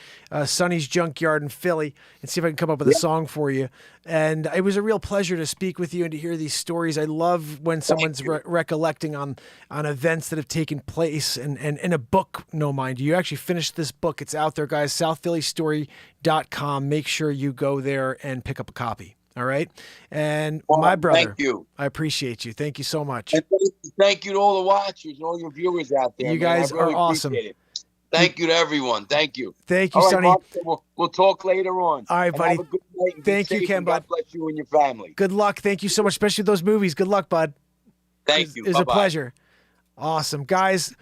Sonny's Junkyard in Philly, and see if I can come up with a song for you. And it was a real pleasure to speak with you and to hear these stories. I love when someone's recollecting on events that have taken place and in a book, no mind. You actually finished this book. It's out there, guys, southphillystory.com. Make sure you go there and pick up a copy. All right. And my brother, thank you. I appreciate you. Thank you so much. And thank you to all the watchers and all your viewers out there. You guys are awesome. Thank you to everyone. Thank you. Thank you, all right, Sonny. Mark, we'll talk later on. All right, buddy. Have a good night. Thank you, Ken, bud. God bless you and your family. Good luck. Thank you so much, especially those movies. Good luck, bud. Thank you. It was a pleasure. Awesome. Guys,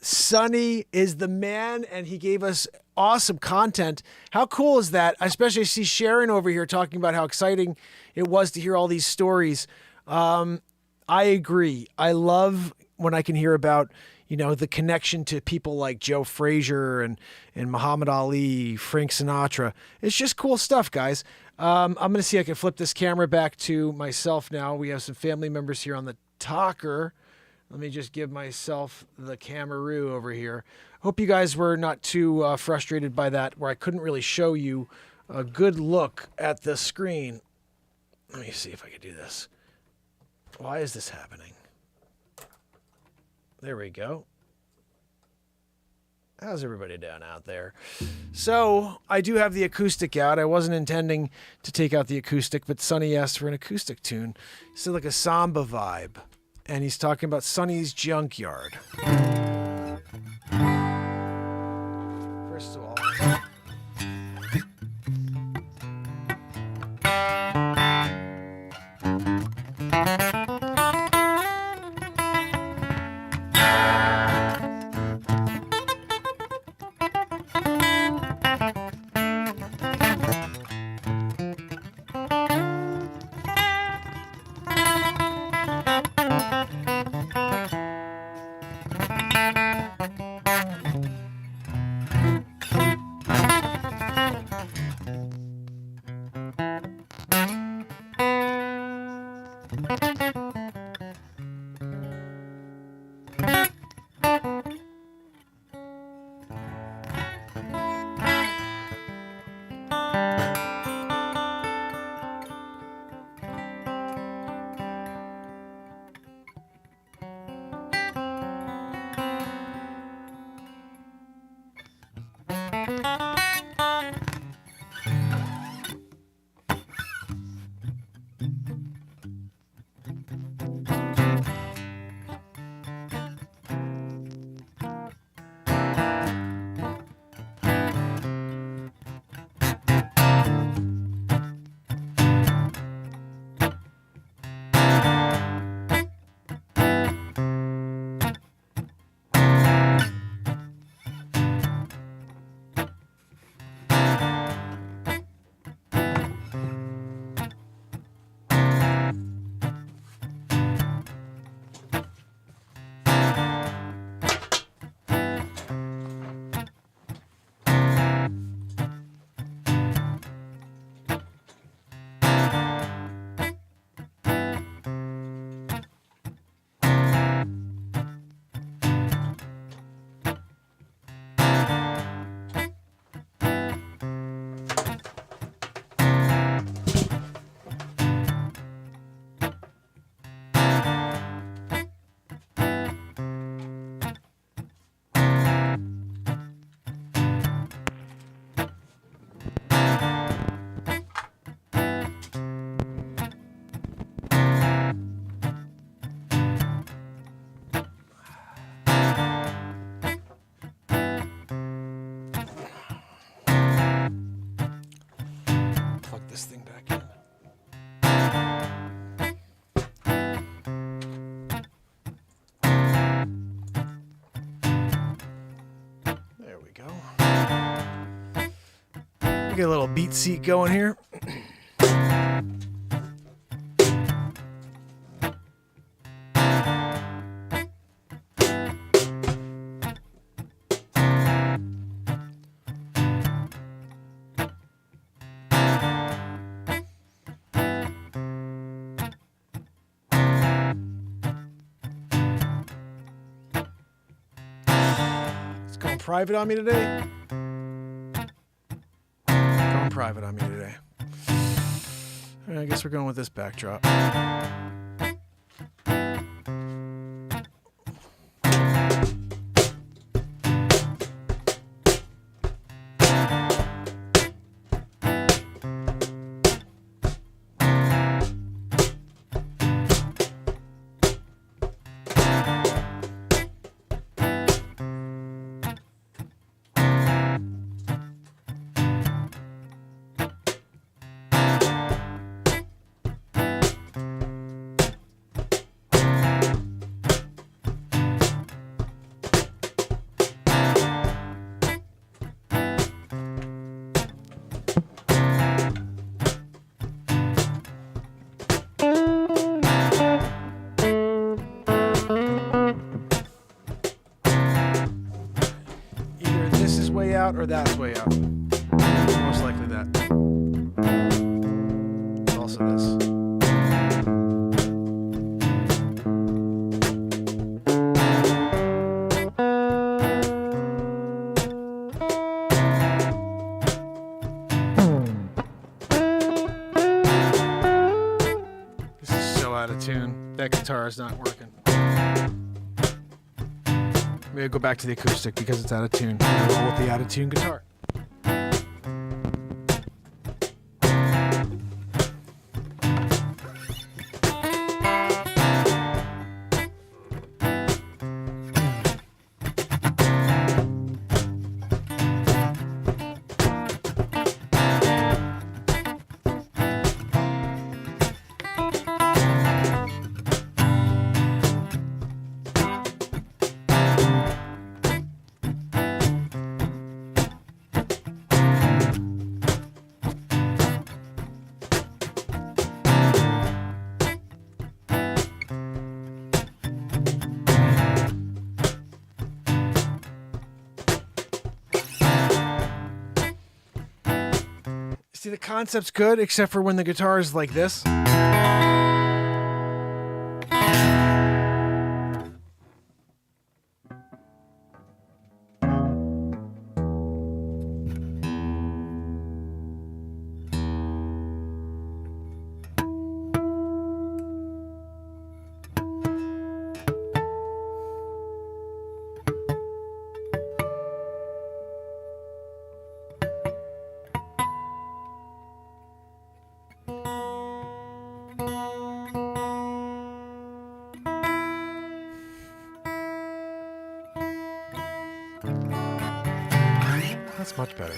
Sonny is the man, and he gave us awesome content. How cool is that? Especially I see Sharon over here talking about how exciting it was to hear all these stories. I agree. I love when I can hear about, the connection to people like Joe Frazier and Muhammad Ali, Frank Sinatra. It's just cool stuff, guys. I'm going to see if I can flip this camera back to myself now. We have some family members here on the talker. Let me just give myself the camaroo over here. Hope you guys were not too frustrated by that, where I couldn't really show you a good look at the screen. Let me see if I can do this. Why is this happening? There we go. How's everybody doing out there? So, I do have the acoustic out. I wasn't intending to take out the acoustic, but Sonny asked for an acoustic tune. It's like a samba vibe. And he's talking about Sonny's Junkyard. First of all... this thing back in. There we go. Get a little beat seat going here. Private on me today? Going private on me today. All right, I guess we're going with this backdrop. Or that's way out. Most likely that. Also this. That guitar is not working. Maybe I'll go back to the acoustic because it's out of tune. I'll roll with the out of tune guitar. See, the concept's good, except for when the guitar is like this. That's much better.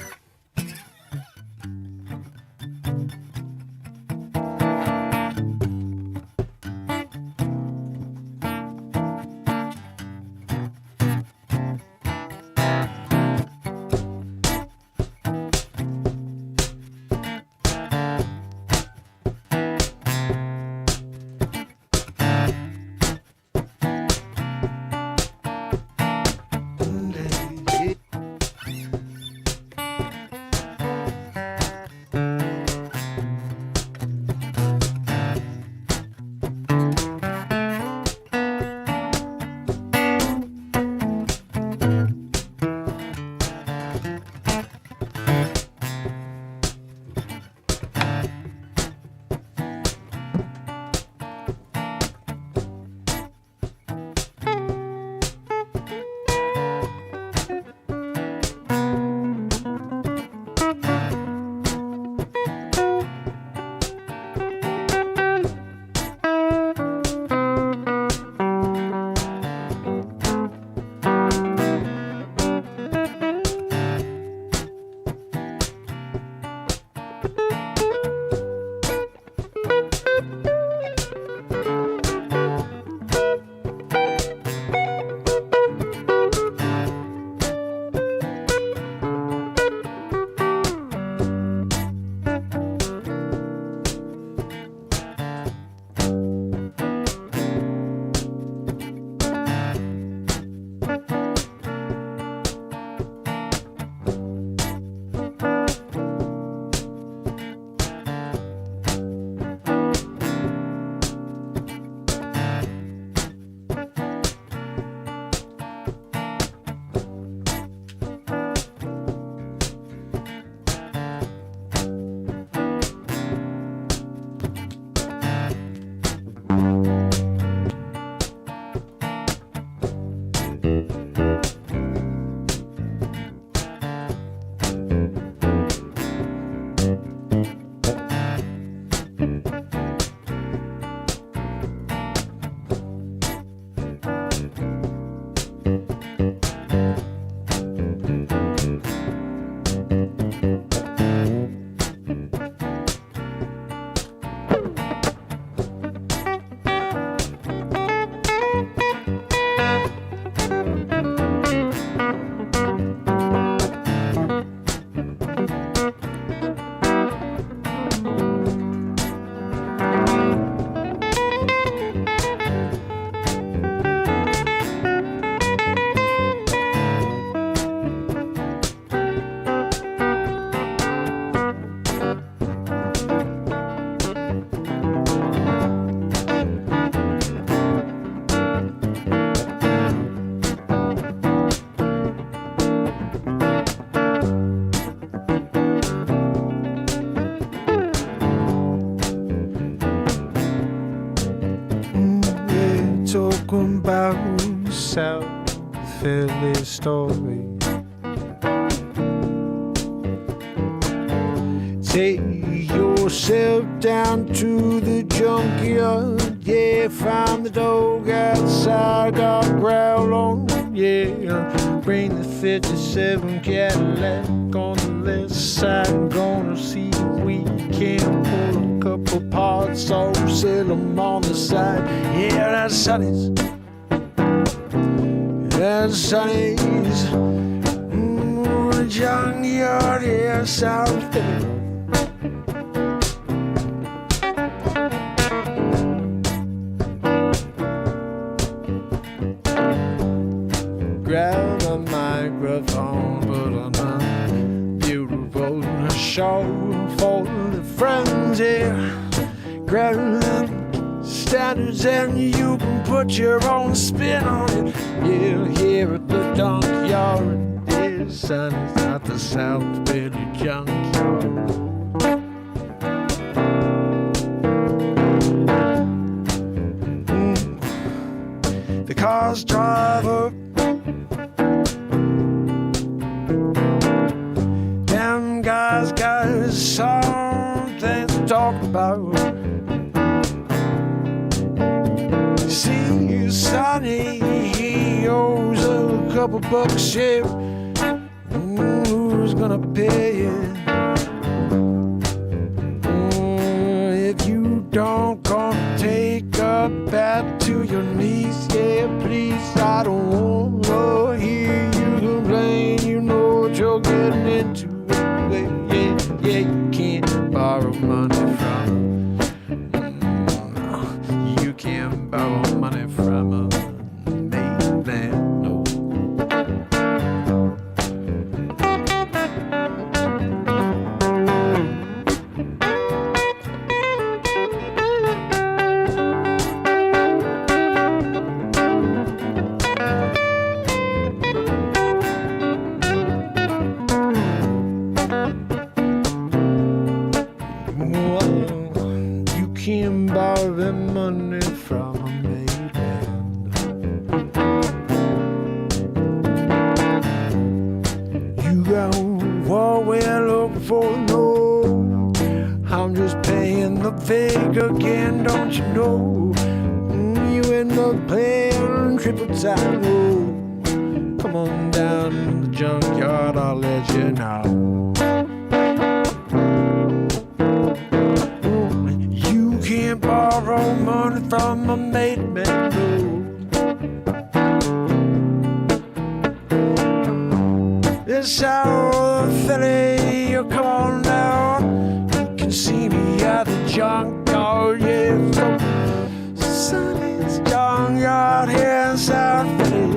South Philly story. Take yourself down to the junkyard. Yeah, find the dog outside, got a growl on. Yeah, bring the 57 Cadillac on the left side. Gonna see if we can pull a couple parts off, sell them on the side. Yeah, that's Sonny's. That's Sonny's. Junkyard, yeah, South Philly. Grab a microphone, put on a beautiful show for the friends here. Grab the standards and you can put your own spin on it. Yeah, here at the junkyard, yeah, son, it's not the South Philly junkyard. The cars drive up. Them guys got something to talk about. See, Sonny, he owes a couple bucks, yeah. Who's gonna pay it? If you don't gonna take a bat to your knees, yeah, please, I don't wanna hear you complain. You know what you're getting into. Yeah, yeah, you can't borrow money from. You can't borrow money from a mainland, no. You can't borrow money from a mainland. You got what we're looking for, no. I'm just paying the fake again, don't you know? You end up paying triple time, oh. Come on down to the junkyard, I'll let you know. You can't borrow money from a made man, no. This South Philly, you come on down. You can see me at the junkyard, yeah. Sonny's junkyard here in South Philly.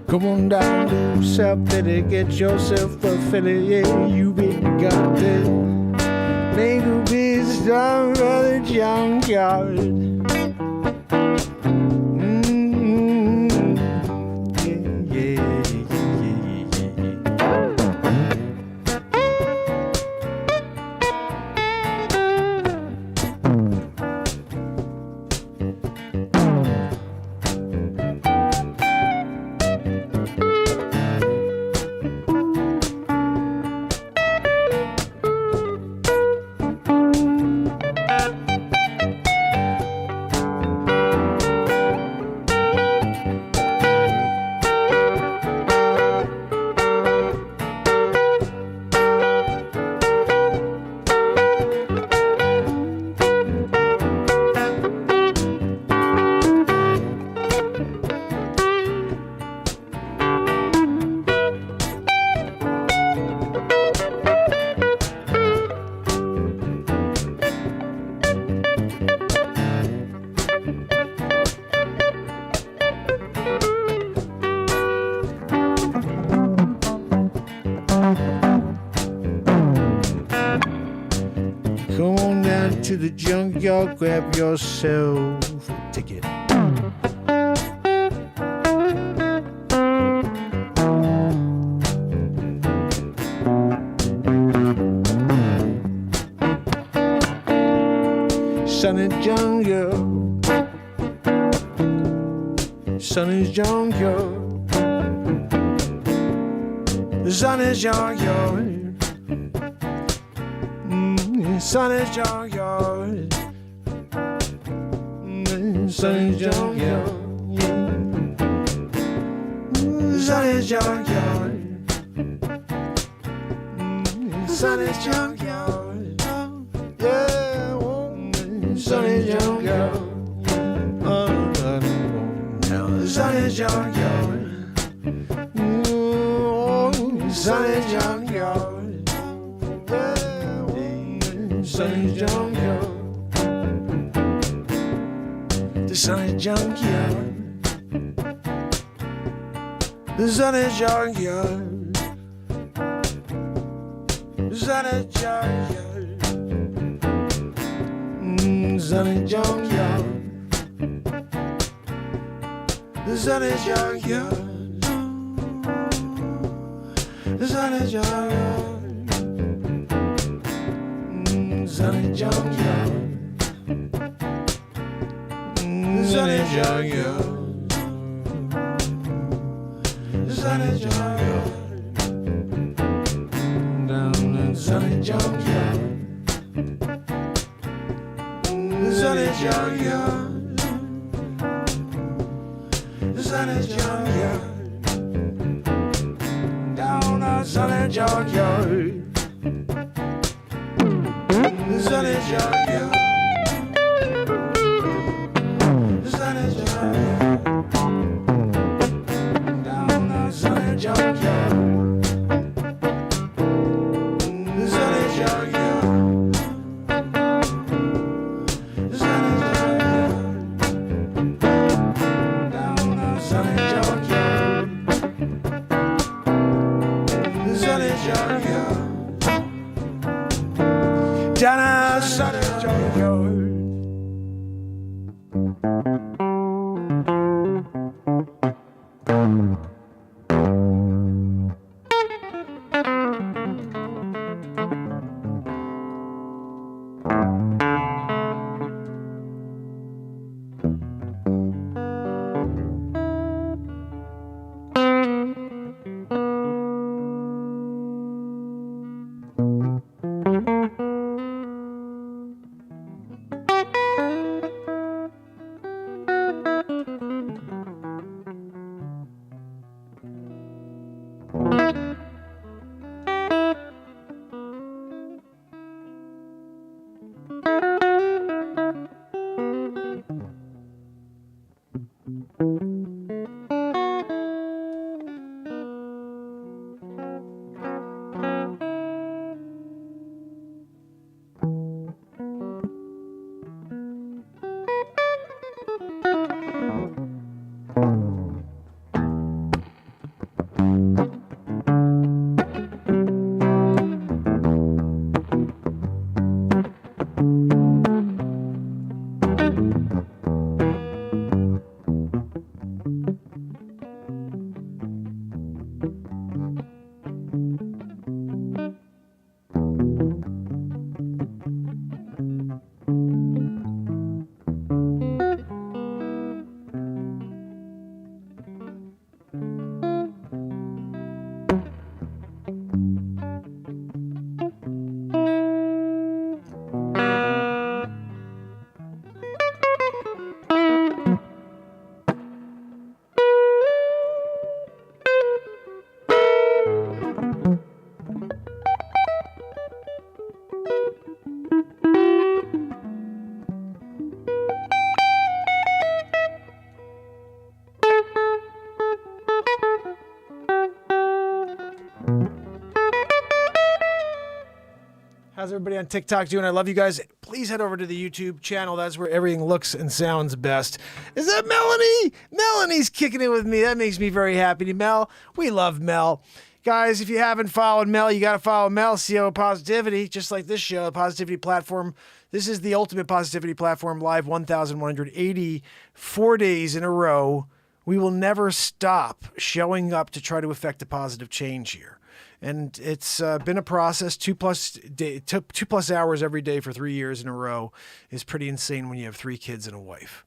Come on down to South Philly, get yourself a Philly, yeah, you been got it. Make a business down by the junkyard. Yeah, junkyard, grab yourself a ticket. Sonny junkyard, Sonny's junkyard. Sonny's junkyard, Sonny's junkyard, Sonny's junkyard, Sonny's junkyard, Sonny's junkyard, yeah, Sonny's junkyard, Sonny's junkyard. Sonny's junkyard, yeah, Sonny's junkyard, the Sonny's junkyard, the Sonny's junkyard, the Sonny's junkyard, Sonny's junkyard, the Sonny's junkyard. The Sonny's junkyard, Sonny's junkyard, the Sonny's junkyard, the Sonny's junkyard, down in Sonny's junkyard, the Sonny's junkyard, the Sonny's junkyard. Sonny's junkyard, the Sonny's junkyard, the Sonny's junkyard, down the Sonny's junkyard, the Sonny's junkyard, the Sonny's junkyard, down the Sonny's junkyard. Sonny's junkyard, down a Sonny's junkyard. How's everybody on TikTok doing? I love you guys. Please head over to the YouTube channel. That's where everything looks and sounds best. Is that Melanie? Melanie's kicking it with me. That makes me very happy. Mel, we love Mel. Guys, if you haven't followed Mel, you got to follow Mel, CO Positivity, just like this show, a positivity platform This is the Ultimate Positivity Platform, live 1,184 days in a row. We will never stop showing up to try to effect a positive change here. And it's been a process. 2+ hours every day for 3 years in a row is pretty insane when you have 3 kids and a wife.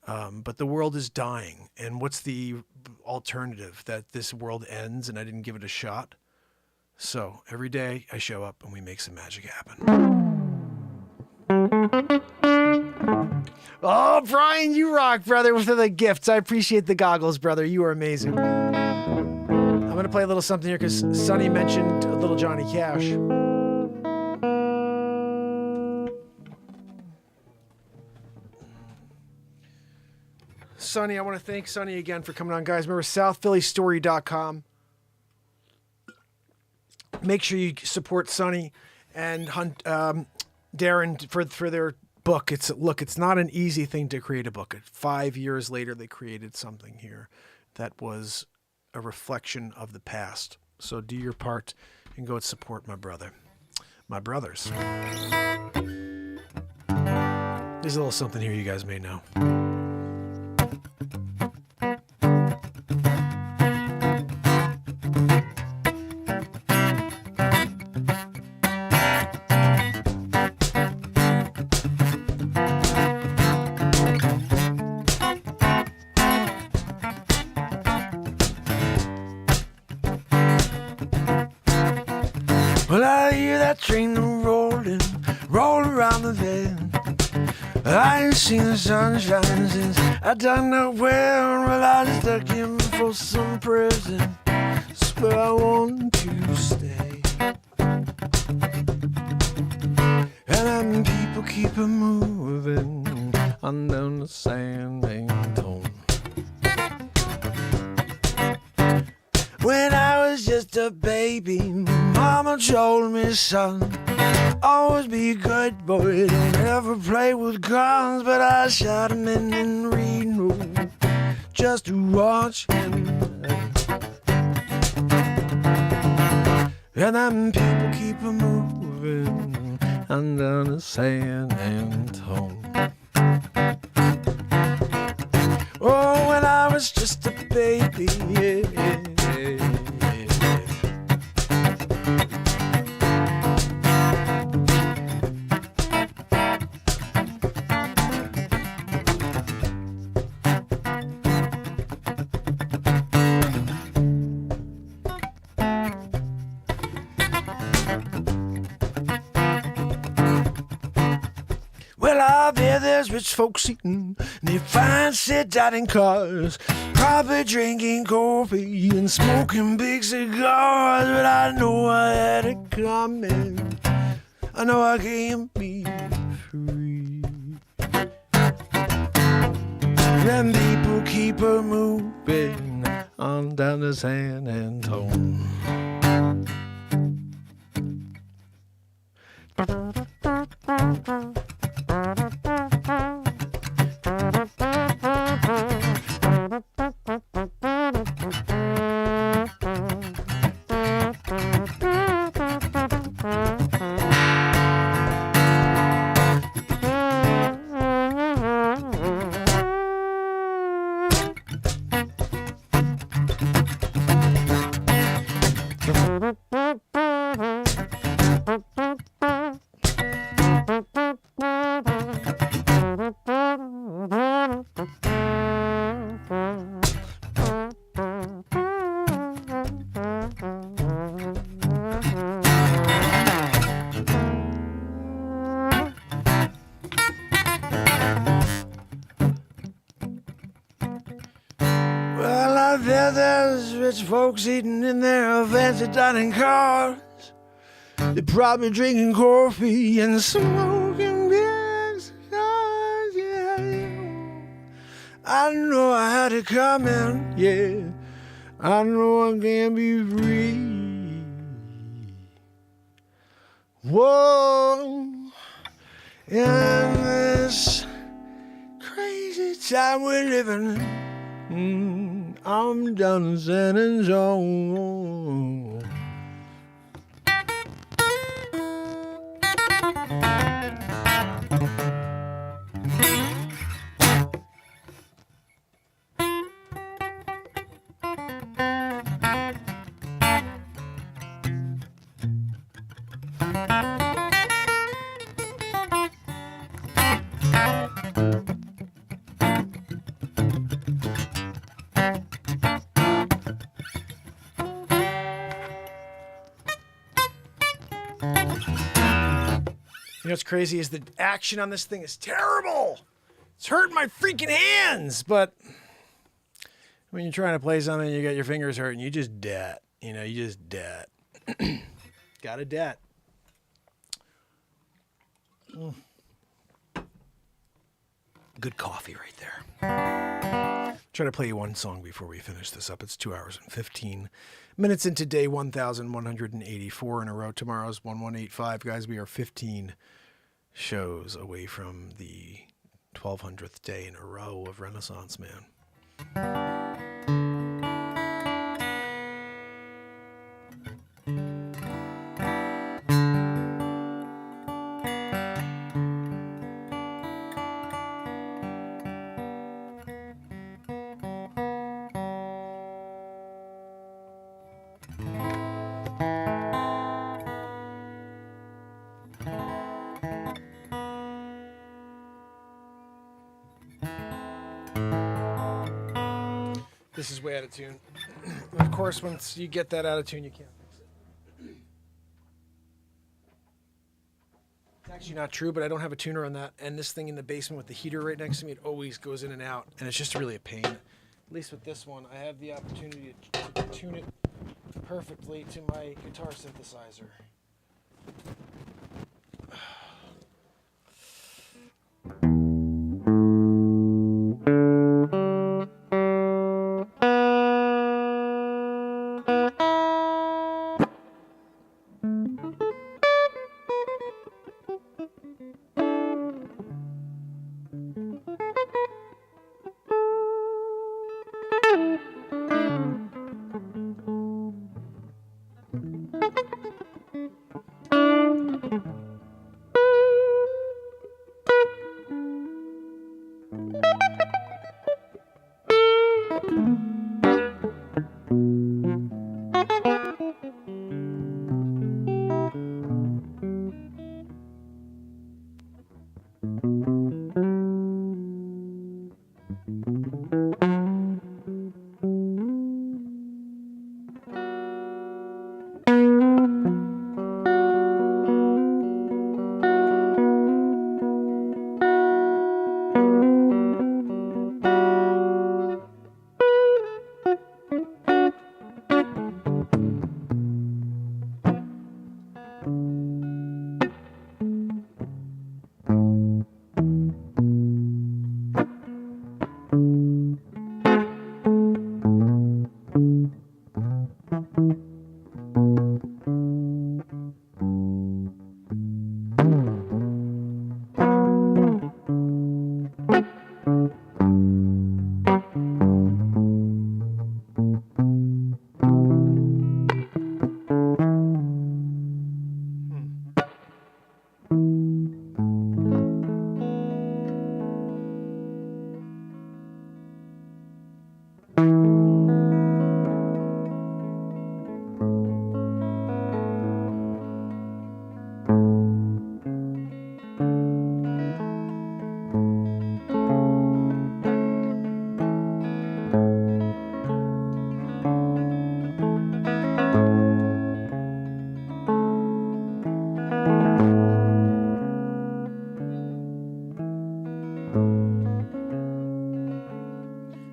But the world is dying. And what's the alternative? That this world ends and I didn't give it a shot? So every day I show up and we make some magic happen. Oh, Brian, you rock, brother, with the gifts. I appreciate the goggles, brother. You are amazing. I'm going to play a little something here because Sonny mentioned little Johnny Cash. Sonny, I want to thank Sonny again for coming on, guys. Remember, southphillystory.com. Make sure you support Sonny and Darren for their book. It's not an easy thing to create a book. 5 years later, they created something here that was a reflection of the past. So do your part and go and support my brothers. There's a little something here you guys may know. Well, I hear that train rolling around the bend. I ain't seen the sunshine since I don't know when. Well, I stuck in for some prison. That's where I want to stay. And them people keep a moving on down the sand ain't home. When I was just a baby, Mama told me, son, always be a good boy, don't ever play with guns. But I shot him in Reno just to watch him. And them people keep a moving under the San Antone. Oh, when I was just a baby, yeah. Well, I bet there's rich folks eating they fine sit-down cars, probably drinking coffee and smoking big cigars. But I know I had it coming. I know I can't be free. Them people keep a moving on down to San Antone. There's rich folks eating in their fancy dining cars. They're probably drinking coffee and smoking big cigars, yeah. I know I had it coming, yeah. I know I can't be free. Whoa, in this crazy time we're living in. I'm down in San Antone. You know what's crazy is the action on this thing is terrible. It's hurting my freaking hands. But when you're trying to play something, you got your fingers hurting. You just debt. You know, you just debt. Got a debt. Good coffee right there. Try to play you one song before we finish this up. It's 2 hours and 15 minutes into day 1,184 in a row. Tomorrow's 1185. Guys, we are 15 shows away from the 1200th day in a row of Renaissance Man. This is way out of tune. Of course, once you get that out of tune, you can't fix it. It's actually not true, but I don't have a tuner on that. And this thing in the basement with the heater right next to me, it always goes in and out. And it's just really a pain. At least with this one, I have the opportunity to tune it perfectly to my guitar synthesizer.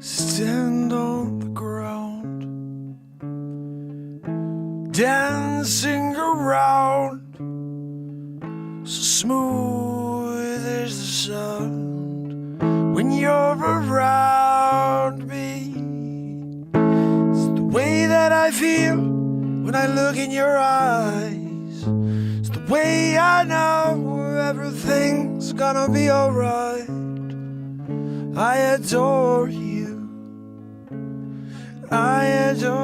Stand on the ground, dancing around, so smooth is the sound when you're around me. It's the way that I feel when I look in your eyes. It's the way I know everything's gonna be alright. I adore you. I adore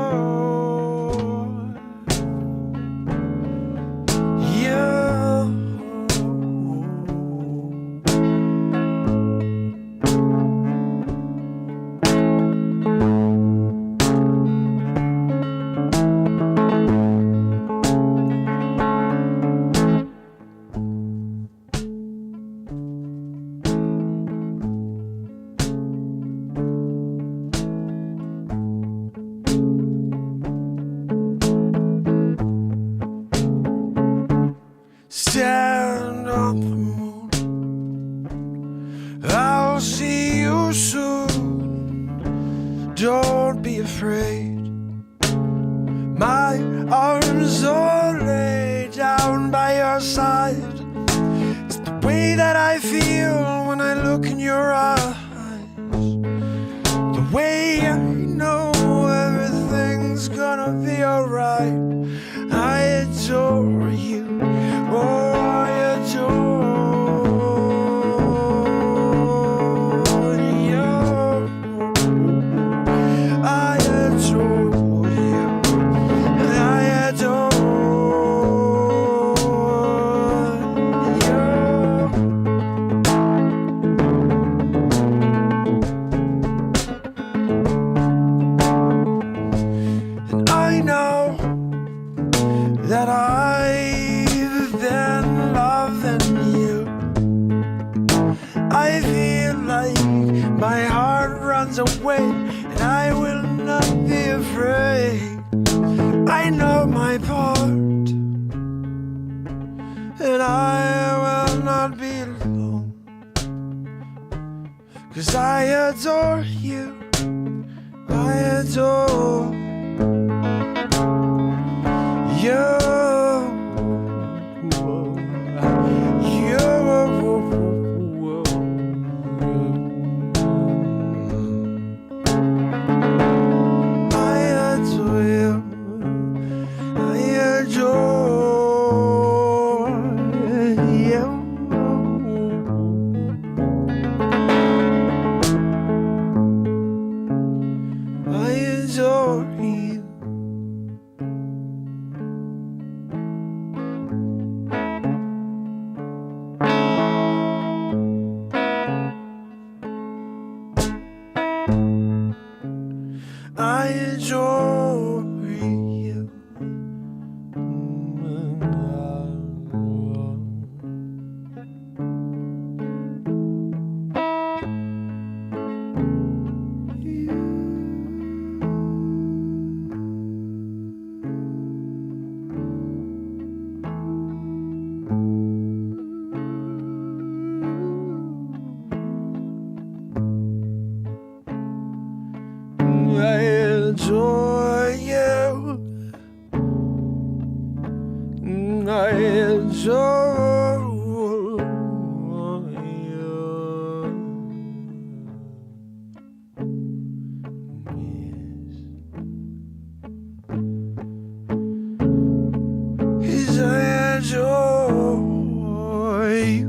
you. too soon. Don't be afraid. My arms are laid down by your side. It's the way that I feel when I look in your eyes. The way I know everything's gonna be alright. I adore you. Oh, I adore you. I adore you. I adore you. And I know that I've been loving you. I feel like my heart runs away, and I will not be afraid. I know my part, and I will not be alone. 'Cause I adore you. I adore you. I adore you. I adore you. I adore you. Yes. 'Cause I adore you.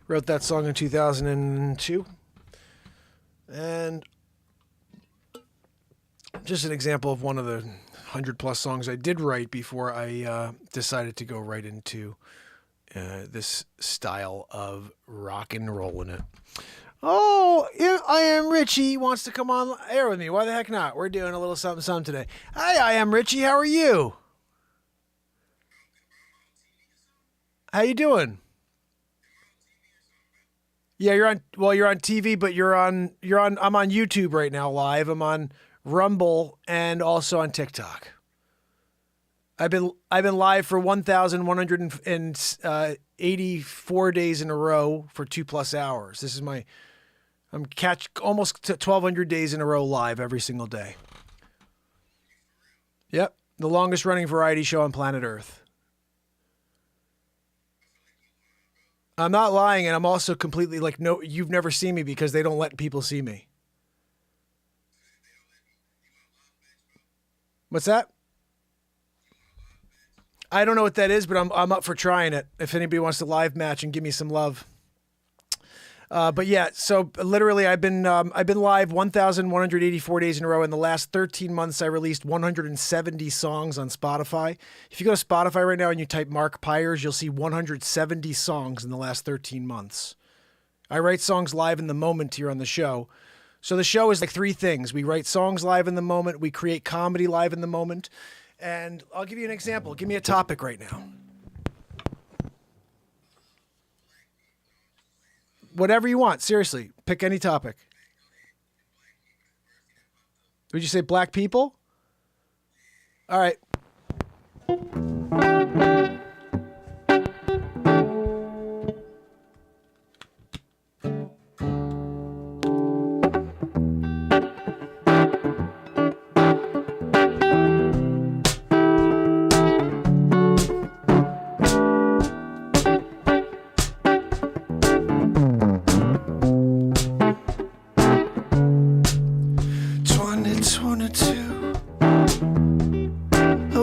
Wrote that song in 2002. And just an example of one of the 100+ songs I did write before I decided to go right into this style of rock and roll in it. Oh, I Am Richie wants to come on air with me. Why the heck not? We're doing a little something today. Hi, I Am Richie. How are you? How you doing? Yeah, you're on TV, but I'm on YouTube right now live. I'm on Rumble and also on TikTok. I've been live for 1,184 days in a row for 2+ hours. This is I'm almost to 1,200 days in a row live every single day. Yep, the longest running variety show on planet Earth. I'm not lying, and I'm also completely no, you've never seen me because they don't let people see me. What's that? I don't know what that is, but I'm up for trying it. If anybody wants to live match and give me some love. But yeah, so literally I've been live 1,184 days in a row. In the last 13 months, I released 170 songs on Spotify. If you go to Spotify right now and you type Mark Pyers, you'll see 170 songs in the last 13 months. I write songs live in the moment here on the show. So the show is like three things. We write songs live in the moment. We create comedy live in the moment. And I'll give you an example. Give me a topic right now. Whatever you want. Seriously, pick any topic. Would you say black people? All right.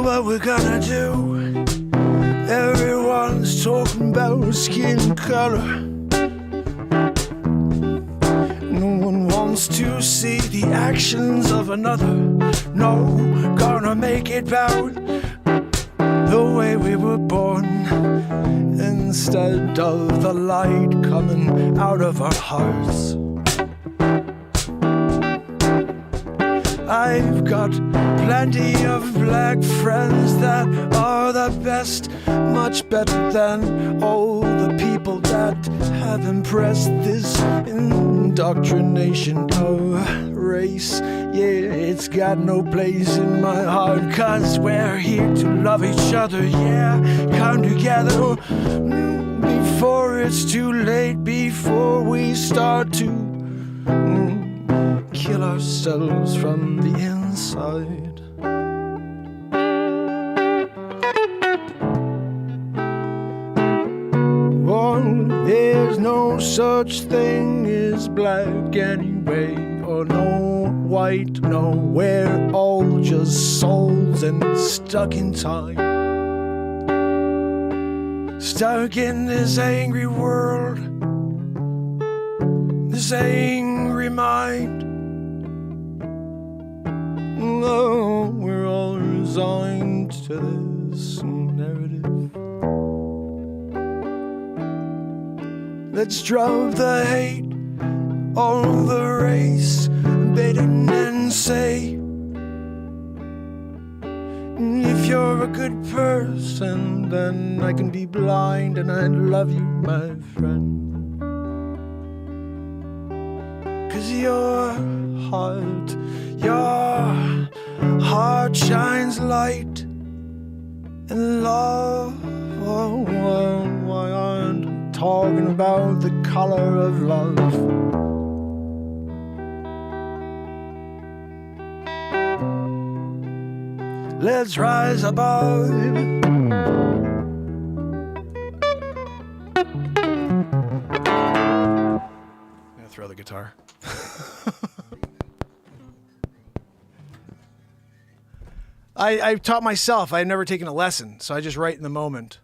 What we're gonna do? Everyone's talking about skin color. No one wants to see the actions of another. No, gonna make it about the way we were born, instead of the light coming out of our hearts. I've got plenty of black friends that are the best, much better than all the people that have impressed this indoctrination of race. Yeah, it's got no place in my heart, 'cause we're here to love each other. Yeah, come together before it's too late, before we start to kill ourselves from the inside. Oh, there's no such thing as black anyway, or no white, no, we're all just souls and stuck in time. Stuck in this angry world, this angry mind. Oh, we're all resigned to this narrative. Let's drop the hate, all the race baiting and say, if you're a good person, then I can be blind and I love you, my friend. 'Cause your heart shines light and love. Oh, why aren't I talking about the color of love? Let's rise above. I'm gonna throw the guitar. I taught myself. I've never taken a lesson, so I just write in the moment.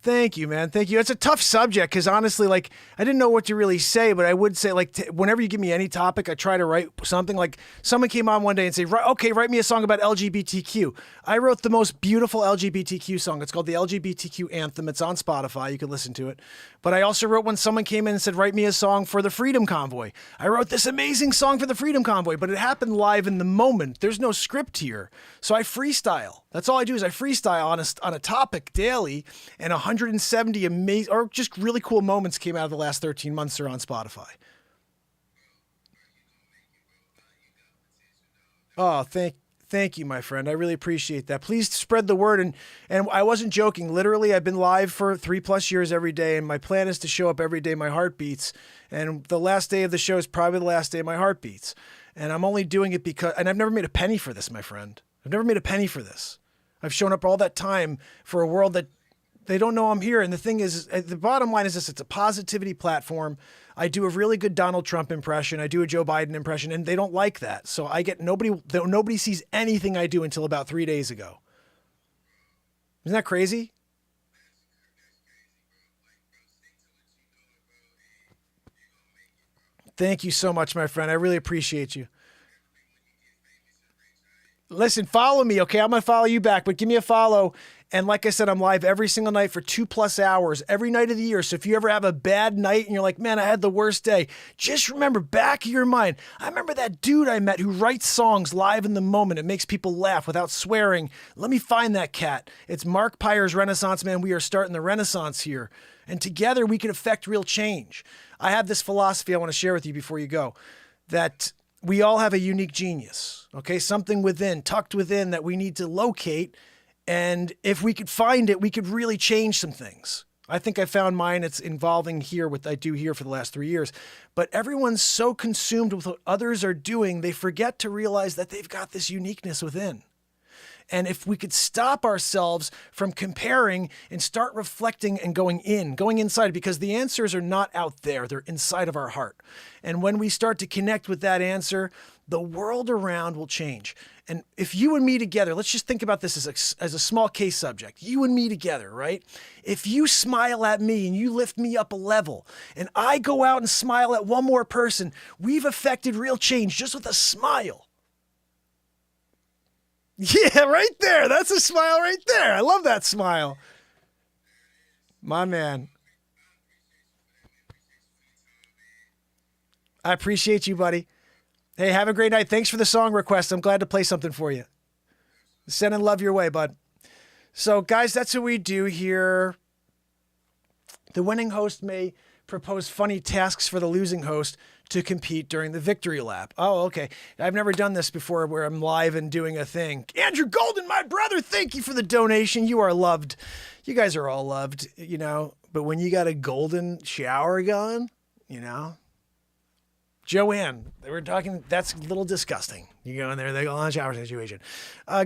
Thank you, man. Thank you. It's a tough subject because honestly, like, I didn't know what to really say, but I would say, like, whenever you give me any topic, I try to write something. Like, someone came on one day and said, okay, write me a song about LGBTQ. I wrote the most beautiful LGBTQ song. It's called the LGBTQ Anthem. It's on Spotify. You can listen to it. But I also wrote when someone came in and said, write me a song for the Freedom Convoy. I wrote this amazing song for the Freedom Convoy, but it happened live in the moment. There's no script here. So I freestyle. That's all I do is I freestyle on a topic daily, and 170 amazing or just really cool moments came out of the last 13 months are on Spotify. Oh, thank you, my friend. I really appreciate that. Please spread the word. And I wasn't joking. Literally, I've been live for 3+ years every day, and my plan is to show up every day my heart beats. And the last day of the show is probably the last day my heart beats. And I'm only doing it because, and I've never made a penny for this, my friend. I've never made a penny for this. I've shown up all that time for a world that they don't know I'm here. And the thing is, the bottom line is this, it's a positivity platform. I do a really good Donald Trump impression. I do a Joe Biden impression, and they don't like that. So I get nobody sees anything I do until about 3 days ago. Isn't that crazy? Thank you so much, my friend. I really appreciate you. Listen, follow me, okay? I'm going to follow you back, but give me a follow. And like I said, I'm live every single night for 2+ hours, every night of the year. So if you ever have a bad night and you're like, man, I had the worst day, just remember back of your mind, I remember that dude I met who writes songs live in the moment. It makes people laugh without swearing. Let me find that cat. It's Mark Pyre's Renaissance Man. We are starting the Renaissance here. And together we can affect real change. I have this philosophy I want to share with you before you go, that we all have a unique genius, okay? Something within, tucked within that we need to locate. And if we could find it, we could really change some things. I think I found mine. It's involving here what I do here for the last 3 years. But everyone's so consumed with what others are doing, they forget to realize that they've got this uniqueness within. And if we could stop ourselves from comparing and start reflecting and going inside, because the answers are not out there, they're inside of our heart. And when we start to connect with that answer, the world around will change. And if you and me together, let's just think about this as a small case subject, you and me together, right? If you smile at me and you lift me up a level and I go out and smile at one more person, we've affected real change just with a smile. Yeah, right there. That's a smile right there. I love that smile. My man. I appreciate you, buddy. Hey, have a great night. Thanks for the song request. I'm glad to play something for you. Sending love your way, bud. So, guys, that's what we do here. The winning host may propose funny tasks for the losing host to compete during the victory lap. Oh, okay. I've never done this before where I'm live and doing a thing. Andrew Golden, my brother, thank you for the donation. You are loved. You guys are all loved, you know, but when you got a golden shower going, you know, Joanne, they were talking, that's a little disgusting. You go in there, they go on shower situation.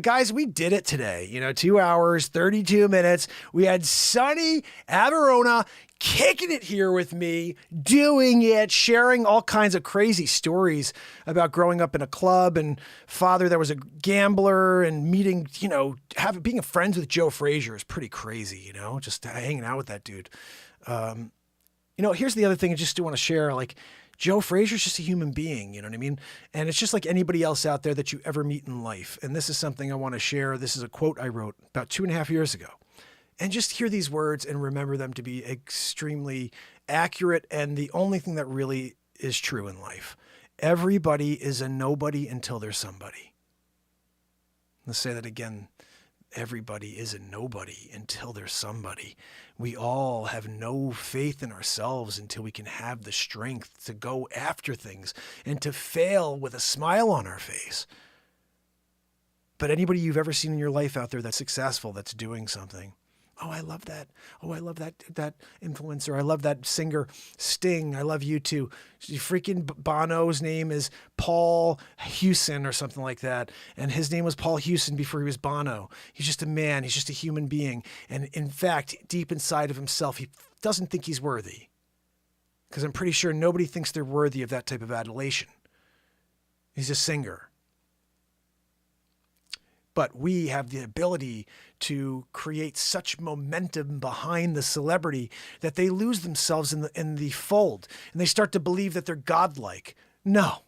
Guys, we did it today. 2 hours, 32 minutes. We had Sonny Averona kicking it here with me, doing it, sharing all kinds of crazy stories about growing up in a club and father that was a gambler and meeting, being friends with Joe Frazier is pretty crazy, just hanging out with that dude. Here's the other thing I just do want to share, Joe Frazier's just a human being, you know what I mean? And it's just like anybody else out there that you ever meet in life. And this is something I want to share. This is a quote I wrote about 2.5 years ago. And just hear these words and remember them to be extremely accurate and the only thing that really is true in life. Everybody is a nobody until there's somebody. Let's say that again. Everybody is a nobody until there's somebody. We all have no faith in ourselves until we can have the strength to go after things and to fail with a smile on our face. But anybody you've ever seen in your life out there that's successful, that's doing something. Oh, I love that. Oh, I love that influencer. I love that singer, Sting. I love you too. Freaking Bono's name is Paul Hewson or something like that. And his name was Paul Hewson before he was Bono. He's just a man. He's just a human being. And in fact, deep inside of himself, he doesn't think he's worthy. Because I'm pretty sure nobody thinks they're worthy of that type of adulation. He's a singer. But we have the ability to create such momentum behind the celebrity that they lose themselves in the fold and they start to believe that they're godlike. No,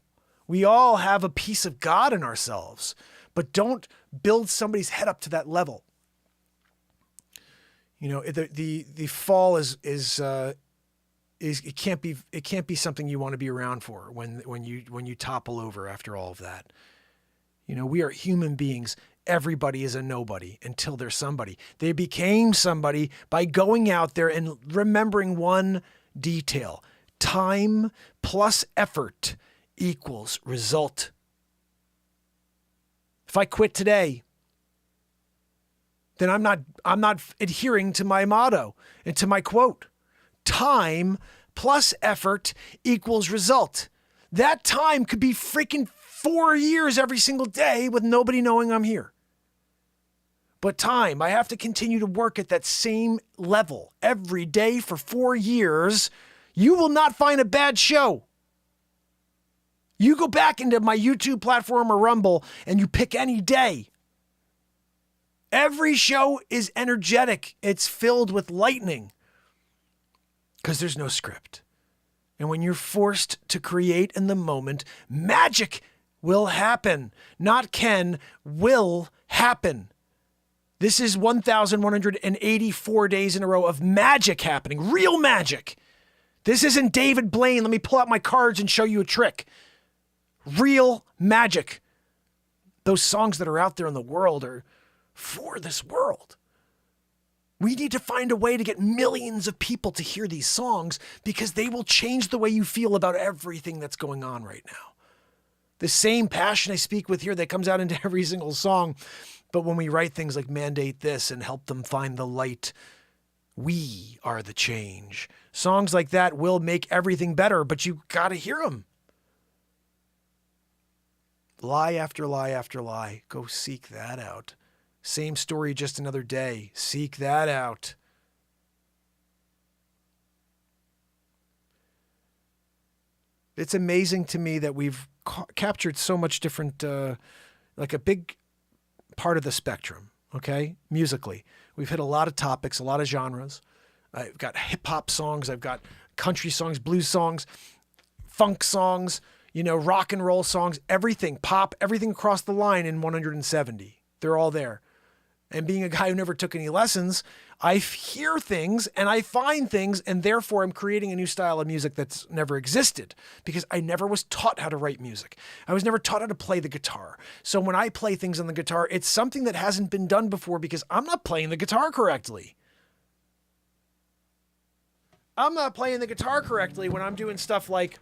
we all have a piece of God in ourselves, but don't build somebody's head up to that level. The fall is it can't be something you want to be around for when you topple over after all of that. We are human beings. Everybody is a nobody until there's somebody. They became somebody by going out there and remembering one detail. Time plus effort equals result. If I quit today, then I'm not adhering to my motto and to my quote. Time plus effort equals result. That time could be freaking 4 years every single day with nobody knowing I'm here. But time, I have to continue to work at that same level every day for 4 years. You will not find a bad show. You go back into my YouTube platform or Rumble and you pick any day. Every show is energetic. It's filled with lightning because there's no script. And when you're forced to create in the moment, magic will happen. Not can, will happen. This is 1,184 days in a row of magic happening, real magic. This isn't David Blaine. Let me pull out my cards and show you a trick. Real magic. Those songs that are out there in the world are for this world. We need to find a way to get millions of people to hear these songs because they will change the way you feel about everything that's going on right now. The same passion I speak with here that comes out into every single song. But when we write things like Mandate This and Help Them Find the Light, we are the change. Songs like that will make everything better, but you got to hear them. Lie after lie after lie. Go seek that out. Same story, just another day. Seek that out. It's amazing to me that we've captured so much different, like a big part of the spectrum, okay? Musically. We've hit a lot of topics, a lot of genres. I've got hip hop songs. I've got country songs, blues songs, funk songs, rock and roll songs, everything, pop, everything across the line in 170. They're all there. And being a guy who never took any lessons, I hear things and I find things, and therefore I'm creating a new style of music that's never existed because I never was taught how to write music. I was never taught how to play the guitar. So when I play things on the guitar, it's something that hasn't been done before because I'm not playing the guitar correctly. I'm not playing the guitar correctly when I'm doing stuff like...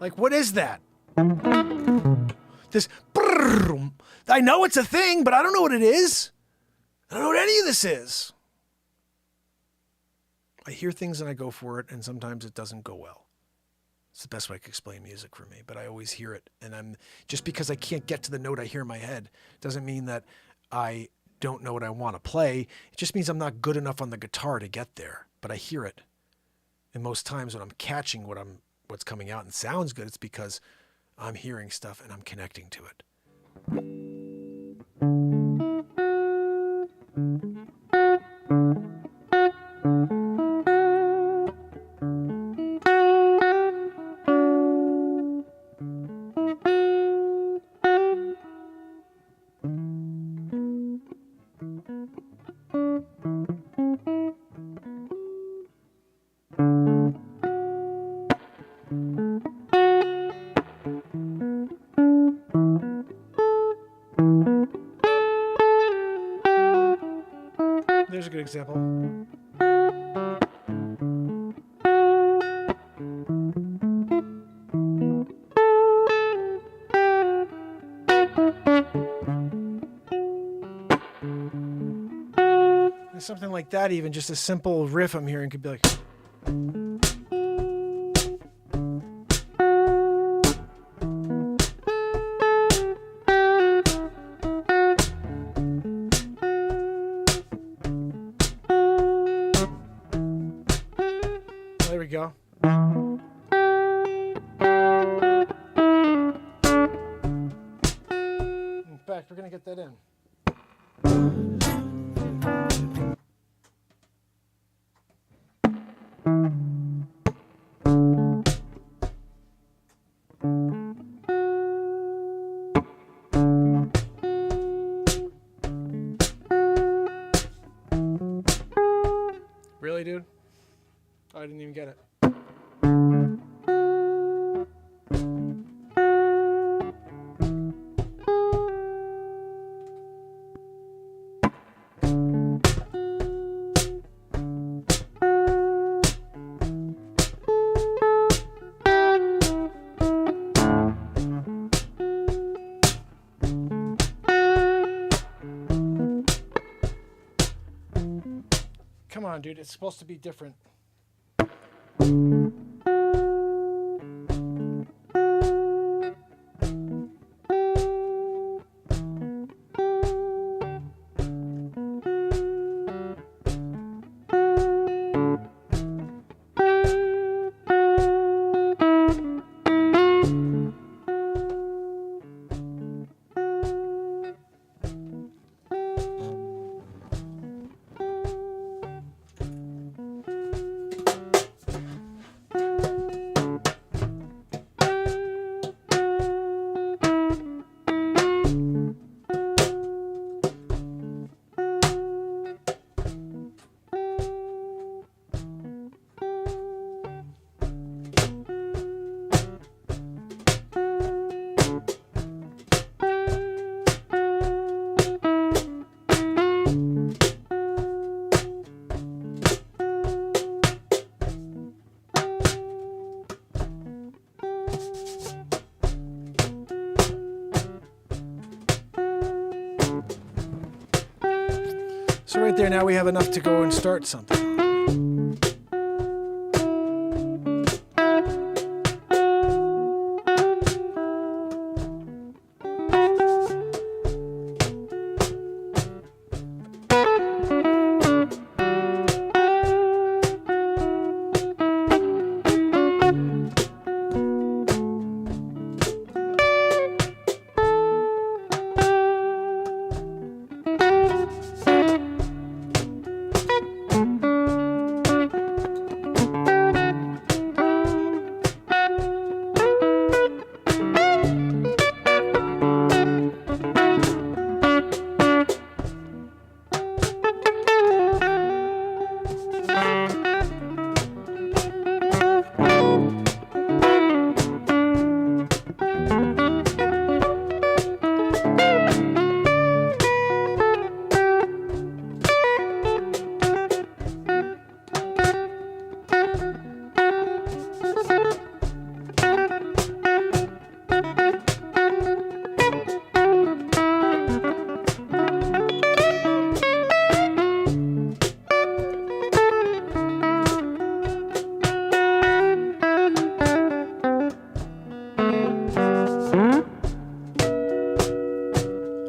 Like, what is that? This... I know it's a thing, but I don't know what it is. I don't know what any of this is. I hear things and I go for it, and sometimes it doesn't go well. It's the best way I can explain music for me, but I always hear it. And just because I can't get to the note I hear in my head doesn't mean that I don't know what I want to play. It just means I'm not good enough on the guitar to get there, but I hear it. And most times when I'm catching what's coming out and sounds good, it's because I'm hearing stuff and I'm connecting to it. There's a good example. And something like that, even just a simple riff I'm hearing could be like... There we go. In fact, we're going to get that in. Really, dude? Oh, I didn't even get it. Come on, dude. It's supposed to be different. point there, now we have enough to go and start something.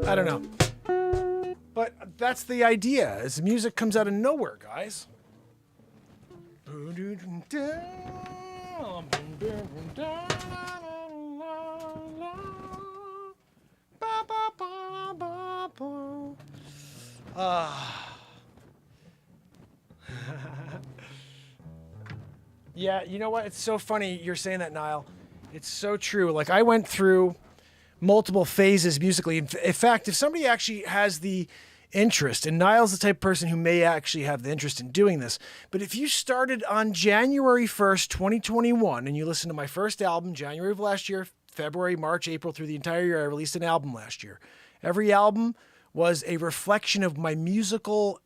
I don't know. But that's the idea, is music comes out of nowhere, guys. Yeah, you know what? It's so funny you're saying that, Niall. It's so true. Like, I went through multiple phases musically. In fact, if somebody actually has the interest, and Niall's the type of person who may actually have the interest in doing this, but if you started on January 1st, 2021, and you listened to my first album, January of last year, February, March, April, through the entire year, I released an album last year. Every album was a reflection of my musical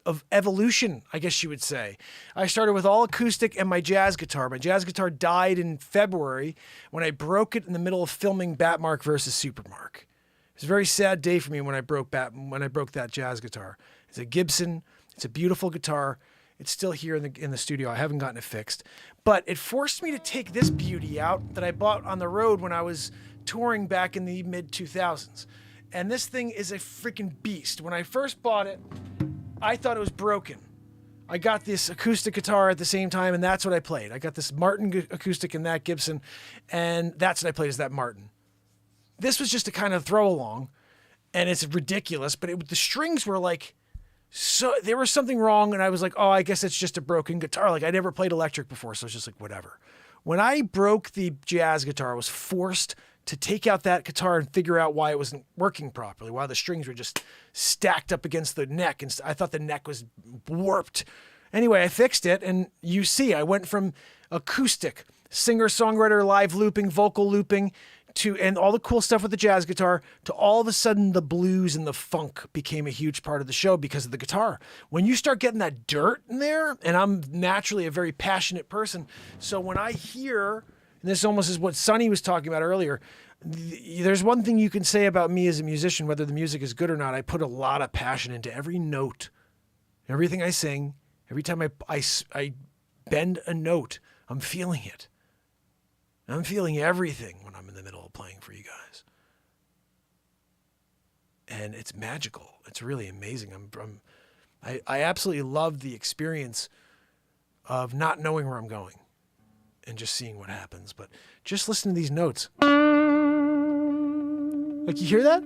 of evolution, I guess you would say. I started with all acoustic and my jazz guitar. My jazz guitar died in February when I broke it in the middle of filming Batmark versus Supermark. It was a very sad day for me when I broke that jazz guitar. It's a Gibson. It's a beautiful guitar. It's still here in the studio. I haven't gotten it fixed. But it forced me to take this beauty out that I bought on the road when I was touring back in the mid-2000s. And this thing is a freaking beast. When I first bought it, I thought it was broken. I got this acoustic guitar at the same time, and that's what I played. I got this Martin acoustic and that Gibson, and that's what I played, is that Martin. This was just a kind of throw along, and it's ridiculous, but the strings were like, so there was something wrong, and I was like, oh, I guess it's just a broken guitar. Like, I never played electric before, so it's just like, whatever. When I broke the jazz guitar, I was forced to take out that guitar and figure out why it wasn't working properly, why the strings were just stacked up against the neck, and I thought the neck was warped. Anyway, I fixed it, and you see, I went from acoustic, singer-songwriter, live looping, vocal looping, and all the cool stuff with the jazz guitar, to all of a sudden the blues and the funk became a huge part of the show because of the guitar. When you start getting that dirt in there, and I'm naturally a very passionate person, so when I hear, and this almost is what Sonny was talking about earlier, there's one thing you can say about me as a musician, whether the music is good or not, I put a lot of passion into every note, everything I sing, every time I bend a note, I'm feeling it. I'm feeling everything when I'm in the middle of playing for you guys. And it's magical. It's really amazing. I absolutely love the experience of not knowing where I'm going and just seeing what happens. But just listen to these notes. Like, you hear that?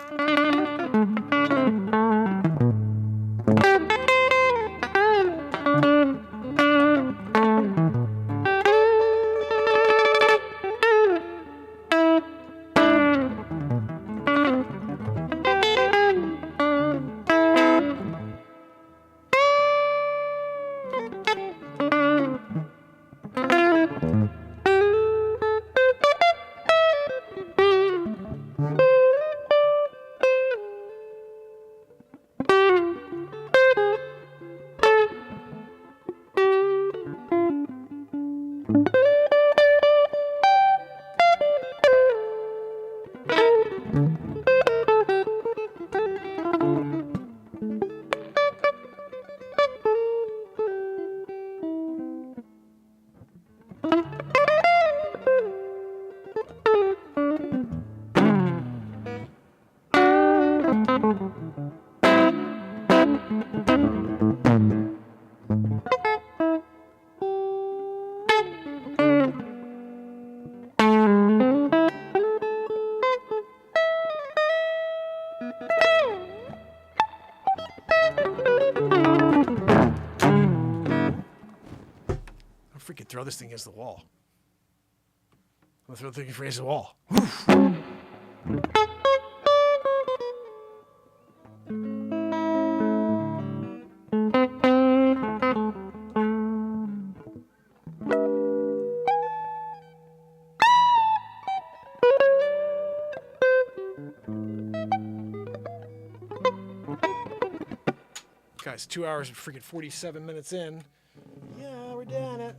freaking throw this thing against the wall. I'm going to throw the thing against the wall. Guys, 2 hours and freaking 47 minutes in. Yeah, we're doing it.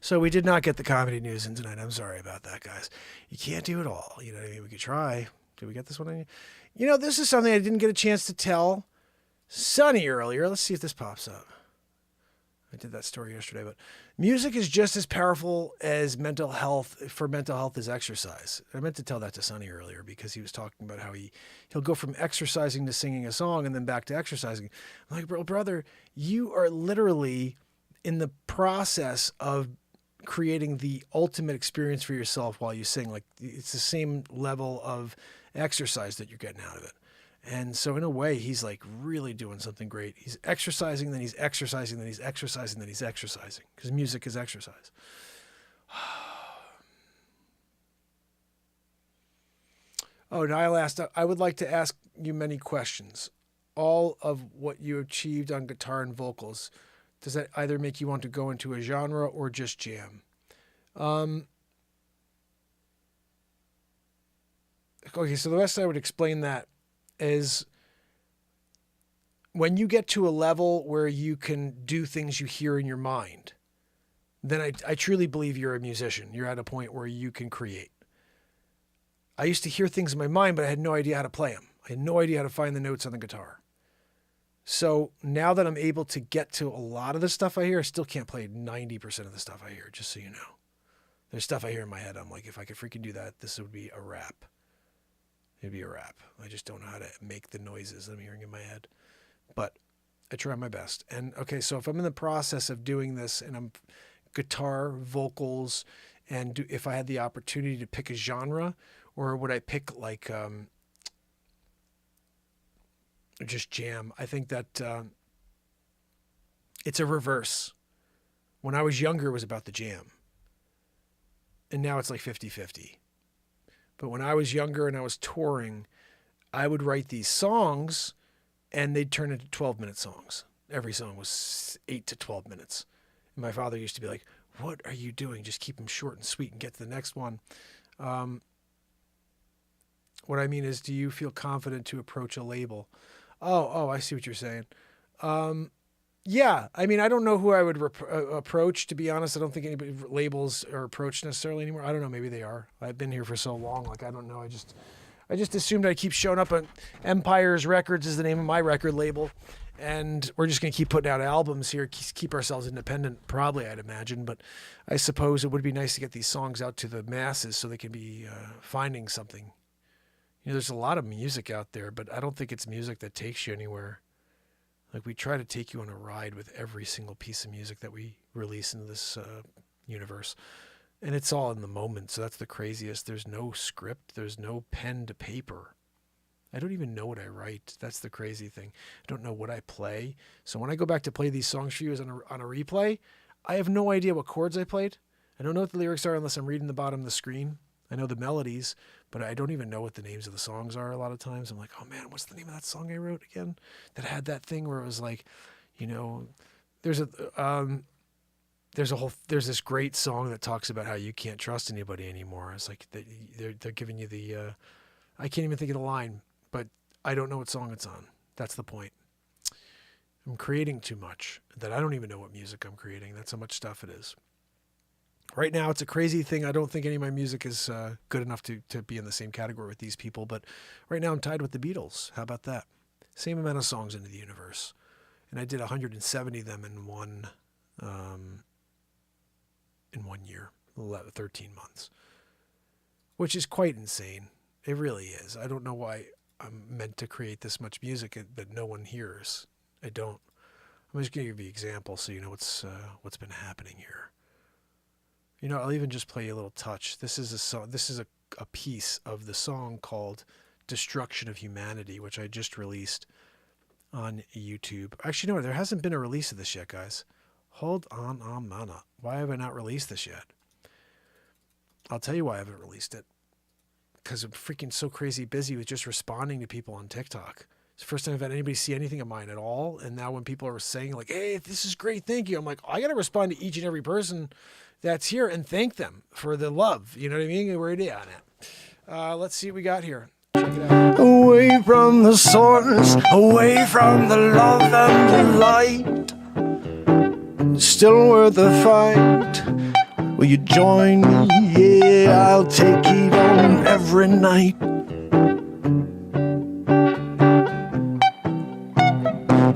So we did not get the comedy news in tonight. I'm sorry about that, guys. You can't do it all. You know what I mean? We could try. Did we get this one in? You know, this is something I didn't get a chance to tell Sonny earlier. Let's see if this pops up. I did that story yesterday, but music is just as powerful as mental health as exercise. I meant to tell that to Sonny earlier because he was talking about how he'll go from exercising to singing a song and then back to exercising. I'm like, brother, you are literally in the process of creating the ultimate experience for yourself while you sing. Like, it's the same level of exercise that you're getting out of it. And so in a way, he's like really doing something great. He's exercising, then he's exercising, then he's exercising, then he's exercising. Because music is exercise. Oh, Niall asked, I would like to ask you many questions. All of what you achieved on guitar and vocals, does that either make you want to go into a genre or just jam? Okay, so the best I would explain that is when you get to a level where you can do things you hear in your mind, then I truly believe you're a musician. You're at a point where you can create. I used to hear things in my mind, but I had no idea how to play them. I had no idea how to find the notes on the guitar. So now that I'm able to get to a lot of the stuff I hear, I still can't play 90% of the stuff I hear, just so you know. There's stuff I hear in my head. I'm like, if I could freaking do that, this would be a rap. It'd be a rap. I just don't know how to make the noises I'm hearing in my head. But I try my best. And okay, so if I'm in the process of doing this and I'm guitar, vocals, and if I had the opportunity to pick a genre, or would I pick like just jam? I think that it's a reverse. When I was younger, it was about the jam. And now it's like 50-50. But when I was younger and I was touring, I would write these songs and they'd turn into 12-minute songs. Every song was 8 to 12 minutes. And my father used to be like, what are you doing? Just keep them short and sweet and get to the next one. What I mean is, do you feel confident to approach a label? Oh, I see what you're saying. Yeah, I mean, I don't know who I would approach, to be honest. I don't think anybody labels are approached necessarily anymore. I don't know. Maybe they are. I've been here for so long. Like, I don't know. I just assumed I'd keep showing up on Empire's Records is the name of my record label. And we're just going to keep putting out albums here, keep ourselves independent, probably, I'd imagine. But I suppose it would be nice to get these songs out to the masses so they can be finding something. You know, there's a lot of music out there, but I don't think it's music that takes you anywhere. Like, we try to take you on a ride with every single piece of music that we release into this universe. And it's all in the moment, so that's the craziest. There's no script. There's no pen to paper. I don't even know what I write. That's the crazy thing. I don't know what I play. So when I go back to play these songs for you as on a replay, I have no idea what chords I played. I don't know what the lyrics are unless I'm reading the bottom of the screen. I know the melodies, but I don't even know what the names of the songs are a lot of times. I'm like, oh man, what's the name of that song I wrote again? That had that thing where it was like, you know, there's this great song that talks about how you can't trust anybody anymore. It's like they're giving you the, I can't even think of the line, but I don't know what song it's on. That's the point. I'm creating too much that I don't even know what music I'm creating. That's how much stuff it is. Right now, it's a crazy thing. I don't think any of my music is good enough to be in the same category with these people. But right now, I'm tied with the Beatles. How about that? Same amount of songs into the universe. And I did 170 of them in one year, 13 months, which is quite insane. It really is. I don't know why I'm meant to create this much music that no one hears. I don't. I'm just going to give you an example so you know what's been happening here. You know, I'll even just play you a little touch. This is a song. This is a piece of the song called "Destruction of Humanity," which I just released on YouTube. Actually, no, there hasn't been a release of this yet, guys. Hold on a minute. Why have I not released this yet? I'll tell you why I haven't released it. Because I'm freaking so crazy busy with just responding to people on TikTok. It's the first time I've had anybody see anything of mine at all. And now when people are saying like, hey, this is great, thank you. I'm like, I got to respond to each and every person that's here and thank them for the love. You know what I mean? We're on it. Let's see what we got here. Check it out. Away from the source, away from the love and the light. Still worth the fight. Will you join me? Yeah, I'll take it on every night.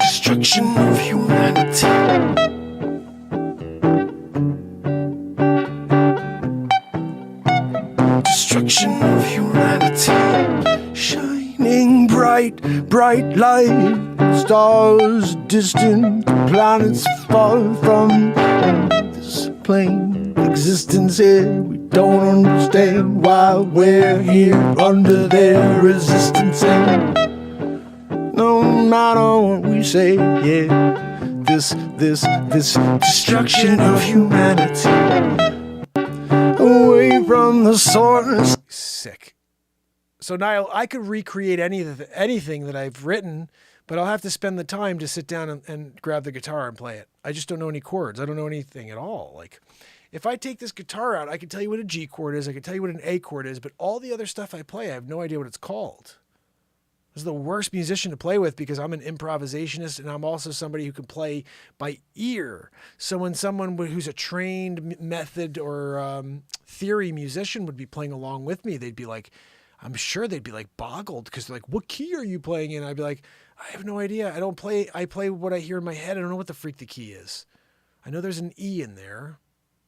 Destruction of humanity. Destruction of humanity. Shining bright, bright light. Stars distant, planets far from this plane. Existence here, we don't understand why we're here under their resistance. And no matter what we say, yeah, this destruction of humanity. Away from the source. Sick. So Niall, I could recreate anything that I've written, but I'll have to spend the time to sit down and grab the guitar and play it. I just don't know any chords. I don't know anything at all. Like, if I take this guitar out, I can tell you what a G chord is. I can tell you what an A chord is, but all the other stuff I play, I have no idea what it's called. This is the worst musician to play with because I'm an improvisationist and I'm also somebody who can play by ear. So when someone who's a trained method or theory musician would be playing along with me, they'd be like, I'm sure they'd be like boggled because they're like, what key are you playing in? I'd be like, I have no idea. I play what I hear in my head. I don't know what the freak the key is. I know there's an E in there.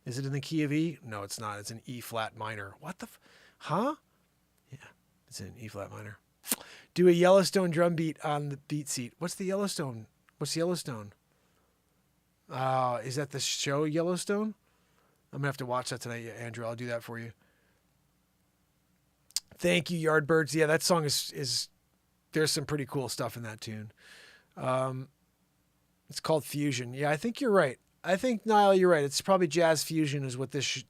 Is it in the key of E? No, it's not. It's an E flat minor. What the huh? Yeah, it's in E flat minor. Do a Yellowstone drum beat on the beat seat. What's the Yellowstone? What's Yellowstone? Is that the show Yellowstone? I'm gonna have to watch that tonight, Andrew. I'll do that for you. Thank you, Yardbirds. Yeah, that song is there's some pretty cool stuff in that tune. It's called Fusion. Yeah, I think you're right. I think, Niall, you're right. It's probably jazz fusion is what this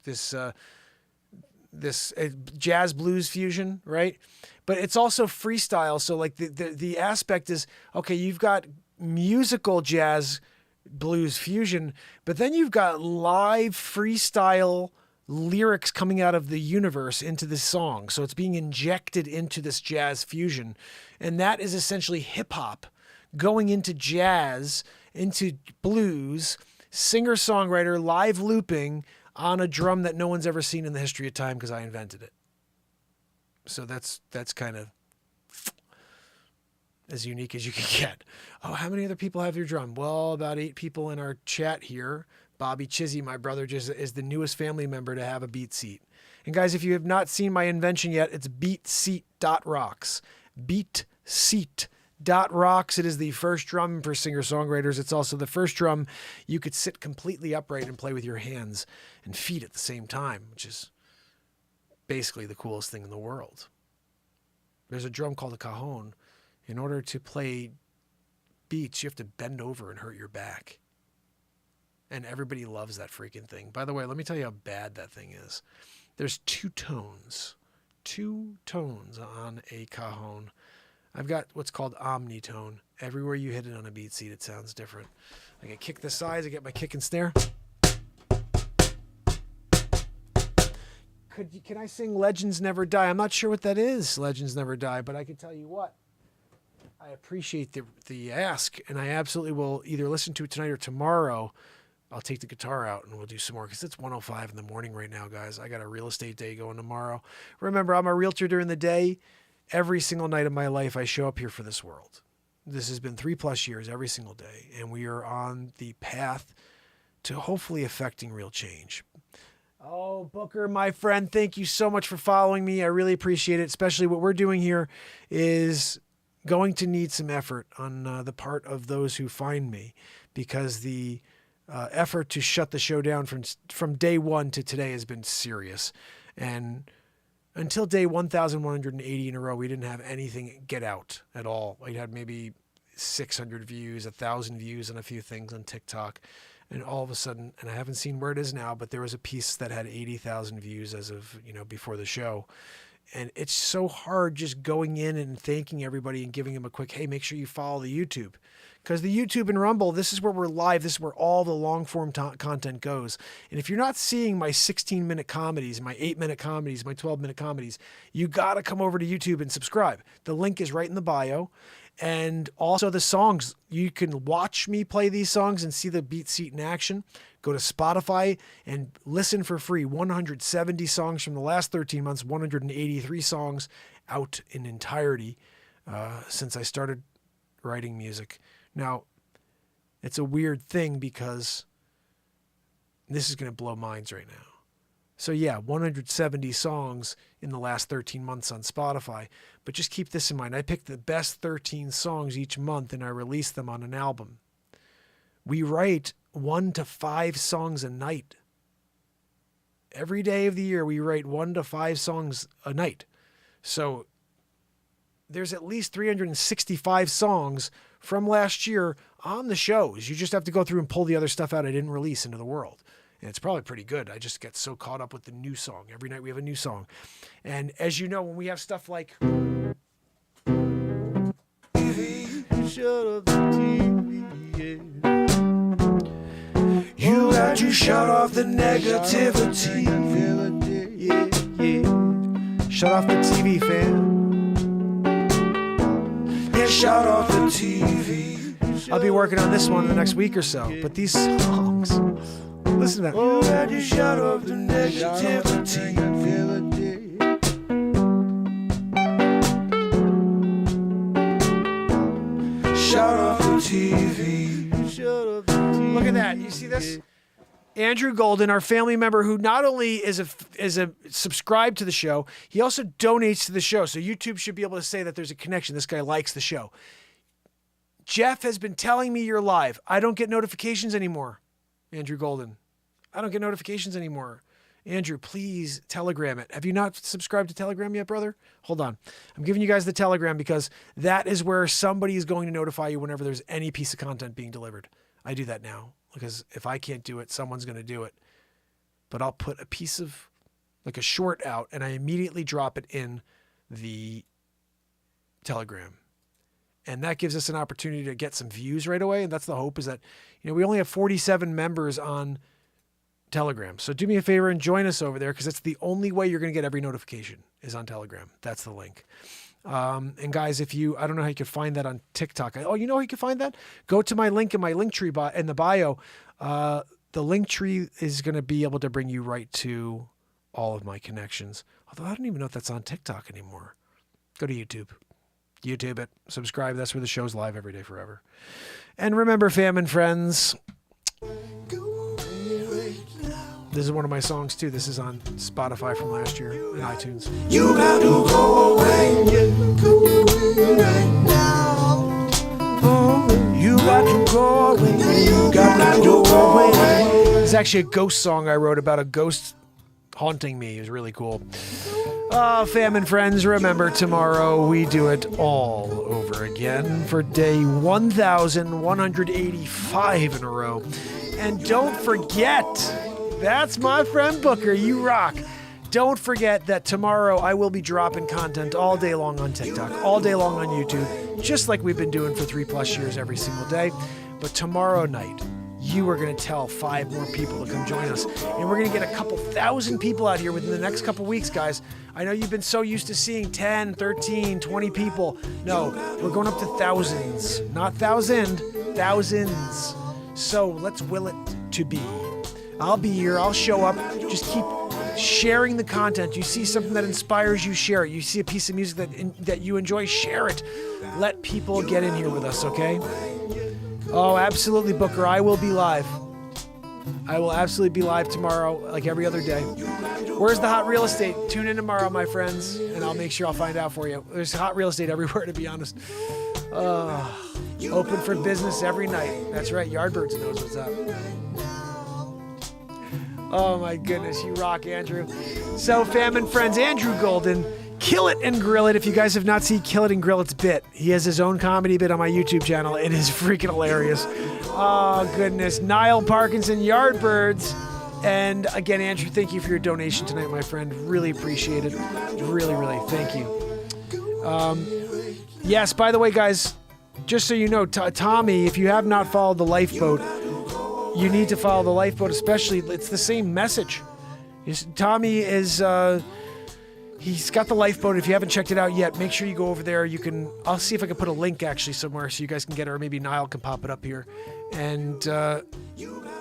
jazz blues fusion, right? But it's also freestyle. So like the aspect is, okay, you've got musical jazz blues fusion, but then you've got live freestyle lyrics coming out of the universe into this song. So it's being injected into this jazz fusion. And that is essentially hip hop going into jazz, into blues, singer-songwriter, live looping on a drum that no one's ever seen in the history of time because I invented it. So that's kind of as unique as you can get. Oh, how many other people have your drum? Well, about 8 people in our chat here. Bobby Chizzy, my brother, just is the newest family member to have a beat seat. And guys, if you have not seen my invention yet, it's beatseat.rocks. Beatseat.rocks. It is the first drum for singer-songwriters. It's also the first drum you could sit completely upright and play with your hands and feet at the same time, which is basically the coolest thing in the world. There's a drum called a cajon. In order to play beats, you have to bend over and hurt your back. And everybody loves that freaking thing. By the way, let me tell you how bad that thing is. There's 2 tones on a cajon. I've got what's called omnitone. Everywhere you hit it on a beat seat, it sounds different. I can kick the sides, I get my kick and snare. Can I sing Legends Never Die? I'm not sure what that is, Legends Never Die, but I can tell you what. I appreciate the ask, and I absolutely will either listen to it tonight or tomorrow. I'll take the guitar out and we'll do some more because it's 1:05 in the morning right now, guys. I got a real estate day going tomorrow. Remember, I'm a realtor during the day. Every single night of my life, I show up here for this world. This has been 3+ years every single day, and we are on the path to hopefully affecting real change. Oh, Booker, my friend, thank you so much for following me. I really appreciate it, especially what we're doing here is going to need some effort on the part of those who find me because the effort to shut the show down from day one to today has been serious. And until day 1,180 in a row, we didn't have anything get out at all. We had maybe 600 views, 1,000 views on a few things on TikTok. And all of a sudden, and I haven't seen where it is now, but there was a piece that had 80,000 views as of, before the show. And it's so hard just going in and thanking everybody and giving them a quick, hey, make sure you follow the YouTube. Because the YouTube and Rumble, this is where we're live. This is where all the long-form content goes. And if you're not seeing my 16-minute comedies, my 8-minute comedies, my 12-minute comedies, you got to come over to YouTube and subscribe. The link is right in the bio. And also the songs, you can watch me play these songs and see the beat seat in action. Go to Spotify and listen for free. 170 songs from the last 13 months, 183 songs out in entirety since I started writing music. Now, it's a weird thing because this is going to blow minds right now. So yeah, 170 songs in the last 13 months on Spotify. But just keep this in mind. I pick the best 13 songs each month and I release them on an album. We write 1 to 5 songs a night. Every day of the year, we write 1 to 5 songs a night. So there's at least 365 songs from last year on the shows. You just have to go through and pull the other stuff out I didn't release into the world. And it's probably pretty good. I just get so caught up with the new song. Every night we have a new song. And as you know, when we have stuff like... Shut up the TV, yeah. You got to shut off the negativity. Yeah. Shut off the TV, fam. Yeah, shut off the TV. I'll be working on this one in the next week or so. But these songs... Listen to that. Oh, got to shut off the negativity. Shut off the TV. Look at that. You see this? Andrew Golden, our family member who not only is a subscribed to the show, he also donates to the show. So YouTube should be able to say that there's a connection. This guy likes the show. Jeff has been telling me you're live. I don't get notifications anymore. Andrew Golden. I don't get notifications anymore. Andrew, please Telegram it. Have you not subscribed to Telegram yet, brother? Hold on. I'm giving you guys the Telegram because that is where somebody is going to notify you whenever there's any piece of content being delivered. I do that now because if I can't do it, someone's going to do it. But I'll put a piece of, like a short out, and I immediately drop it in the Telegram. And that gives us an opportunity to get some views right away. And that's the hope, is that, we only have 47 members on Telegram. So do me a favor and join us over there, because it's the only way you're going to get every notification is on Telegram. That's the link. And guys, I don't know how you can find that on TikTok. Oh, you know how you can find that? Go to my link in my link tree in the bio. The link tree is going to be able to bring you right to all of my connections. Although I don't even know if that's on TikTok anymore. Go to YouTube. YouTube it, subscribe. That's where the show's live every day forever. And remember, fam and friends, this is one of my songs too. This is on Spotify from last year and iTunes. You got to go away, go away right now. Oh, you got to go away, you got to go away. It's actually a ghost song I wrote about a ghost haunting me. It was really cool. Fam and friends, remember, tomorrow we do it all over again for day 1,185 in a row. And don't forget, that's my friend Booker, you rock. Don't forget that tomorrow I will be dropping content all day long on TikTok, all day long on YouTube, just like we've been doing for 3+ years every single day. But tomorrow night, you are going to tell 5 more people to come join us. And we're going to get a couple thousand people out here within the next couple weeks, guys. I know you've been so used to seeing 10, 13, 20 people. No, we're going up to thousands. Not thousand, thousands. So let's will it to be. I'll be here. I'll show up. Just keep sharing the content. You see something that inspires you, share it. You see a piece of music that you enjoy, share it. Let people get in here with us, okay? Oh, absolutely, Booker. I will be live. I will absolutely be live tomorrow, like every other day. Where's the hot real estate? Tune in tomorrow, my friends, and I'll make sure I'll find out for you. There's hot real estate everywhere, to be honest. Open for business every night. That's right. Yardbirds knows what's up. Oh, my goodness. You rock, Andrew. So, fam and friends, Andrew Golden, Kill It and Grill It. If you guys have not seen Kill It and Grill It's bit, he has his own comedy bit on my YouTube channel. It is freaking hilarious. Oh, goodness. Niall Parkinson, Yardbirds. And again, Andrew, thank you for your donation tonight, my friend. Really appreciate it. Really, really, thank you. Yes, by the way, guys, just so you know, Tommy, if you have not followed the lifeboat, you need to follow the lifeboat, especially. It's the same message. Tommy is... he's got the lifeboat. If you haven't checked it out yet, make sure you go over there. I'll see if I can put a link actually somewhere so you guys can get it, or maybe Niall can pop it up here. And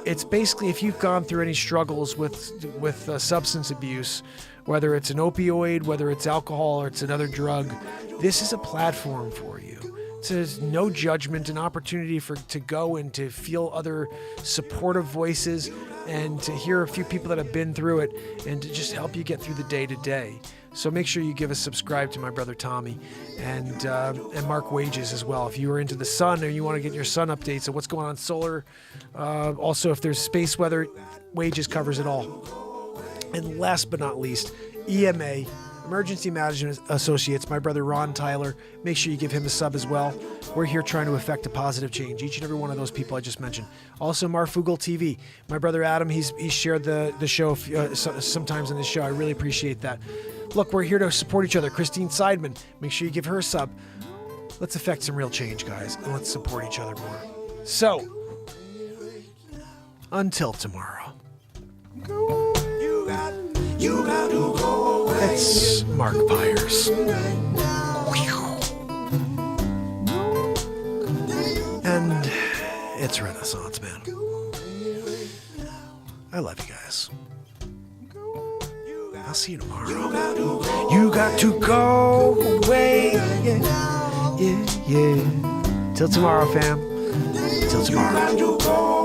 it's basically, if you've gone through any struggles with substance abuse, whether it's an opioid, whether it's alcohol, or it's another drug, this is a platform for you. It's no judgment, an opportunity to go and to feel other supportive voices and to hear a few people that have been through it and to just help you get through the day to day. So make sure you give a subscribe to my brother Tommy and Mark Wages as well. If you are into the sun or you want to get your sun updates of what's going on solar, also if there's space weather, Wages covers it all. And last but not least, EMA, Emergency Management Associates, my brother Ron Tyler. Make sure you give him a sub as well. We're here trying to effect a positive change. Each and every one of those people I just mentioned. Also, Marfugal TV. My brother Adam, he's shared the show sometimes in this show. I really appreciate that. Look, we're here to support each other. Christine Seidman, make sure you give her a sub. Let's effect some real change, guys, and let's support each other more. So, until tomorrow. It's Mark Pyers. And it's Renaissance, man. I love you guys. I'll see you tomorrow. You got to go away. Yeah. Till tomorrow, fam. Till tomorrow.